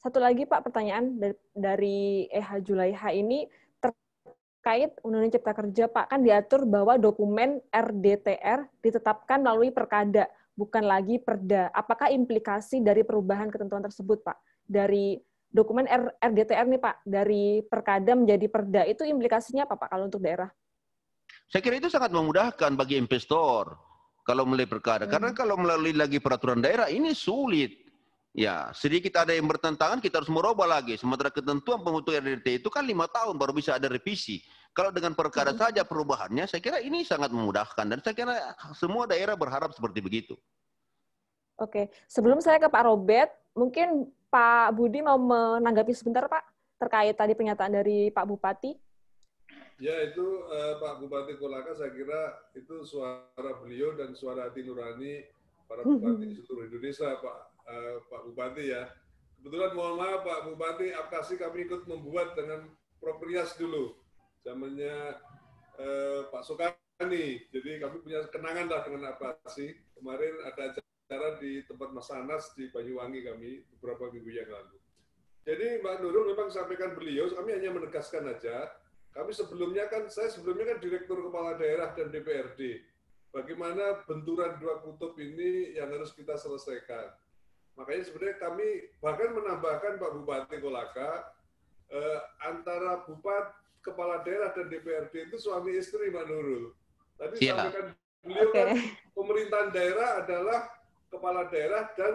Satu lagi Pak, pertanyaan dari Eha Julaiha ini terkait Undang-Undang Cipta Kerja, Pak. Kan diatur bahwa dokumen RDTR ditetapkan melalui perkada, bukan lagi perda. Apakah implikasi dari perubahan ketentuan tersebut, Pak? Dari dokumen RDTR nih Pak, dari perkada menjadi perda, itu implikasinya apa Pak kalau untuk daerah? Saya kira itu sangat memudahkan bagi investor kalau melalui perkada. Karena kalau melalui lagi peraturan daerah ini sulit. Ya, sedikit ada yang bertentangan kita harus merubah lagi. Sementara ketentuan pembentukan RDT itu kan 5 tahun baru bisa ada revisi. Kalau dengan perkara saja perubahannya, saya kira ini sangat memudahkan. Dan saya kira semua daerah berharap seperti begitu. Oke, sebelum saya ke Pak Robert, mungkin Pak Budi mau menanggapi sebentar Pak, terkait tadi pernyataan dari Pak Bupati. Ya, itu Pak Bupati Kolaka, saya kira itu suara beliau dan suara hati nurani para bupati di seluruh Indonesia, Pak Bupati ya. Kebetulan mohon maaf Pak Bupati, Apkasi kami ikut membuat dengan Proprias dulu, zamannya Pak Sokani. Jadi kami punya kenangan lah dengan Apkasi. Kemarin ada acara di tempat Mas Anas di Banyuwangi kami beberapa minggu yang lalu. Jadi Mbak Nurul memang sampaikan beliau, kami hanya menegaskan aja. Kami saya sebelumnya kan Direktur Kepala Daerah dan DPRD. Bagaimana benturan dua kutub ini yang harus kita selesaikan. Makanya sebenarnya kami bahkan menambahkan Pak Bupati Kolaka, antara Bupati, Kepala Daerah dan DPRD itu suami istri Mbak Nurul. Tadi sampaikan beliau kan pemerintahan daerah adalah Kepala Daerah dan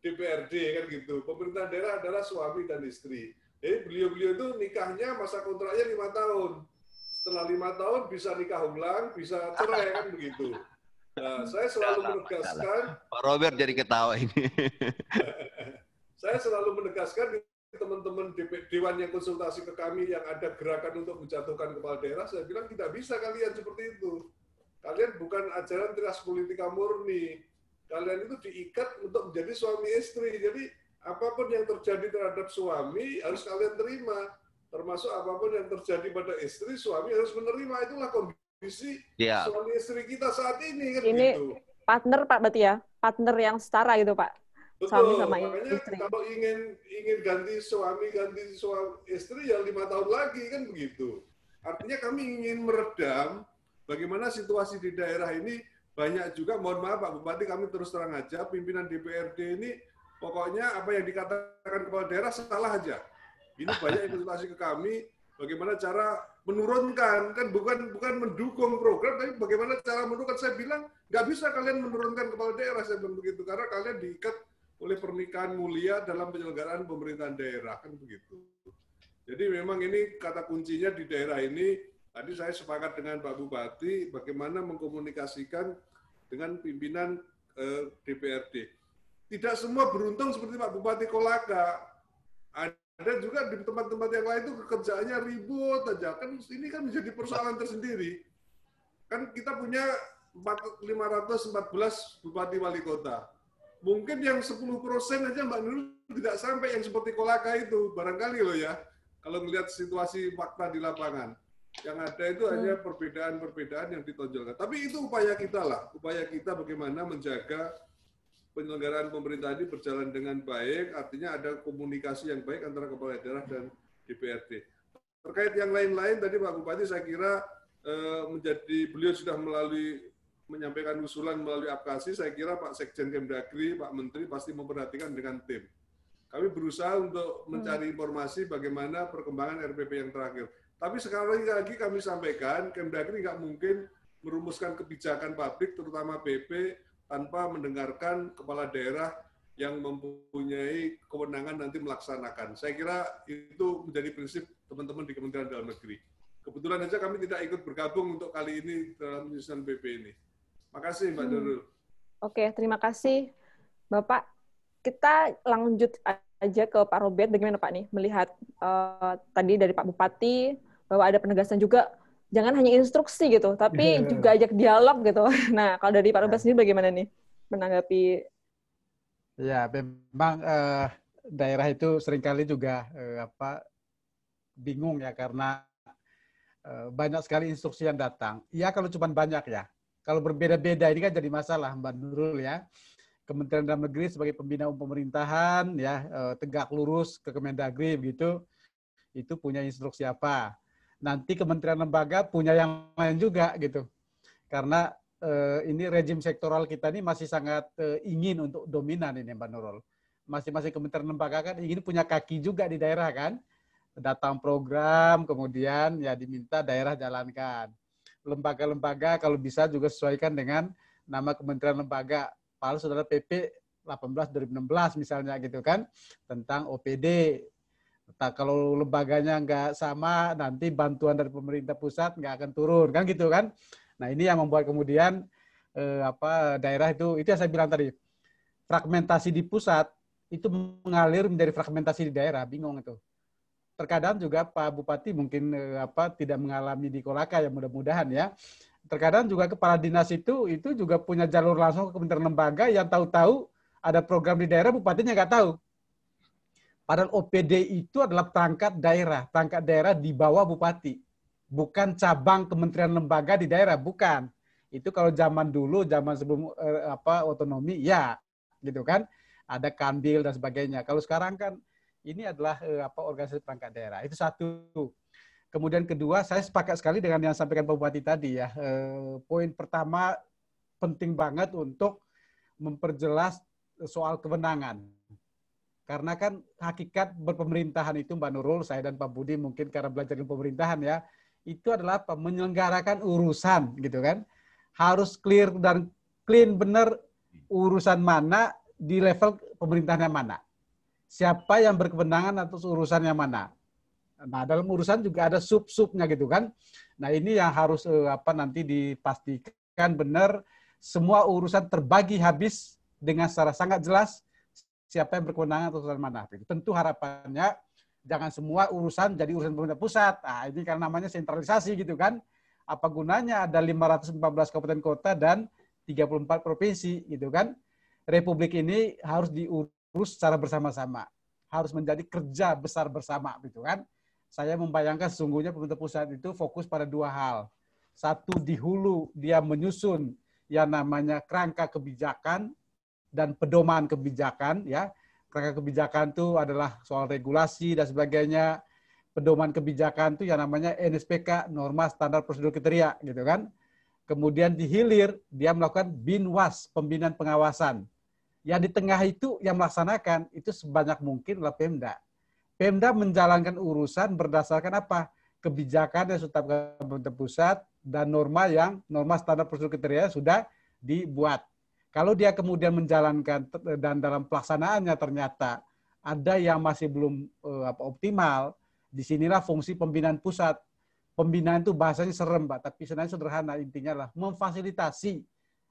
DPRD kan gitu. Pemerintahan daerah adalah suami dan istri. Jadi beliau-beliau itu nikahnya masa kontraknya 5 tahun. Setelah 5 tahun bisa nikah ulang, bisa cerai kan begitu. Nah, saya selalu menegaskan. Pak Robert jadi ketawa ini. Saya selalu menegaskan teman-teman Dewan yang konsultasi ke kami yang ada gerakan untuk menjatuhkan kepala daerah, saya bilang tidak bisa kalian seperti itu. Kalian bukan ajaran trias politika murni. Kalian itu diikat untuk menjadi suami istri. Jadi apapun yang terjadi terhadap suami harus kalian terima, termasuk apapun yang terjadi pada istri, suami harus menerima. Itulah kondisi suami istri kita saat ini kan ini gitu. Partner Pak berarti ya, partner yang setara gitu Pak. Betul. Suami sama Makanya istri. kalau ingin ganti suami istri ya 5 tahun lagi kan begitu. Artinya kami ingin meredam bagaimana situasi di daerah ini. Banyak juga, mohon maaf Pak Bupati, kami terus terang aja, pimpinan DPRD ini pokoknya apa yang dikatakan kepala daerah salah aja. Ini banyak yang konsultasi ke kami, bagaimana cara menurunkan, kan bukan mendukung program, tapi bagaimana cara menurunkan. Saya bilang, nggak bisa kalian menurunkan kepala daerah, saya bilang begitu, karena kalian diikat oleh pernikahan mulia dalam penyelenggaraan pemerintahan daerah, kan begitu. Jadi memang ini kata kuncinya di daerah ini. Tadi saya sepakat dengan Pak Bupati, bagaimana mengkomunikasikan dengan pimpinan DPRD. Tidak semua beruntung seperti Pak Bupati Kolaka. Ada juga di tempat-tempat yang lain itu kerjaannya ribut aja. Kan ini kan menjadi persoalan tersendiri. Kan kita punya 514 bupati wali kota. Mungkin yang 10% aja Mbak Nurul tidak sampai yang seperti Kolaka itu. Barangkali loh ya, kalau melihat situasi fakta di lapangan. Yang ada itu hanya perbedaan-perbedaan yang ditonjolkan. Tapi itu upaya kita lah. Upaya kita bagaimana menjaga penyelenggaraan pemerintahan ini berjalan dengan baik, artinya ada komunikasi yang baik antara kepala daerah dan DPRD. Terkait yang lain-lain, tadi Pak Bupati saya kira beliau sudah menyampaikan usulan melalui Apkasi, saya kira Pak Sekjen Kemdagri, Pak Menteri pasti memperhatikan dengan tim. Kami berusaha untuk mencari informasi bagaimana perkembangan RPP yang terakhir. Tapi sekali lagi kami sampaikan, Kemdagri nggak mungkin merumuskan kebijakan publik, terutama PP, tanpa mendengarkan kepala daerah yang mempunyai kewenangan nanti melaksanakan. Saya kira itu menjadi prinsip teman-teman di Kementerian Dalam Negeri. Kebetulan saja kami tidak ikut bergabung untuk kali ini dalam penyusunan PP ini. Makasih Mbak Nurul. Oke, terima kasih Bapak. Kita lanjut aja ke Pak Robert. Bagaimana Pak nih melihat tadi dari Pak Bupati bahwa ada penegasan juga, jangan hanya instruksi gitu, tapi juga ajak dialog gitu. Nah, kalau dari Pak Robert sendiri bagaimana nih menanggapi? Ya, memang daerah itu seringkali juga bingung ya karena banyak sekali instruksi yang datang. Ya kalau cuma banyak ya. Kalau berbeda-beda ini kan jadi masalah Mbak Nurul ya. Kementerian Dalam Negeri sebagai pembina pemerintahan ya tegak lurus ke Kemendagri begitu. Itu punya instruksi apa. Nanti kementerian lembaga punya yang lain juga gitu. Karena ini rejim sektoral kita ini masih sangat ingin untuk dominan ini Mbak Nurul. Masing-masing kementerian lembaga kan ingin punya kaki juga di daerah kan. Datang program, kemudian ya diminta daerah jalankan. Lembaga-lembaga kalau bisa juga sesuaikan dengan nama kementerian lembaga. Padahal saudara PP 18 2016 misalnya gitu kan, tentang OPD. Kalau lembaganya nggak sama, nanti bantuan dari pemerintah pusat nggak akan turun kan gitu kan. Nah ini yang membuat kemudian daerah itu yang saya bilang tadi, fragmentasi di pusat itu mengalir menjadi fragmentasi di daerah, bingung itu. Terkadang juga Pak Bupati mungkin tidak mengalami di Kolaka ya mudah-mudahan ya. Terkadang juga kepala dinas itu juga punya jalur langsung ke kementerian lembaga yang tahu-tahu ada program di daerah bupatinya nggak tahu. Padahal OPD itu adalah perangkat daerah di bawah bupati, bukan cabang kementerian lembaga di daerah, bukan. Itu kalau zaman dulu, zaman sebelum otonomi ya, gitu kan, ada Kanwil dan sebagainya. Kalau sekarang kan ini adalah organisasi perangkat daerah. Itu satu. Kemudian kedua, saya sepakat sekali dengan yang sampaikan Pak Bupati tadi ya. Poin pertama penting banget untuk memperjelas soal kewenangan. Karena kan hakikat berpemerintahan itu Mbak Nurul, saya dan Pak Budi mungkin karena belajar di pemerintahan ya, itu adalah menyelenggarakan urusan gitu kan. Harus clear dan clean benar urusan mana di level pemerintahannya mana. Siapa yang berkewenangan atas urusan yang mana. Nah, dalam urusan juga ada sub-subnya gitu kan. Nah, ini yang harus nanti dipastikan benar semua urusan terbagi habis dengan secara sangat jelas siapa yang berkewenangan atas urusan mana. Tentu harapannya jangan semua urusan jadi urusan pemerintah pusat. Nah, ini kan namanya sentralisasi gitu kan. Apa gunanya ada 514 kabupaten kota dan 34 provinsi gitu kan. Republik ini harus diurus secara bersama-sama. Harus menjadi kerja besar bersama gitu kan. Saya membayangkan sesungguhnya pemerintah pusat itu fokus pada dua hal. Satu, di hulu dia menyusun yang namanya kerangka kebijakan dan pedoman kebijakan ya. Kerangka kebijakan itu adalah soal regulasi dan sebagainya. Pedoman kebijakan itu yang namanya NSPK, norma standar prosedur kriteria gitu kan. Kemudian di hilir dia melakukan binwas, pembinaan pengawasan. Yang di tengah itu yang melaksanakan itu sebanyak mungkin adalah Pemda. Pemda menjalankan urusan berdasarkan apa? Kebijakan yang sudah ditetapkan pemerintah pusat dan norma standar prosedur kriteria sudah dibuat. Kalau dia kemudian menjalankan dan dalam pelaksanaannya ternyata ada yang masih belum optimal, disinilah fungsi pembinaan pusat. Pembinaan itu bahasanya serem, Pak, tapi sebenarnya sederhana, intinya adalah memfasilitasi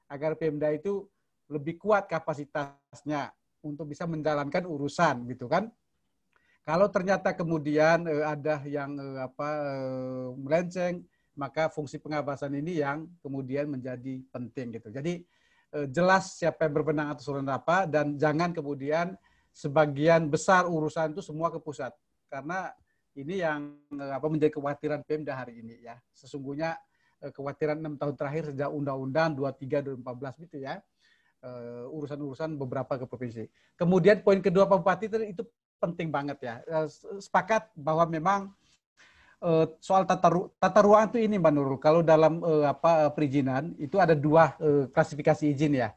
agar Pemda itu lebih kuat kapasitasnya untuk bisa menjalankan urusan gitu kan. Kalau ternyata kemudian ada yang melenceng, maka fungsi pengawasan ini yang kemudian menjadi penting gitu. Jadi jelas siapa yang berwenang atas urusan apa dan jangan kemudian sebagian besar urusan itu semua ke pusat. Karena ini yang menjadi kekhawatiran Pemda hari ini ya. Sesungguhnya kekhawatiran 6 tahun terakhir sejak Undang-Undang 23/2014 gitu ya. Urusan-urusan beberapa ke provinsi. Kemudian poin kedua Pak Bupati itu penting banget ya. Sepakat bahwa memang soal tata ruang itu ini Mbak Nurul. Kalau dalam perizinan itu ada dua klasifikasi izin ya.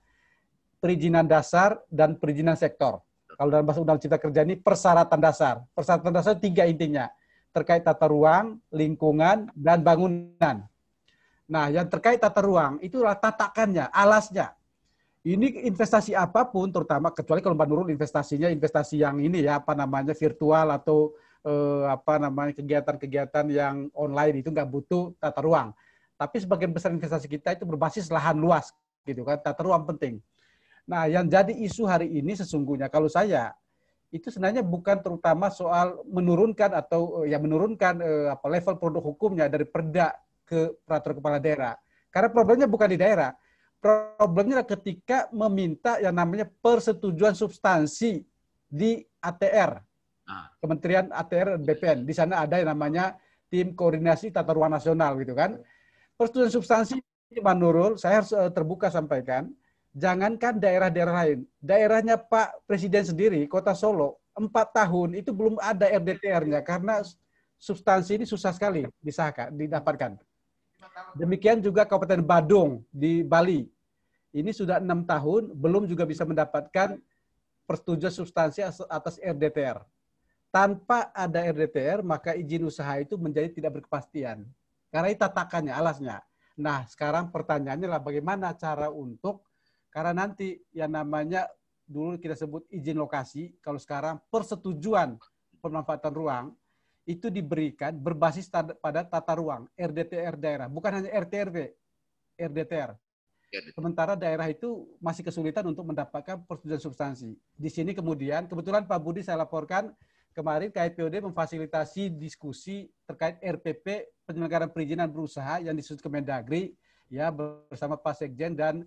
Perizinan dasar dan perizinan sektor. Kalau dalam bahasa Undang Cipta Kerja ini persyaratan dasar. Persyaratan dasar 3 intinya. Terkait tata ruang, lingkungan, dan bangunan. Nah, yang terkait tata ruang itulah tatakannya, alasnya. Ini investasi apapun, terutama kecuali kalau Mbak Nurul investasinya investasi yang ini ya virtual atau kegiatan-kegiatan yang online itu nggak butuh tata ruang. Tapi sebagian besar investasi kita itu berbasis lahan luas, gitu kan. Tata ruang penting. Nah, yang jadi isu hari ini sesungguhnya kalau saya itu sebenarnya bukan terutama soal menurunkan level produk hukumnya dari perda ke peraturan kepala daerah. Karena problemnya bukan di daerah. Problemnya ketika meminta yang namanya persetujuan substansi di ATR. Kementerian ATR dan BPN. Di sana ada yang namanya Tim Koordinasi Tata Ruang Nasional gitu kan. Persetujuan substansi Pak Nurul, saya harus terbuka sampaikan, jangankan daerah-daerah lain, daerahnya Pak Presiden sendiri, Kota Solo, 4 tahun itu belum ada RDTR-nya karena substansi ini susah sekali didapatkan. Demikian juga Kabupaten Badung di Bali. Ini sudah 6 tahun, belum juga bisa mendapatkan persetujuan substansi atas RDTR. Tanpa ada RDTR, maka izin usaha itu menjadi tidak berkepastian. Karena itu tatakannya, alasnya. Nah, sekarang pertanyaannya adalah bagaimana cara untuk, karena nanti yang namanya, dulu kita sebut izin lokasi, kalau sekarang persetujuan pemanfaatan ruang, itu diberikan berbasis pada tata ruang, RDTR daerah, bukan hanya RT/RW, RDTR. Sementara daerah itu masih kesulitan untuk mendapatkan persetujuan substansi. Di sini kemudian, kebetulan Pak Budi saya laporkan, kemarin KIPOD memfasilitasi diskusi terkait RPP penyelenggaraan perizinan berusaha yang disusun Kemendagri ya bersama Pak Sekjen dan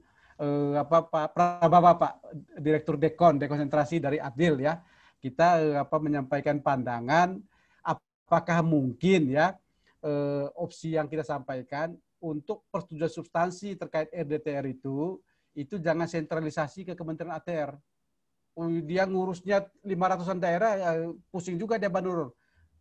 Pak Prababa, Pak Direktur Dekonsentrasi dari Adil ya. Kita menyampaikan pandangan apakah mungkin ya opsi yang kita sampaikan untuk persetujuan substansi terkait RDTR itu jangan sentralisasi ke Kementerian ATR. Dia ngurusnya 500-an daerah, ya, pusing juga dia Pak Nurul.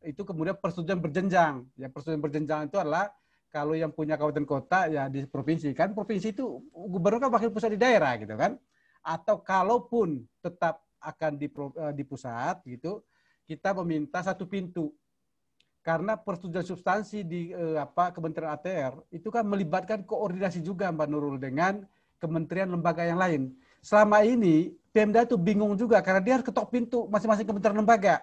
Itu kemudian persetujuan berjenjang. Ya, persetujuan berjenjang itu adalah kalau yang punya kabupaten kota ya di provinsi. Kan provinsi itu gubernur kan wakil pusat di daerah gitu kan. Atau kalaupun tetap akan di pusat gitu, kita meminta satu pintu. Karena persetujuan substansi di Kementerian ATR itu kan melibatkan koordinasi juga Mbak Nurul dengan kementerian lembaga yang lain. Selama ini Pemda itu bingung juga karena dia harus ketok pintu masing-masing kementerian lembaga.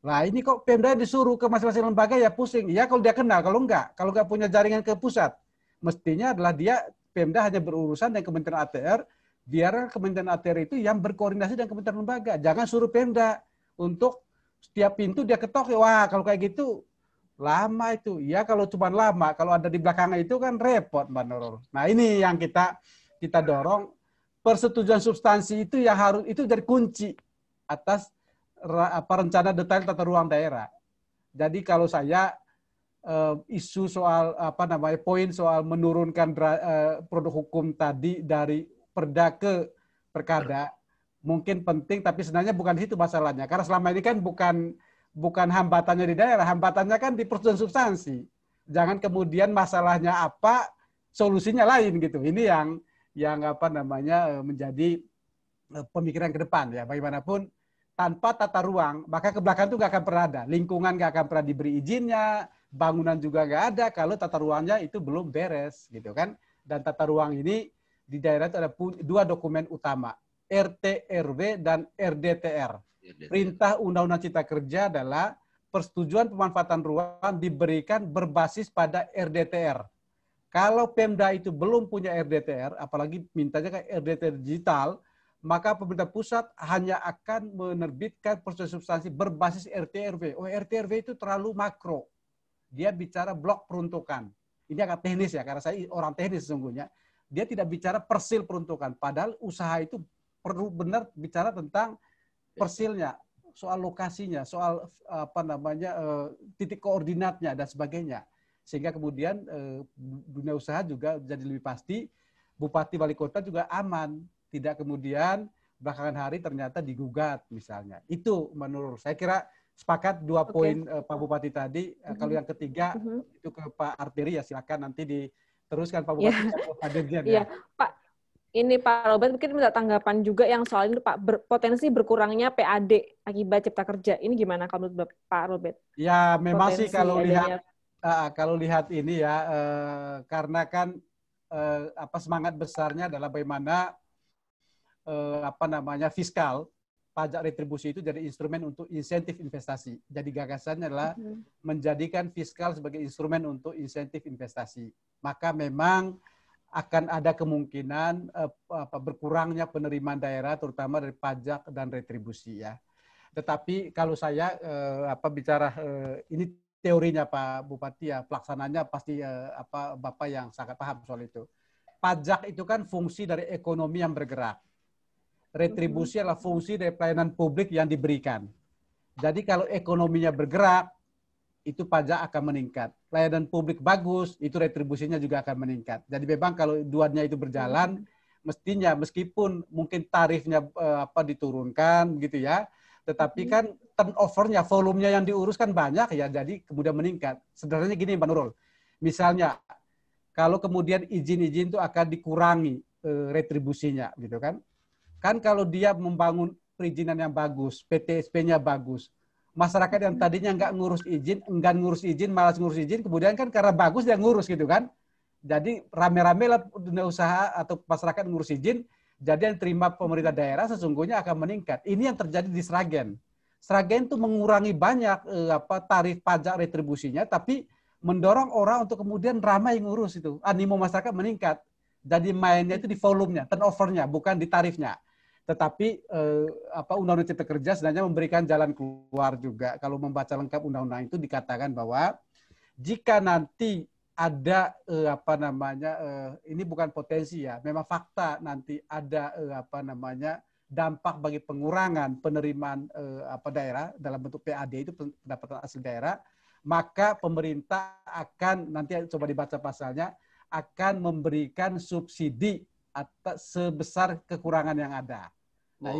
Nah ini kok Pemda disuruh ke masing-masing lembaga ya pusing. Ya kalau dia kenal, kalau nggak punya jaringan ke pusat. Mestinya adalah Pemda hanya berurusan dengan Kementerian ATR, biar Kementerian ATR itu yang berkoordinasi dengan kementerian lembaga. Jangan suruh Pemda untuk setiap pintu dia ketok. Wah kalau kayak gitu lama itu. Ya kalau cuma lama, kalau ada di belakangnya itu kan repot Mbak Nurul. Nah ini yang kita dorong. Persetujuan substansi itu yang harus itu jadi kunci atas rencana detail tata ruang daerah. Jadi kalau saya isu soal poin soal menurunkan produk hukum tadi dari perda ke perkada mungkin penting, tapi sebenarnya bukan di situ masalahnya. Karena selama ini kan bukan hambatannya di daerah, hambatannya kan di persetujuan substansi. Jangan kemudian masalahnya apa, solusinya lain gitu. Ini yang menjadi pemikiran ke depan ya. Bagaimanapun tanpa tata ruang maka ke belakang itu nggak akan pernah ada, lingkungan nggak akan pernah diberi izinnya, bangunan juga nggak ada kalau tata ruangnya itu belum beres gitu kan. Dan tata ruang ini di daerah itu ada 2 dokumen utama, RT/RW dan RDTR. Perintah Undang-Undang Cipta Kerja adalah persetujuan pemanfaatan ruang diberikan berbasis pada RDTR. Kalau Pemda itu belum punya RDTR, apalagi mintanya ke RDTR digital, maka pemerintah pusat hanya akan menerbitkan persetujuan substansi berbasis RT/RW. Oh, RT/RW itu terlalu makro. Dia bicara blok peruntukan. Ini agak teknis ya, karena saya orang teknis sesungguhnya. Dia tidak bicara persil peruntukan. Padahal usaha itu perlu benar bicara tentang persilnya, soal lokasinya, soal titik koordinatnya dan sebagainya. Sehingga kemudian dunia usaha juga jadi lebih pasti, bupati wali kota juga aman, tidak kemudian belakangan hari ternyata digugat misalnya. Itu menurut saya kira sepakat 2 poin Pak Bupati tadi. Kalau yang ketiga itu ke Pak Arteri ya silakan nanti diteruskan Pak Bupati atau Pak Dirjen ya. Pak, ini Pak Robert mungkin minta tanggapan juga yang soal ini Pak, potensi berkurangnya PAD akibat Cipta Kerja. Ini gimana kalau menurut Pak Robert? Ya memang sih kalau lihat ini ya, karena kan semangat besarnya adalah bagaimana fiskal pajak retribusi itu jadi instrumen untuk insentif investasi. Jadi gagasannya adalah menjadikan fiskal sebagai instrumen untuk insentif investasi. Maka memang akan ada kemungkinan berkurangnya penerimaan daerah terutama dari pajak dan retribusi ya. Tetapi kalau saya bicara ini teorinya Pak Bupati ya, pelaksananya pasti Bapak yang sangat paham soal itu. Pajak itu kan fungsi dari ekonomi yang bergerak. Retribusi adalah fungsi dari pelayanan publik yang diberikan. Jadi kalau ekonominya bergerak, itu pajak akan meningkat. Layanan publik bagus, itu retribusinya juga akan meningkat. Jadi memang kalau duanya itu berjalan, mestinya meskipun mungkin tarifnya diturunkan gitu ya, tetapi kan turnover-nya, volumenya yang diurus kan banyak ya, jadi kemudian meningkat. Sederhananya gini Pak Nurul, misalnya kalau kemudian izin-izin itu akan dikurangi retribusinya gitu kan. Kan kalau dia membangun perizinan yang bagus, PTSP-nya bagus, masyarakat yang tadinya nggak ngurus izin, enggan ngurus izin, malas ngurus izin, kemudian kan karena bagus dia ngurus gitu kan. Jadi rame-rame lah dunia usaha atau masyarakat ngurus izin, jadi yang terima pemerintah daerah sesungguhnya akan meningkat. Ini yang terjadi di Sragen. Sragen itu mengurangi banyak tarif pajak retribusinya, tapi mendorong orang untuk kemudian ramai ngurus itu. Animo masyarakat meningkat. Jadi mainnya itu di volumenya, turnover-nya, bukan di tarifnya. Tetapi Undang-Undang Cipta Kerja sebenarnya memberikan jalan keluar juga. Kalau membaca lengkap undang-undang itu dikatakan bahwa jika nanti ada ini bukan potensi ya, memang fakta nanti ada dampak bagi pengurangan penerimaan daerah dalam bentuk PAD itu pendapatan asli daerah, maka pemerintah akan nanti coba dibaca pasalnya akan memberikan subsidi atas sebesar kekurangan yang ada. Nah,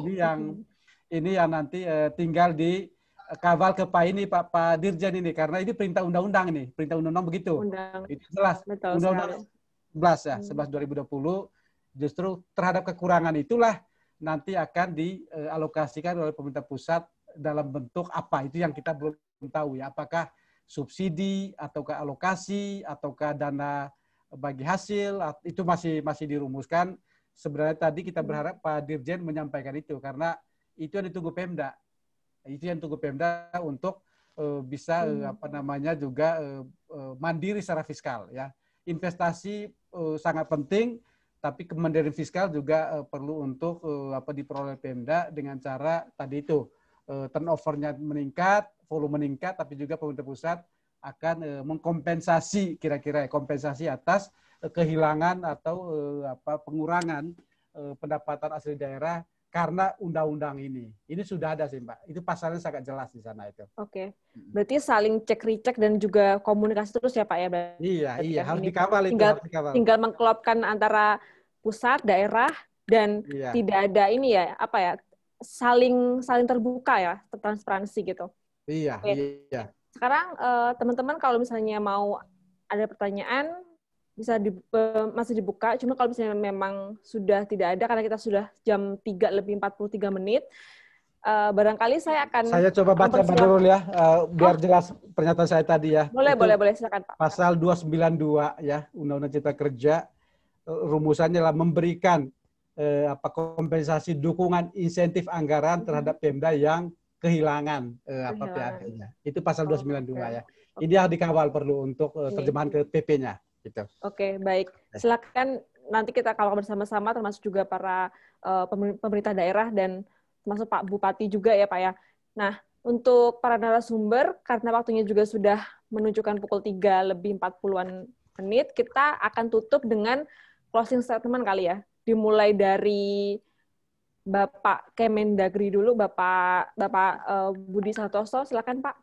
ini yang nanti tinggal dikawal ke Pak ini Pak Dirjen ini, karena ini perintah undang-undang ini, perintah undang-undang begitu. Itu jelas. Undang-undang 11 ya, 11 2020 justru terhadap kekurangan itulah nanti akan dialokasikan oleh pemerintah pusat dalam bentuk apa, itu yang kita belum tahu ya, apakah subsidi ataukah alokasi ataukah dana bagi hasil, itu masih dirumuskan. Sebenarnya tadi kita berharap Pak Dirjen menyampaikan itu, karena itu yang ditunggu Pemda. Itu yang ditunggu Pemda untuk bisa juga mandiri secara fiskal ya. Investasi sangat penting, tapi kemandirian fiskal juga perlu untuk diperoleh Pemda dengan cara tadi itu turnover-nya meningkat, volume meningkat, tapi juga pemerintah pusat akan mengkompensasi kira-kira kompensasi atas kehilangan atau pengurangan pendapatan asli daerah karena undang-undang ini. Ini sudah ada sih Mbak. Itu pasalnya sangat jelas di sana itu. Oke. Berarti saling cek-recek dan juga komunikasi terus ya Pak ya? Iya. Harus dikawal itu. Tinggal mengklopkan antara pusat, daerah, dan tidak ada ini ya, saling terbuka ya, transparansi gitu. Iya. Sekarang teman-teman kalau misalnya mau ada pertanyaan bisa masih dibuka. Cuma kalau misalnya memang sudah tidak ada karena kita sudah jam 3:43 menit, barangkali saya akan. Saya coba baca Mbak Nurul ya, biar jelas pernyataan saya tadi ya. Boleh silakan Pak. Pasal 292 ya Undang-Undang Cipta Kerja, rumusannya adalah memberikan kompensasi dukungan insentif anggaran terhadap Pemda yang kehilangan PAD-nya. Itu pasal 292 ya. Ini yang dikawal perlu untuk terjemahan ke PP-nya. Gitu. Oke, baik. Silakan nanti kita kawal bersama-sama, termasuk juga para pemerintah daerah dan termasuk Pak Bupati juga ya Pak ya. Nah, untuk para narasumber, karena waktunya juga sudah menunjukkan pukul 3:40 menit, kita akan tutup dengan closing statement kali ya. Dimulai dari Bapak Kemendagri dulu, Bapak Budi Santoso, silakan Pak.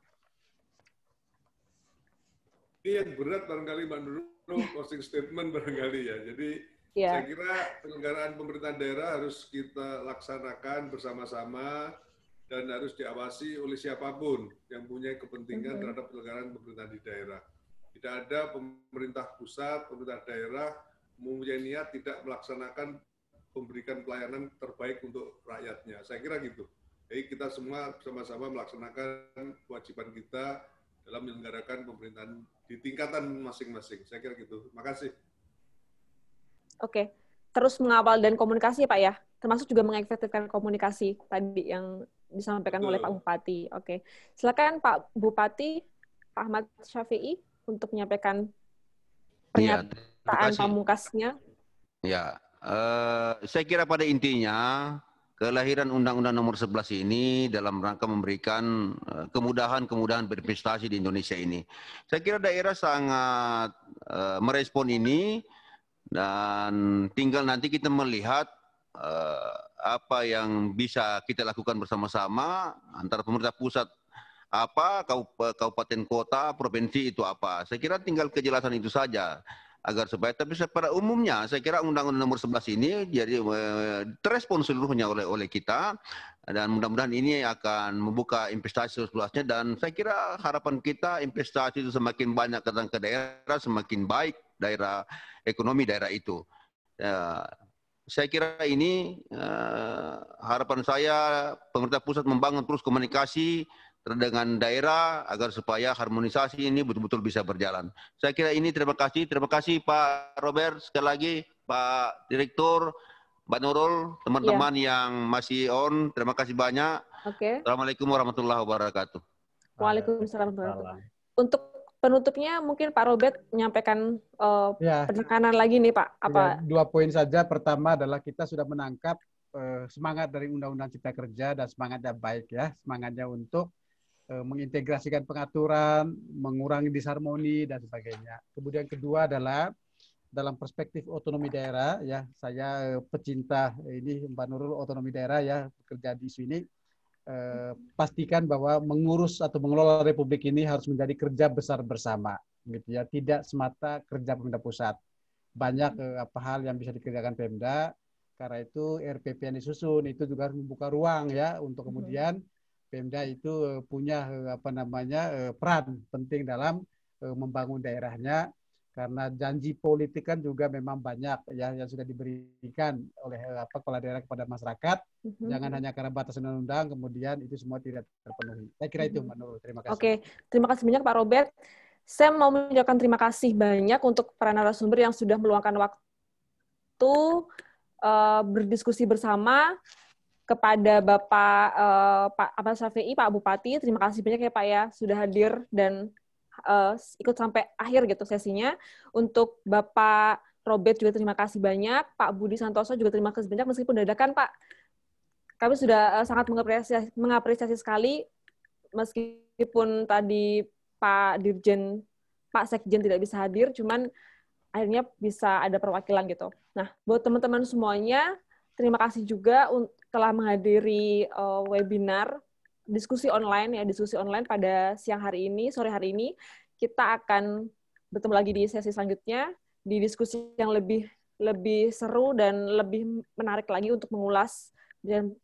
Ini yang berat barangkali Mbak Nurul, closing statement barangkali ya. Jadi saya kira penyelenggaraan pemerintahan daerah harus kita laksanakan bersama-sama dan harus diawasi oleh siapapun yang punya kepentingan terhadap penyelenggaraan pemerintahan di daerah. Tidak ada pemerintah pusat, pemerintah daerah mempunyai niat tidak melaksanakan memberikan pelayanan terbaik untuk rakyatnya. Saya kira gitu. Jadi kita semua bersama-sama melaksanakan kewajiban kita dalam menyelenggarakan pemerintahan di tingkatan masing-masing. Saya kira gitu. Terima kasih. Oke. Terus mengawal dan komunikasi Pak ya? Termasuk juga mengefektifkan komunikasi tadi yang disampaikan oleh Pak Bupati. Oke. Silakan Pak Bupati, Pak Ahmad Syafi'i untuk menyampaikan pernyataan pamungkasnya. Ya, saya kira pada intinya kelahiran Undang-Undang Nomor 11 ini dalam rangka memberikan kemudahan berinvestasi di Indonesia ini. Saya kira daerah sangat merespon ini dan tinggal nanti kita melihat apa yang bisa kita lakukan bersama-sama antara pemerintah pusat apa, kabupaten kota, provinsi itu apa. Saya kira tinggal kejelasan itu saja agar supaya, tapi pada umumnya saya kira Undang-Undang Nomor 11 ini jadi terespon seluruhnya oleh kita, dan mudah-mudahan ini akan membuka investasi seluasnya, dan saya kira harapan kita investasi itu semakin banyak datang ke daerah, semakin baik daerah ekonomi daerah itu. Saya kira ini harapan saya, pemerintah pusat membangun terus komunikasi dengan daerah agar supaya harmonisasi ini betul-betul bisa berjalan. Saya kira ini, terima kasih Pak Robert, sekali lagi Pak Direktur, Mbak Nurul, teman-teman yang masih on, terima kasih banyak. Assalamualaikum warahmatullahi wabarakatuh. Waalaikumsalam warahmatullahi wabarakatuh. Untuk penutupnya mungkin Pak Robert menyampaikan penekanan lagi nih Pak. Apa? 2 poin saja. Pertama adalah kita sudah menangkap semangat dari Undang-Undang Cipta Kerja, dan semangatnya baik ya, semangatnya untuk mengintegrasikan pengaturan, mengurangi disharmoni dan sebagainya. Kemudian kedua adalah dalam perspektif otonomi daerah ya, saya pecinta ini Mbak Nurul otonomi daerah ya, bekerja di sini. Pastikan bahwa mengurus atau mengelola Republik ini harus menjadi kerja besar bersama, gitu ya. Tidak semata kerja pemerintah pusat. Banyak hal yang bisa dikerjakan Pemda. Karena itu RPP yang disusun itu juga harus membuka ruang ya untuk kemudian Pemda itu punya peran penting dalam membangun daerahnya, karena janji politik kan juga memang banyak ya yang sudah diberikan oleh kepala daerah kepada masyarakat. Jangan hanya karena batas undang-undang kemudian itu semua tidak terpenuhi. Saya kira itu Mbak Nurul. Terima kasih. Oke, terima kasih banyak Pak Robert. Saya mau mengucapkan terima kasih banyak untuk para narasumber yang sudah meluangkan waktu berdiskusi bersama. Kepada Bapak Ahmad Syafi'i, Pak Bupati, terima kasih banyak ya Pak ya sudah hadir dan ikut sampai akhir gitu sesinya. Untuk Bapak Robert juga terima kasih banyak, Pak Budi Santoso juga terima kasih banyak meskipun dadakan Pak. Kami sudah sangat mengapresiasi sekali meskipun tadi Pak Dirjen, Pak Sekjen tidak bisa hadir, cuman akhirnya bisa ada perwakilan gitu. Nah, buat teman-teman semuanya, terima kasih juga telah menghadiri webinar diskusi online pada siang hari ini, sore hari ini. Kita akan bertemu lagi di sesi selanjutnya di diskusi yang lebih seru dan lebih menarik lagi untuk mengulas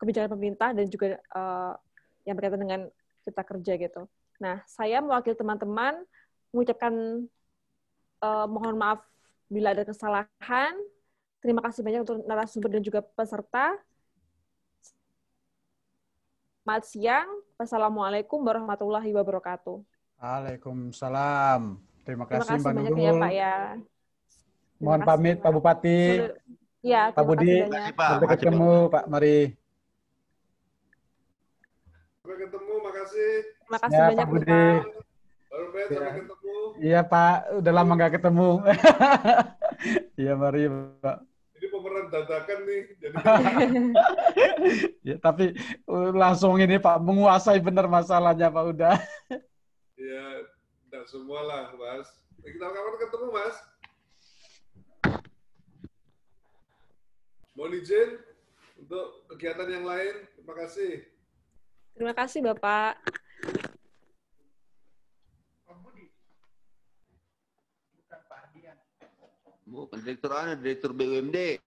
kebijakan pemerintah dan juga yang berkaitan dengan cipta kerja gitu. Nah, saya mewakili teman-teman mengucapkan mohon maaf bila ada kesalahan. Terima kasih banyak untuk narasumber dan juga peserta. Selamat siang. Wassalamualaikum warahmatullahi wabarakatuh. Waalaikumsalam. Terima kasih Mbak banyak Nurul. ya Pak ya. Mohon pamit Pak Bupati. Ya, Pak Budi. Sampai ketemu Pak. Mari. Sampai ketemu, makasih. Terima kasih banyak Pak Budi. Pak Robert, sampai ketemu. Iya Pak, udah lama nggak ketemu. Iya mari Pak. Ini pemeran dadakan nih. Jadi... ya, tapi langsung ini Pak, menguasai benar masalahnya Pak udah. Iya, tidak semua lah Mas. Kita kapan ketemu Mas? Mohon izin untuk kegiatan yang lain. Terima kasih. Terima kasih Bapak. Bukan direktur BUMD.